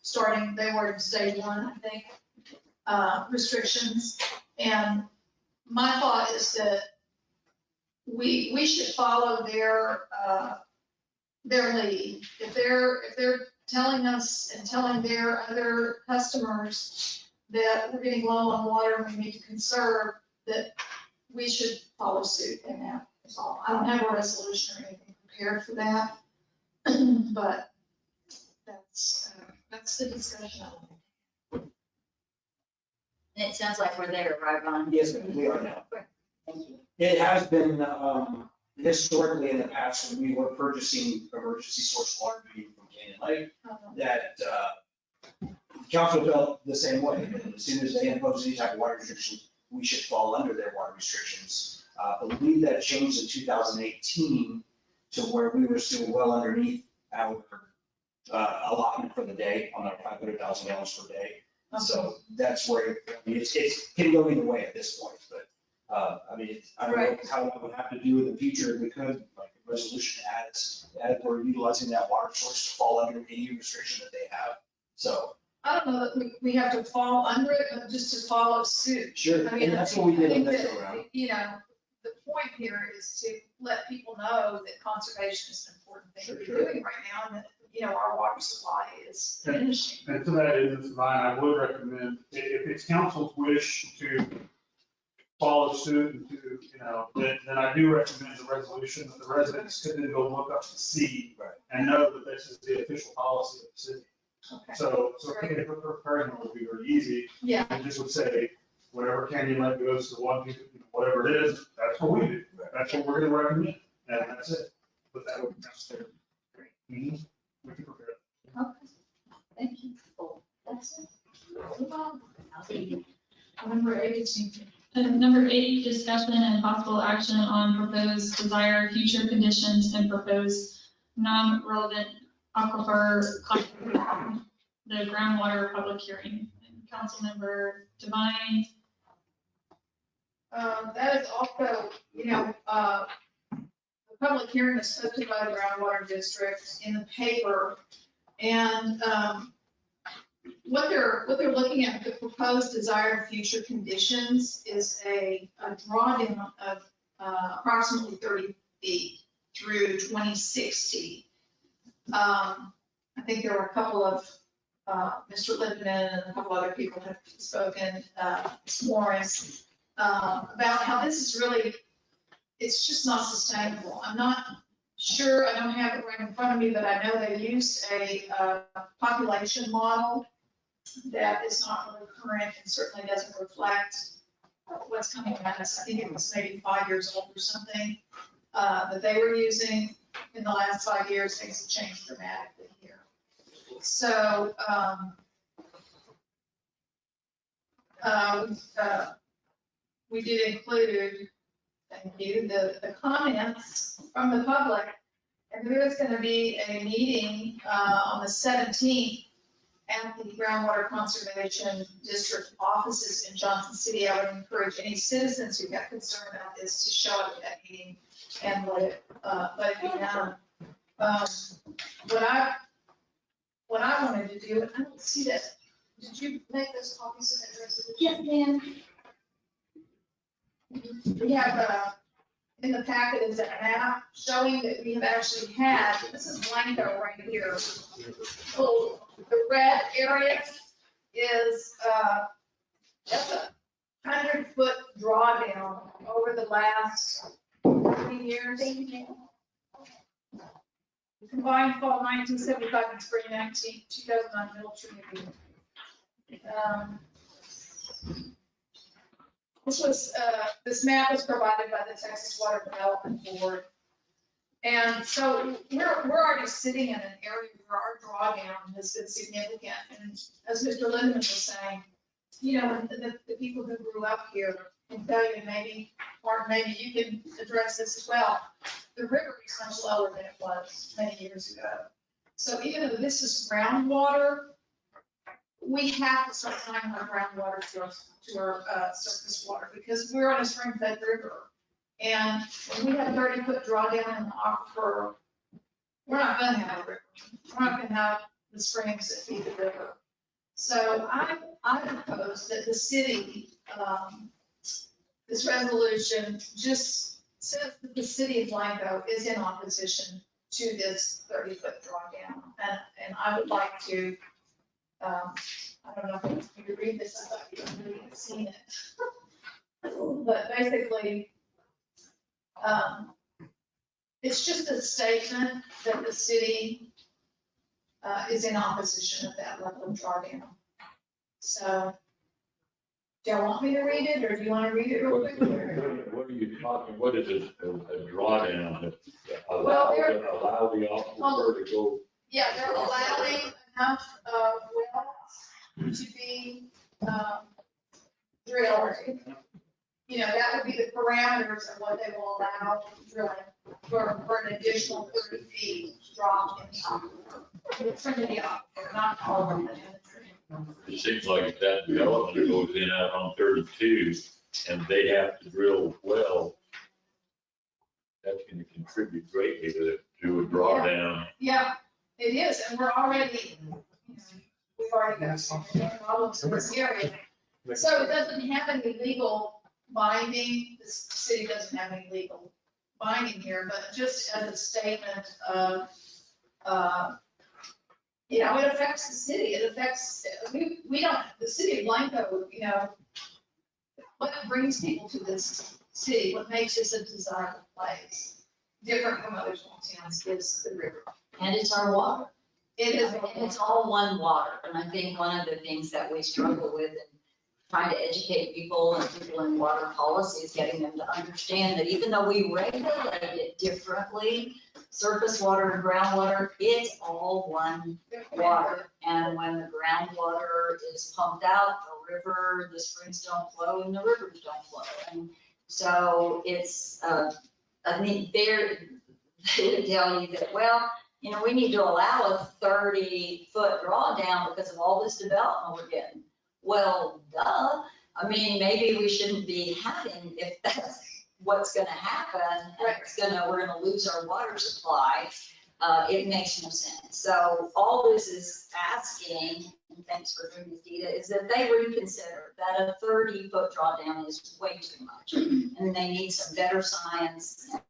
starting, they were in stage 1, I think, restrictions. And my thought is that we should follow their lead. If they're telling us and telling their other customers that we're getting low on water and we need to conserve, that we should follow suit in that. That's all. I don't have a resolution or anything prepared for that, but that's the discussion. And it sounds like we're there, right, Ron? Yes, ma'am, we are now. Thank you. It has been, historically in the past, when we were purchasing emergency source water being from Canyon Lake, that, council felt the same way. As soon as they impose any type of water restriction, we should fall under their water restrictions. I believe that changed in 2018 to where we were still well underneath our, allotment for the day on our 500,000 gallons per day. So that's where, it's can go either way at this point, but, I don't know how we would have to do in the future if we could, like a resolution adds, we're utilizing that water source to fall under any restriction that they have. So. I don't know that we have to fall under it, but just to follow suit. Sure, I mean, and that's what we did I in think this that, round. The point here is to let people know that conservation is an important thing to be doing right now, and that, our water supply is diminishing. And to that end, Mr. Vine, I would recommend, if it's council's wish to follow suit and to, then I do recommend the resolution that the residents could then go look up to see and know that this is the official policy of the city. Okay. So preparing would be very easy. Yeah. And just would say, whatever Canyon Lake goes to one, whatever it is, that's what we do. That's what we're gonna recommend, and that's it. But that would be necessary. We can prepare it. Okay. Thank you. That's it. Move on. Number 8. Number 8, discussion and possible action on proposed desired future conditions and proposed non-relevant aquifer, the groundwater public hearing. Councilmember Devine. That is also, the public hearing is posted by the groundwater district in the paper. And what they're looking at, the proposed desired future conditions is a drawdown of approximately 30 feet through 2060. I think there were a couple of, Mr. Lippman and a couple other people have spoken, Ms. Morris, about how this is really, it's just not sustainable. I'm not sure, I don't have it right in front of me, but I know they used a population model that is not really current and certainly doesn't reflect what's coming at us. I think it was maybe 5 years old or something that they were using. In the last 5 years, things have changed dramatically here. So we did include, thank you, the comments from the public. And there is going to be a meeting on the 17th at the Groundwater Conservation District offices in Johnson City. I would encourage any citizens who have concern about this to show up at that meeting and let it be known. What I wanted to do, and I don't see that. Did you make those copies of that resolution? Yes, ma'am. we have, in the packet is a map showing that we have actually had, this is Blanco right here. So the red area is, that's a 100-foot drawdown over the last 40 years. Combined fall 1975 and spring 2009 middle Trinity. This map was provided by the Texas Water Development Board. And so we're already sitting in an area where our drawdown has been significant. And as Mr. Lindeman was saying, you know, the people who grew up here can tell you, maybe you can address this as well. The river is much lower than it was many years ago. So even though this is groundwater, we have to start tying our groundwater to our surface water because we're on a spring-fed river. And when we have 30-foot drawdown in the aquifer, we're not going to have a river. We're not going to have the springs that feed the river. So I propose that the city, this resolution just says that the city of Blanco is in opposition to this 30-foot drawdown. And I would like to, I don't know if you could read this, I thought you would have seen it. But basically, it's just a statement that the city is in opposition of that level of drawdown. So, do you want me to read it, or do you want to read it real quick? What are you talking, what is it, a drawdown that Well, allow the aquifer to go? Yeah, they're allowing enough wells to be drilled. You know, that would be the parameters of what they will allow drilling for an additional 30 feet drop in the Trinity aquifer, not all of them. It seems like if that development goes in out on 32 and they have to drill well, that's going to contribute greatly to a drawdown. Yeah, it is, and we're already, we've already got some problems in this area. So it doesn't have any legal binding, the city doesn't have any legal binding here, but just as a statement of, you know, it affects the city, it affects, we don't, the city of Blanco, you know, what brings people to this city, what makes this a desirable place, different from other small towns, is the river. And it's our water. It is. And it's all one water. And I think one of the things that we struggle with in trying to educate people and people in water policy is getting them to understand that even though we regulate it differently, surface water and groundwater, it's all one water. And when the groundwater is pumped out, the river, the springs don't flow and the rivers don't flow. And so it's, I mean, they would tell you that, well, you know, we need to allow a 30-foot drawdown because of all this development we're getting. Well, duh. I mean, maybe we shouldn't be having, if that's what's going to happen, and we're going to lose our water supply. It makes no sense. So all this is asking, and thanks for doing this, Dita, is that they reconsider that a 30-foot drawdown is way too much, and they need some better science and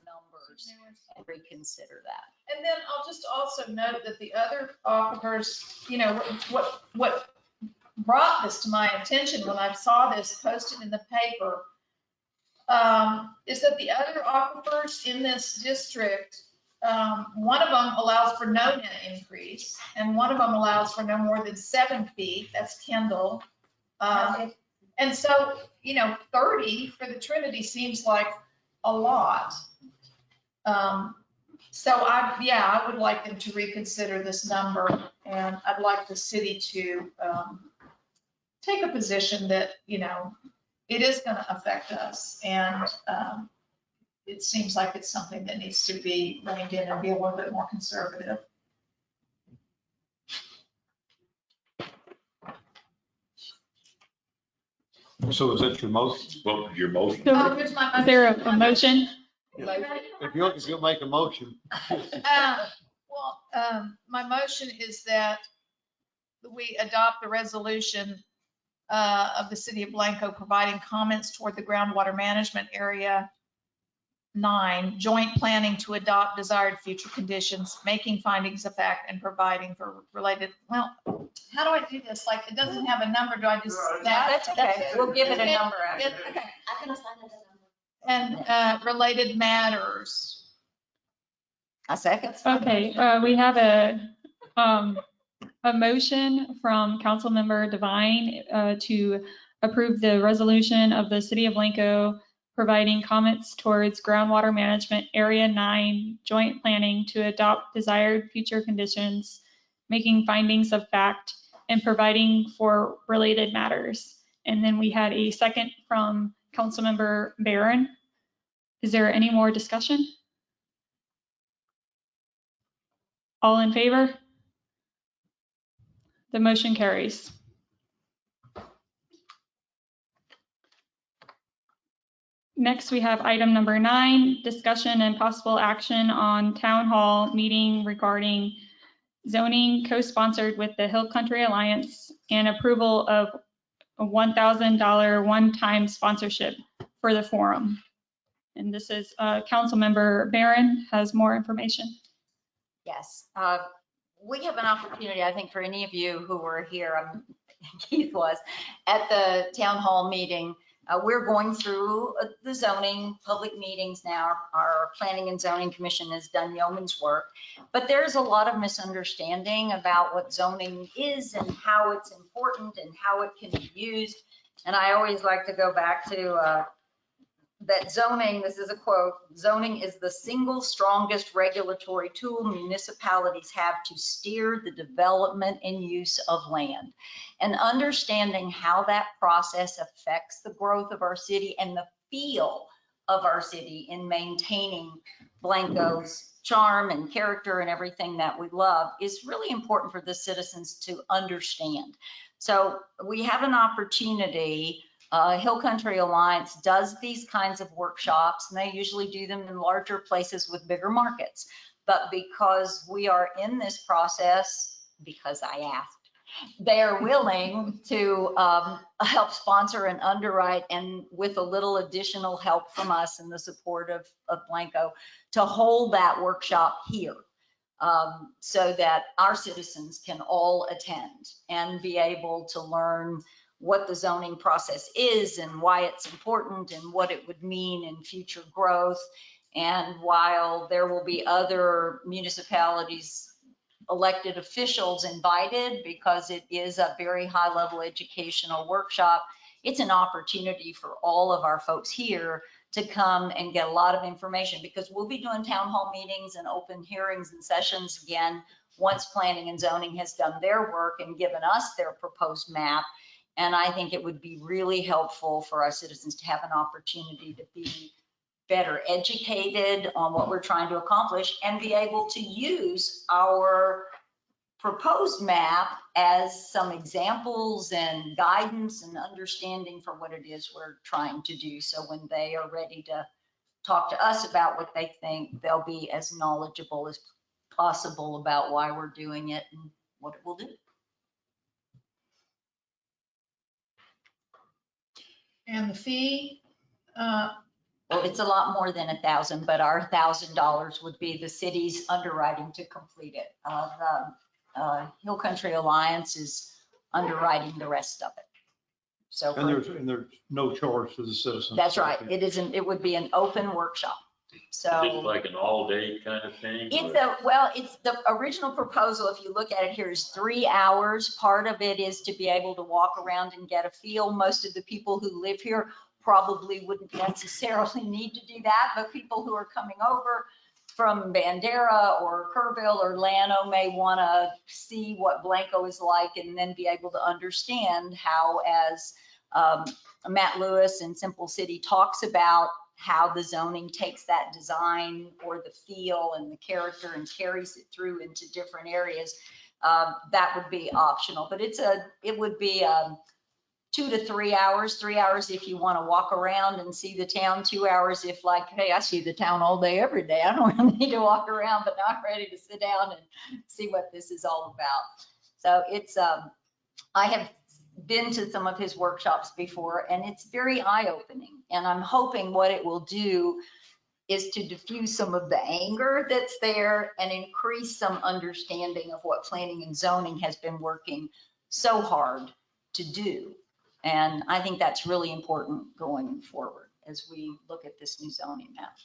numbers and reconsider that. And then I'll just also note that the other aquifers, you know, what brought this to my attention when I saw this posted in the paper is that the other aquifers in this district, one of them allows for no net increase, and one of them allows for no more than 7 feet. That's Kendall. And so, you know, 30 for the Trinity seems like a lot. So I would like them to reconsider this number, and I'd like the city to take a position that, you know, it is going to affect us, and it seems like it's something that needs to be reined in and be a little bit more conservative. So is that your motion? What was your motion? Here's my motion. Is there a motion? If you'll make a motion. My motion is that we adopt the resolution of the city of Blanco, providing comments toward the groundwater management area 9, joint planning to adopt desired future conditions, making findings of fact and providing for related, well, how do I do this? Like, it doesn't have a number, do I just? That's okay. We'll give it a number after. Okay. I can assign it a number. And related matters. A second. Okay, we have a motion from Councilmember Devine to approve the resolution of the City of Blanco providing comments towards groundwater management area 9 joint planning to adopt desired future conditions, making findings of fact, and providing for related matters. And then we had a second from Councilmember Barron. Is there any more discussion? All in favor? The motion carries. Next, we have item number 9, discussion and possible action on town hall meeting regarding zoning co-sponsored with the Hill Country Alliance and approval of a $1,000 one-time sponsorship for the forum. And this is Councilmember Barron has more information. Yes, we have an opportunity, I think, for any of you who were here, Keith was, at the town hall meeting. We're going through the zoning public meetings now. Our Planning and Zoning Commission has done yeoman's work, but there's a lot of misunderstanding about what zoning is and how it's important and how it can be used. And I always like to go back to that zoning, this is a quote, zoning is the single strongest regulatory tool municipalities have to steer the development and use of land. And understanding how that process affects the growth of our city and the feel of our city in maintaining Blanco's charm and character and everything that we love is really important for the citizens to understand. So we have an opportunity. Hill Country Alliance does these kinds of workshops, and they usually do them in larger places with bigger markets. But because we are in this process, because I asked, they are willing to help sponsor and underwrite, and with a little additional help from us and the support of Blanco, to hold that workshop here. So that our citizens can all attend and be able to learn what the zoning process is and why it's important and what it would mean in future growth. And while there will be other municipalities, elected officials invited, because it is a very high level educational workshop, it's an opportunity for all of our folks here to come and get a lot of information, because we'll be doing town hall meetings and open hearings and sessions again once Planning and Zoning has done their work and given us their proposed map. And I think it would be really helpful for our citizens to have an opportunity to be better educated on what we're trying to accomplish and be able to use our proposed map as some examples and guidance and understanding for what it is we're trying to do. So when they are ready to talk to us about what they think, they'll be as knowledgeable as possible about why we're doing it and what it will do. And the fee? Well, it's a lot more than 1,000, but our $1,000 would be the city's underwriting to complete it. The Hill Country Alliance is underwriting the rest of it. So And there's no charge to the citizens. that's right. It isn't. It would be an open workshop. So Just like an all-day kind of thing? It's the original proposal. If you look at it here, is 3 hours. Part of it is to be able to walk around and get a feel. Most of the people who live here probably wouldn't necessarily need to do that, but people who are coming over from Bandera or Kerrville or Llano may want to see what Blanco is like and then be able to understand how, as Matt Lewis in Simple City talks about, how the zoning takes that design or the feel and the character and carries it through into different areas. That would be optional, but it would be 2 to 3 hours. 3 hours if you want to walk around and see the town. 2 hours if, like, hey, I see the town all day, every day. I don't really need to walk around, but now I'm ready to sit down and see what this is all about. So it's, I have been to some of his workshops before, and it's very eye-opening. And I'm hoping what it will do is to diffuse some of the anger that's there and increase some understanding of what planning and zoning has been working so hard to do. And I think that's really important going forward as we look at this new zoning map.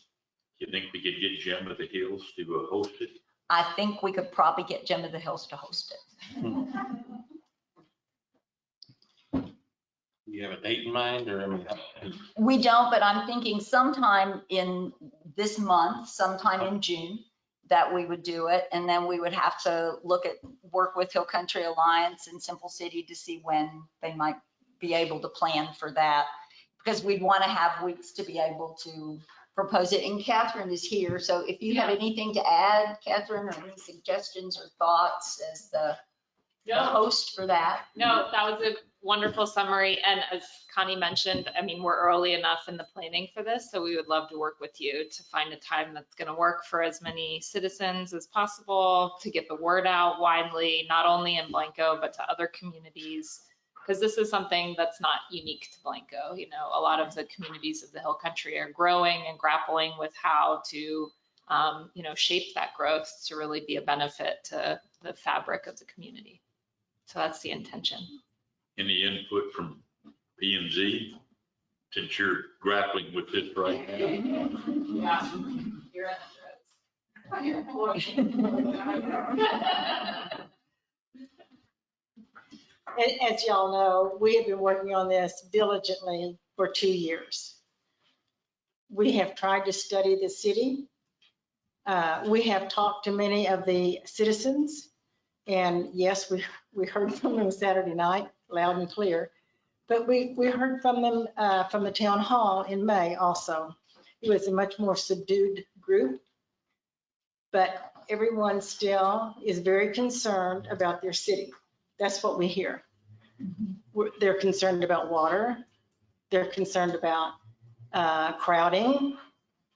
You think we could get Jim of the Hills to host it? I think we could probably get Jim of the Hills to host it. You have a date in mind, or? I mean, We don't, but I'm thinking sometime in this month, sometime in June, that we would do it. And then we would have to work with Hill Country Alliance and Simple City to see when they might be able to plan for that. Because we'd want to have weeks to be able to propose it. And Catherine is here. So if you have anything to add, Catherine, or any suggestions or thoughts as the host for that. No, that was a wonderful summary. And as Connie mentioned, I mean, we're early enough in the planning for this, so we would love to work with you to find a time that's going to work for as many citizens as possible, to get the word out widely, not only in Blanco, but to other communities. Because this is something that's not unique to Blanco. You know, a lot of the communities of the Hill Country are growing and grappling with how to, you know, shape that growth to really be a benefit to the fabric of the community. So that's the intention. Any input from P&Z, since you're grappling with this right now? Yeah, you're in the As y'all know, we have been working on this diligently for 2 years. We have tried to study the city. We have talked to many of the citizens. And yes, we heard from them Saturday night, loud and clear. But we heard from them from the town hall in May also. It was a much more subdued group. But everyone still is very concerned about their city. That's what we hear. They're concerned about water. They're concerned about crowding.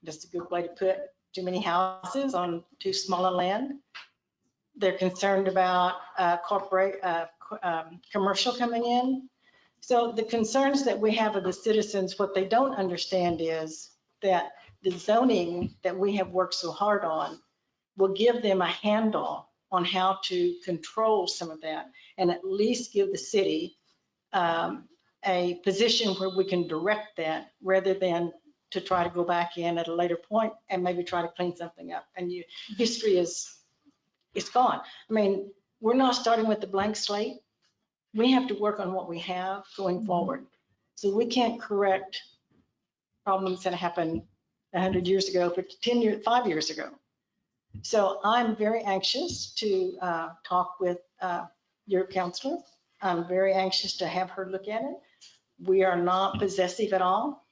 Just a good way to put too many houses on too small a land. They're concerned about commercial coming in. So the concerns that we have of the citizens, what they don't understand is that the zoning that we have worked so hard on will give them a handle on how to control some of that and at least give the city a position where we can direct that rather than to try to go back in at a later point and maybe try to clean something up. And history it's gone. I mean, we're not starting with the blank slate. We have to work on what we have going forward. So we can't correct problems that happened 100 years ago, but 5 years ago. So I'm very anxious to talk with your counselor. I'm very anxious to have her look at it. We are not possessive at all.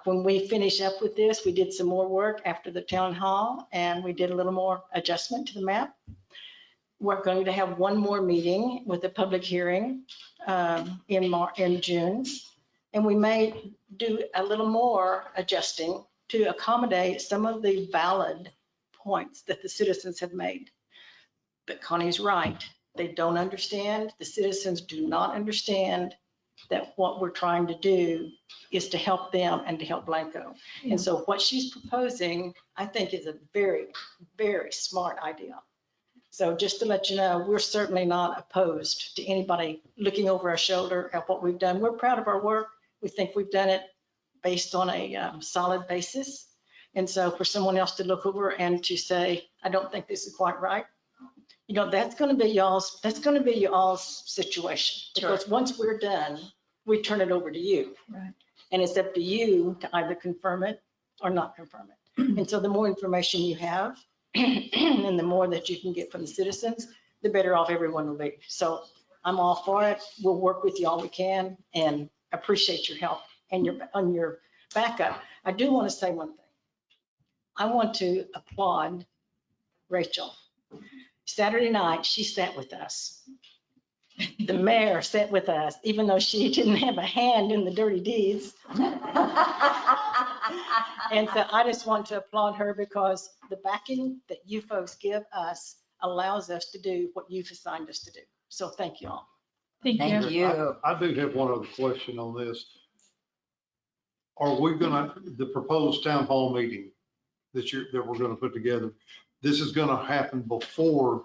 When we finish up with this, we did some more work after the town hall and we did a little more adjustment to the map. We're going to have one more meeting with a public hearing in June. And we may do a little more adjusting to accommodate some of the valid points that the citizens have made. But Connie's right. They don't understand. The citizens do not understand that what we're trying to do is to help them and to help Blanco. Yeah. And so what she's proposing, I think, is a very, very smart idea. So just to let you know, we're certainly not opposed to anybody looking over our shoulder at what we've done. We're proud of our work. We think we've done it based on a solid basis. And so for someone else to look over and to say, I don't think this is quite right, you know, that's going to be y'all's situation. Because sure. Once we're done, we turn it over to you. Right. And it's up to you to either confirm it or not confirm it. And so the more information you have and the more that you can get from the citizens, the better off everyone will be. So I'm all for it. We'll work with you all we can and appreciate your help and your backup. I do want to say one thing. I want to applaud Rachel. Saturday night, she sat with us. The mayor sat with us, even though she didn't have a hand in the dirty deeds. And so I just want to applaud her because the backing that you folks give us allows us to do what you've assigned us to do. So thank you all. Thank you. I do have one other question on this. Are we gonna, the proposed town hall meeting that we're gonna put together, this is gonna happen before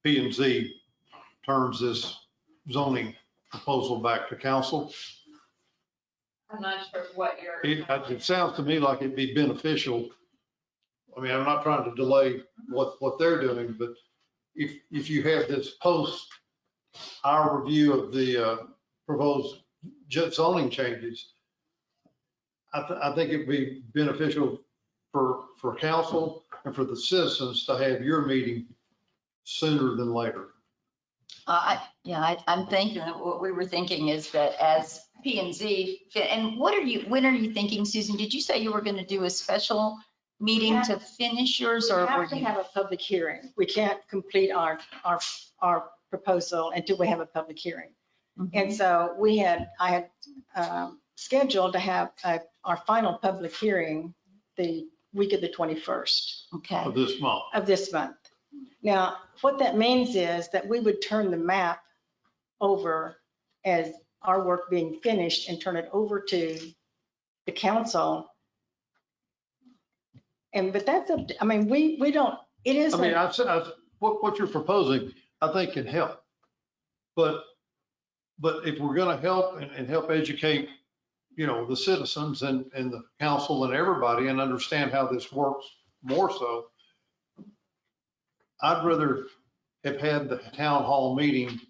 P and Z turns this zoning proposal back to council? I'm not sure what you're. It sounds to me like it'd be beneficial. I mean, I'm not trying to delay what they're doing, but if you have this post our review of the proposed zoning changes, I think it'd be beneficial for council and for the citizens to have your meeting sooner than later. I'm thinking, what we were thinking is that as P and Z, and when are you thinking, Susan? Did you say you were going to do a special meeting to finish yours, or We have to have a public hearing. We can't complete our proposal until we have a public hearing. And so I had scheduled to have our final public hearing the week of the 21st. Okay. Of this month. Now, what that means is that we would turn the map over as our work being finished and turn it over to the council. But that's up to, I mean, we don't, it is. I mean, what you're proposing, I think can help. But if we're gonna help and help educate, the citizens and the council and everybody and understand how this works more so, I'd rather have had the town hall meeting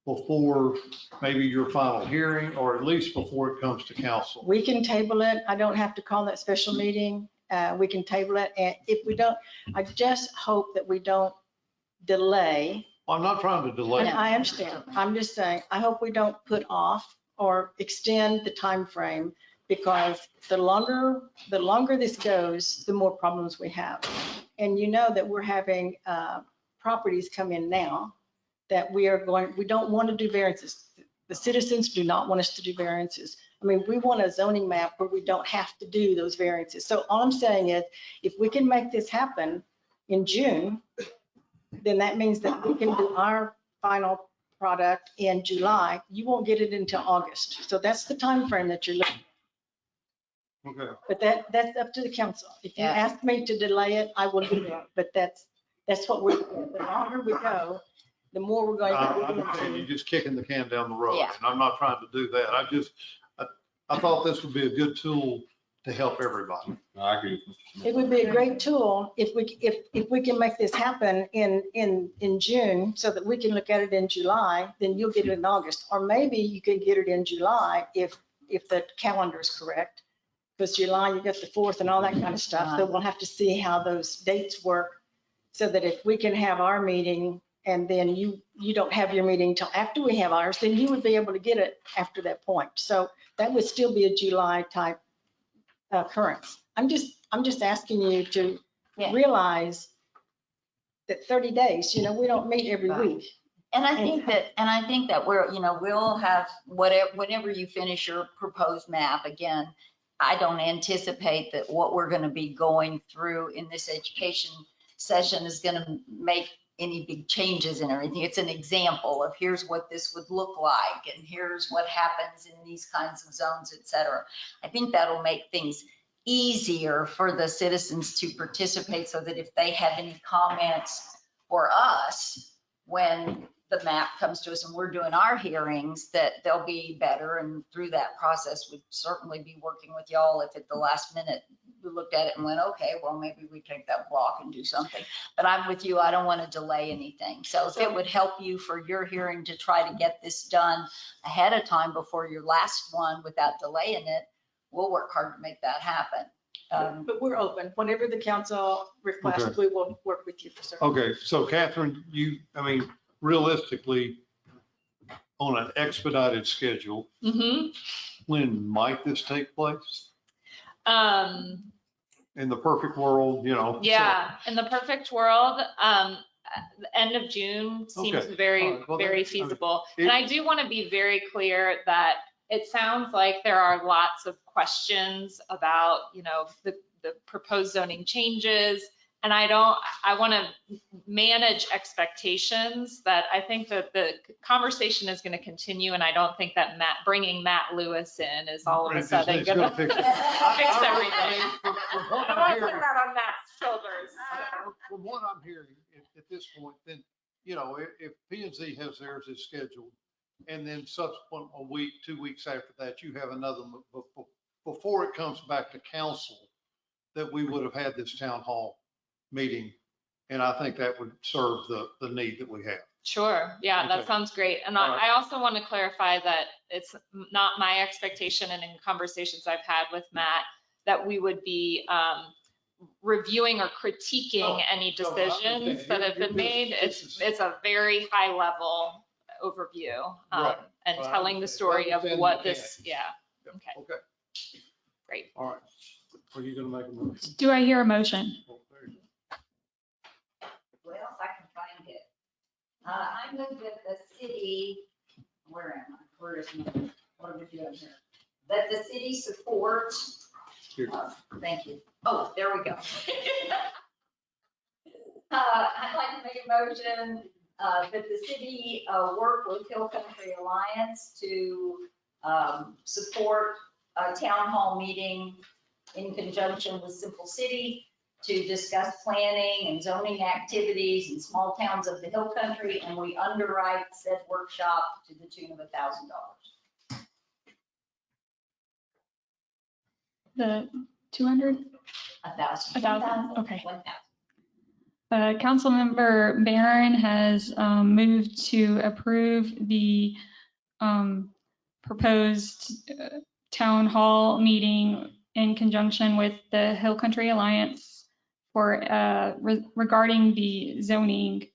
before maybe your final hearing, or at least before it comes to council. We can table it. I don't have to call that special meeting. We can table it. And if we don't, I just hope that we don't delay. I'm not trying to delay. And I understand. I'm just saying, I hope we don't put off or extend the time frame, because the longer this goes, the more problems we have. And you know that we're having properties come in now that we don't want to do variances. The citizens do not want us to do variances. I mean, we want a zoning map where we don't have to do those variances. So all I'm saying is, if we can make this happen in June, then that means that we can do our final product in July. You won't get it until August. So that's the time frame that you're looking at. Okay. But that's up to the council. If you ask me to delay it, I will do that. But that's what we're doing. The longer we go, the more we're going to. I understand you're just kicking the can down the road, and I'm not trying to do that. I thought this would be a good tool to help everybody. I agree. It would be a great tool if we can make this happen in June, so that we can look at it in July, then you'll get it in August. Or maybe you can get it in July if the calendar is correct. Because July, you got the 4th and all that kind of stuff. So we'll have to see how those dates work, so that if we can have our meeting and then you don't have your meeting till after we have ours, then you would be able to get it after that point. So that would still be a July type occurrence. I'm just asking you to realize that 30 days, we don't meet every week. And I think that we're, we'll have whenever you finish your proposed map, again, I don't anticipate that what we're going to be going through in this education session is going to make any big changes in everything. It's an example of here's what this would look like, and here's what happens in these kinds of zones, et cetera. I think that'll make things easier for the citizens to participate, so that if they have any comments for us when the map comes to us and we're doing our hearings, that they'll be better. And through that process, we'd certainly be working with y'all if at the last minute we looked at it and went, okay, well, maybe we take that block and do something. But I'm with you. I don't want to delay anything. So if it would help you for your hearing to try to get this done ahead of time before your last one without delaying it, we'll work hard to make that happen. But we're open. Whenever the council requests, Okay. we will work with you for certain. Okay, so Catherine, realistically, on an expedited schedule, when might this take place? In the perfect world, Yeah, in the perfect world, the end of June seems Okay. very, All right. Well, very feasible. And I do want to be very clear that it sounds like there are lots of questions about, the proposed zoning changes And I want to manage expectations that I think that the conversation is going to continue. And I don't think that bringing Matt Lewis in is all of a sudden going to fix everything. I want to put that on Matt's shoulders. From what I'm hearing at this point, then, you know, if P&Z has theirs is scheduled, and then subsequent a week, 2 weeks after that, you have another, before it comes back to council, that we would have had this town hall meeting. And I think that would serve the need that we have. Sure. Yeah, Okay. that sounds great. And All right. I also want to clarify that it's not my expectation, and in conversations I've had with Matt, that we would be reviewing or critiquing any decisions that have been made. It's a very high level overview Right. and Well, telling the story of what this, yeah. Okay. Okay. Great. All right. Are you going to make a motion? Do I hear a motion? Well, if I can find it. I move that the city, where am I? Where is my, what are we doing here? That the city support, thank you. Oh, there we go. I'd like to make a motion that the city work with Hill Country Alliance to support a town hall meeting in conjunction with Simple City to discuss planning and zoning activities in small towns of the Hill Country, and we underwrite said workshop to the tune of $1,000. The 200? 1,000. 1,000, okay. 1,000. Councilmember Barron has moved to approve the proposed town hall meeting in conjunction with the Hill Country Alliance for regarding the zoning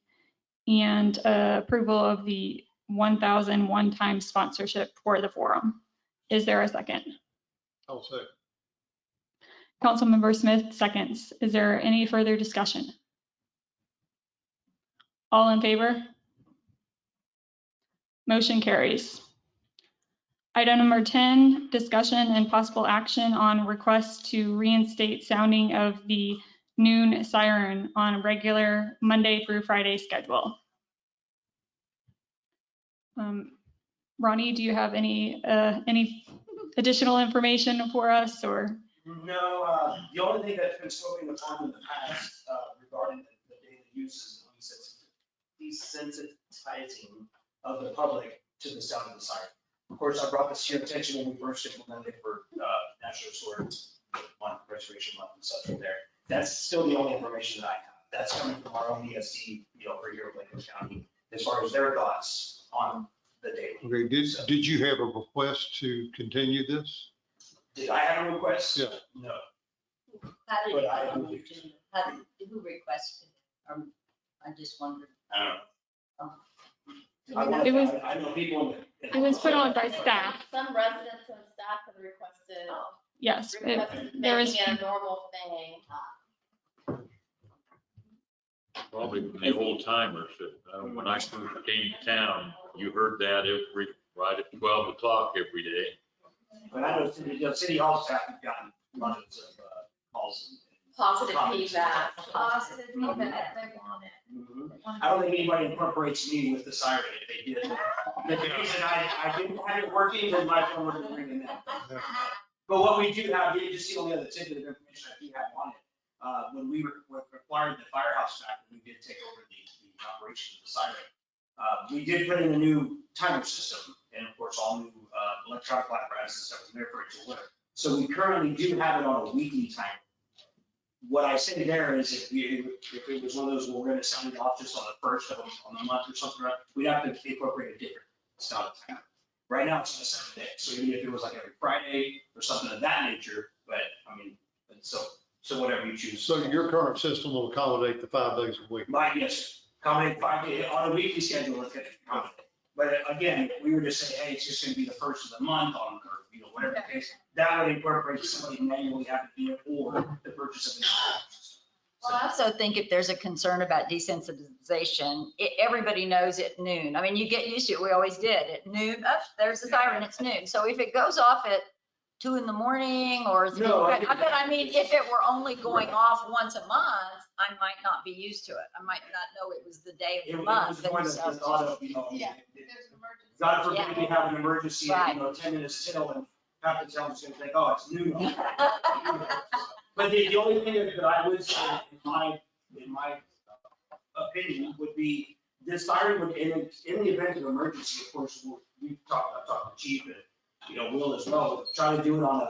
and approval of the 1,000 one-time sponsorship for the forum. Is there a second? I'll second. Councilmember Smith seconds. Is there any further discussion? All in favor? Motion carries. Item number 10, discussion and possible action on request to reinstate sounding of the noon siren on a regular Monday through Friday schedule. Ronnie, do you have any additional information for us, or? No, the only thing that's been spoken upon in the past regarding the daily uses is desensitizing of the public to the sound of the siren. Of course, I brought this to your attention when we first implemented for National Historic Month, Restoration Month and such from there. That's still the only information that I have. That's coming from our own ESD, over here in Blanco County, as far as their thoughts on the daily. Okay, did you have a request to continue this? Did I have a request? Yeah. No. How did But who requested? I just wondered. I It was- I know people. It was put on by staff. Some residents and staff have requested. Yes, There was making it a normal thing. Probably the old timers that when I first came to town, you heard that right at 12 o'clock every day. But I know city hall staff have gotten hundreds of calls. Positive comments. feedback. Positive feedback. They want it. I don't think anybody incorporates me with the siren. If they did, the days that I didn't have it working, then my phone would be ringing that. But what we do have, you just see all the other tidbit of information I do have on it. When we required the firehouse back, we did take over the operation of the siren. We did put in a new timer system and of course all new electronic apparatus and stuff in there for it to work. So we currently do have it on a weekly timer. What I say there is if it was one of those, where we're gonna sound it off just on the first of the month or something, we'd have to incorporate a different style of timer. Right now it's on a Saturday, so even if it was like every Friday or something of that nature, but I mean, so whatever you choose. So your current system will accommodate the 5 days a week? Yes, accommodate 5 days on a weekly schedule, it's gonna accommodate. But again, if we were to say, hey, it's just gonna be the first of the month on, or whatever the case, that would incorporate somebody manually having to do it or the purchase of it. Well, I also think if there's a concern about desensitization, everybody knows at noon. I mean, you get used to it. We always did. At noon, oh, there's the siren, it's noon. So if it goes off at 2 in the morning or 3? No, I But I mean, if it were only going off once a month, I might not be used to it. I might not know it was the day It of the was month. going to the thought of, you know, Yeah. God forbid we have an emergency, Right. you know, 10 minutes till, and half the town's gonna think, oh, it's noon. But the only thing that I would say in my opinion would be this siren would, in the event of emergency, of course, I've talked to Chief and, you know, Will as well, but try to do it on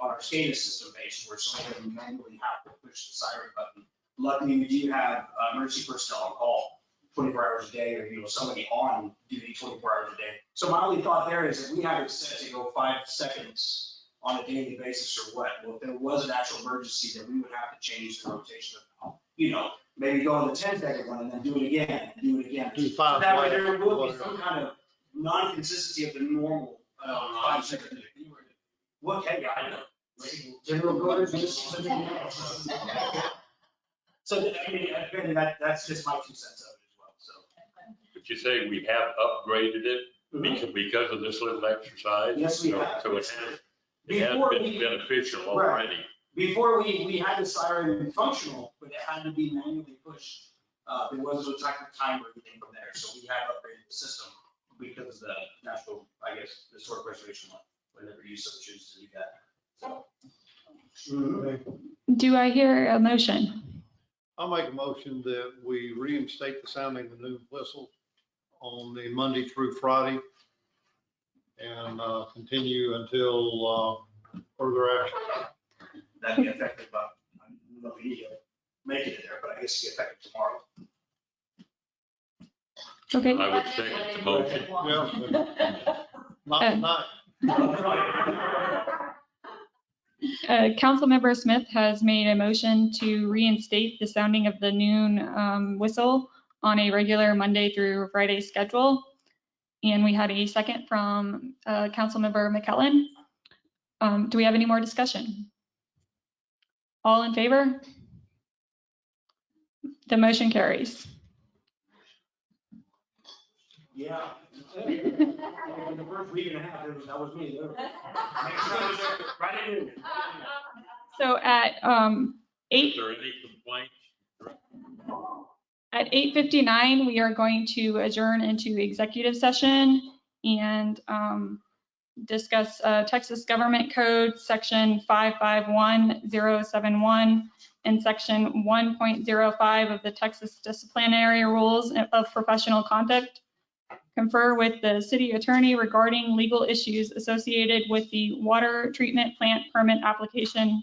our SCADA system base where someone would manually have to push the siren button. Luckily, we do have emergency personnel on call 24 hours a day, or, you know, somebody on duty 24 hours a day. So my only thought there is if we have it set to go 5 seconds on a daily basis or what, well, if there was an actual emergency, then we would have to change the rotation of, you know, maybe go on the 10-second one and then do it again, and do it again. Do So 5 that way flat, there will be whatever. some kind of non-consistency of the normal 5-second. What, hey, I know. General Gordon, so, I mean, that's just my 2 cents of it as well, so. But you say we have upgraded it because of this little exercise? Yes, we have. So it has Before been we- beneficial Right. already. Before we had the siren functional, but it had to be manually pushed. There was no time or anything from there, so we have upgraded the system because of the national, I guess, the historic preservation law, whenever you so choose to do that. So. Do I hear a motion? I'll make a motion that we reinstate the sounding of the new whistle on the Monday through Friday and continue until further action. That'd be effective, I don't know if you need to make it there, but I guess it'd be effective tomorrow. Okay. I would second the motion. Yeah, but not tonight. Councilmember Smith has made a motion to reinstate the sounding of the noon whistle on a regular Monday through Friday schedule. And we had a second from Councilmember McKellen. Do we have any more discussion? All in favor? The motion carries. Yeah. The first week and a half, that was me. Right in. So at 8. Is there any complaints? At 8:59, we are going to adjourn into executive session and discuss Texas Government Code, Section 551071 and Section 1.05 of the Texas Disciplinary Rules of Professional Conduct. Confer with the city attorney regarding legal issues associated with the water treatment plant permit application